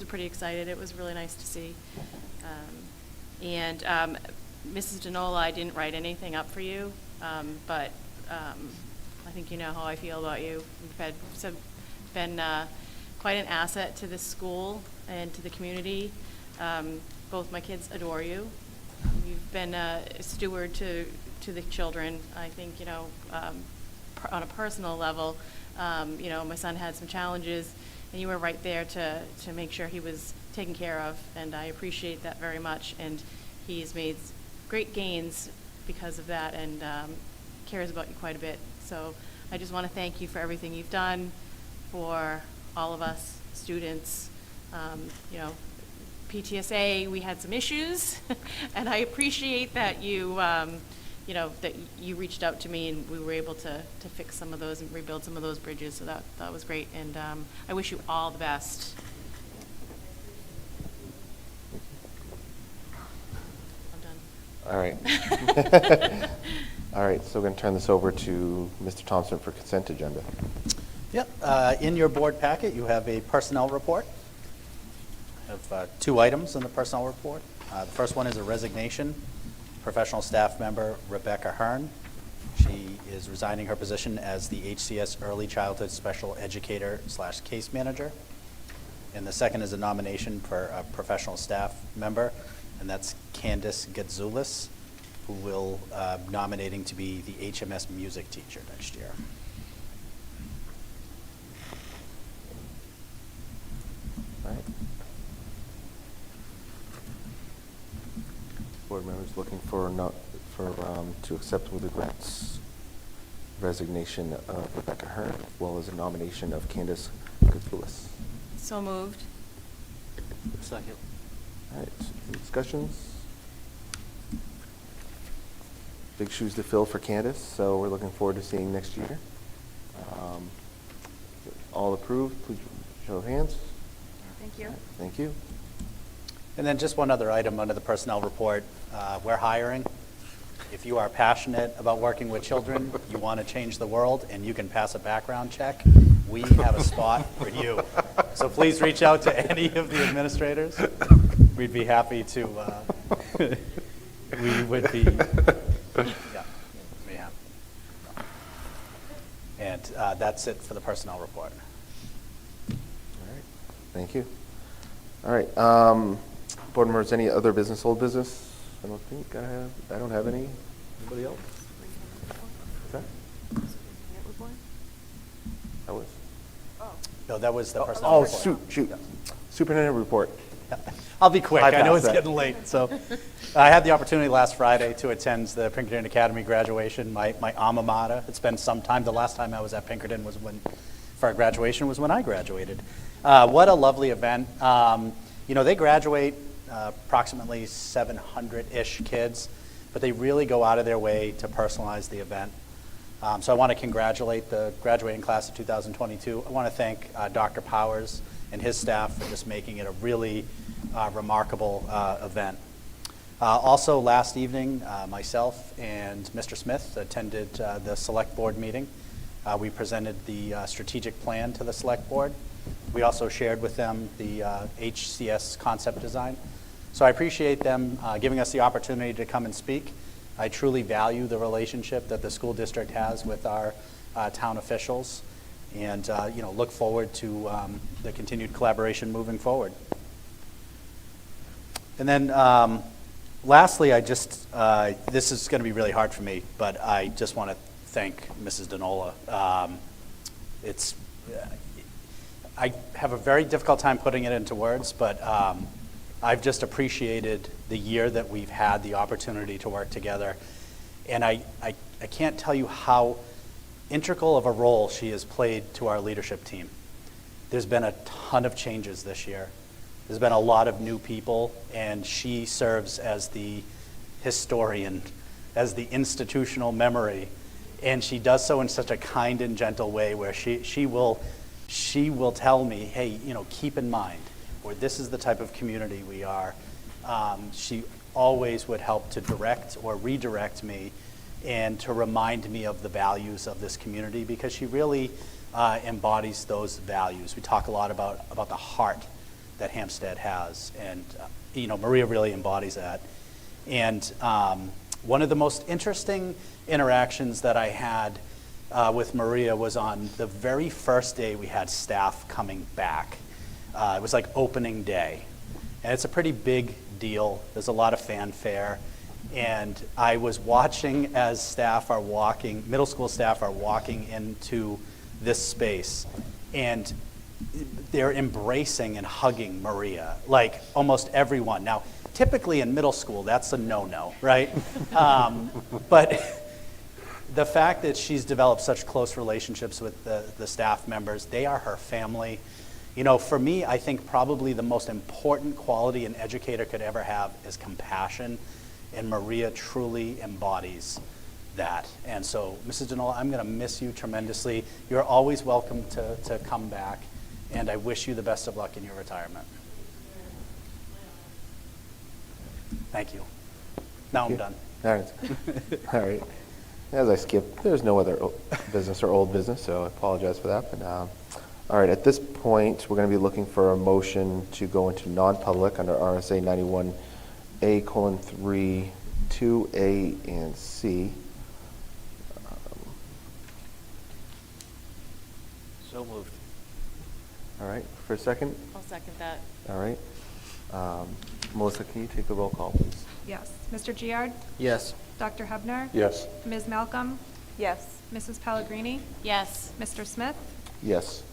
pretty excited. It was really nice to see. And Mrs. Denola, I didn't write anything up for you, but I think you know how I feel about you. You've been quite an asset to this school and to the community. Both my kids adore you. You've been a steward to the children. I think, on a personal level, my son had some challenges, and you were right there to make sure he was taken care of, and I appreciate that very much. And he's made great gains because of that, and cares about you quite a bit. So I just want to thank you for everything you've done for all of us students. PTSA, we had some issues, and I appreciate that you reached out to me, and we were able to fix some of those and rebuild some of those bridges. So that was great, and I wish you all the best. I'm done. All right. All right, so we're going to turn this over to Mr. Thompson for consent agenda. Yep. In your board packet, you have a personnel report. I have 2 items in the personnel report. The first one is a resignation. Professional staff member Rebecca Hearn. She is resigning her position as the HCS Early Childhood Special Educator / Case Manager. And the second is a nomination for a professional staff member, and that's Candace Gadzoulis, who will nominating to be the HMS music teacher next year. All right. Board members looking to accept with regrets resignation of Rebecca Hearn, as well as a nomination of Candace Gadzoulis. So moved. Second. All right, any discussions? Big shoes to fill for Candace, so we're looking forward to seeing next year. All approved, please show of hands. Thank you. Thank you. And then just one other item under the personnel report. We're hiring. If you are passionate about working with children, you want to change the world, and you can pass a background check, we have a spot for you. So please reach out to any of the administrators. we'd be happy to, we would be, yeah, we have. And that's it for the personnel report. Thank you. All right. Board members, any other business, old business? I don't think I don't have any. Anybody else? What's that? That was? No, that was the personnel report. Shoot. Superintendent report. I'll be quick. I know it's that. getting late. So I had the opportunity last Friday to attend the Pinkerton Academy graduation, my alma mater. It's been some time. The last time I was at Pinkerton was for our graduation was when I graduated. What a lovely event. They graduate approximately 700-ish kids, but they really go out of their way to personalize the event. So I want to congratulate the graduating class of 2022. I want to thank Dr. Powers and his staff for just making it a really remarkable event. Also, last evening, myself and Mr. Smith attended the select board meeting. We presented the strategic plan to the select board. We also shared with them the HCS concept design. So I appreciate them giving us the opportunity to come and speak. I truly value the relationship that the school district has with our town officials, and look forward to the continued collaboration moving forward. And then lastly, I just, this is going to be really hard for me, but I just want to thank Mrs. Denola. I have a very difficult time putting it into words, but I've just appreciated the year that we've had the opportunity to work together. And I can't tell you how integral of a role she has played to our leadership team. There's been a ton of changes this year. There's been a lot of new people, and she serves as the historian, as the institutional memory. And she does so in such a kind and gentle way where she will tell me, hey, keep in mind, or this is the type of community we are. She always would help to direct or redirect me and to remind me of the values of this community, because she really embodies those values. We talk a lot about the heart that Hempstead has, and Maria really embodies that. And one of the most interesting interactions that I had with Maria was on the very first day we had staff coming back. It was like opening day, and it's a pretty big deal. There's a lot of fanfare, and I was watching as middle school staff are walking into this space, and they're embracing and hugging Maria, like almost everyone. Now, typically in middle school, that's a no-no, right? But the fact that she's developed such close relationships with the staff members, they are her family. For me, I think probably the most important quality an educator could ever have is compassion, and Maria truly embodies that. And so, Mrs. Denola, I'm going to miss you tremendously. You're always welcome to come back, and I wish you the best of luck in your retirement. Thank you. Now I'm done. All right. As I skipped, there's no other business or old business, so I apologize for that. But all right, at this point, we're going to be looking for a motion to go into non-public under RSA 91A:3, 2A and C. So moved. All right, for a second. I'll second that. All right. Melissa, can you take the roll call, please? Yes. Mr. Giard? Yes. Dr. Hubner? Yes. Ms. Malcolm? Yes. Mrs. Pellegrini? Yes. Mr. Smith? Yes.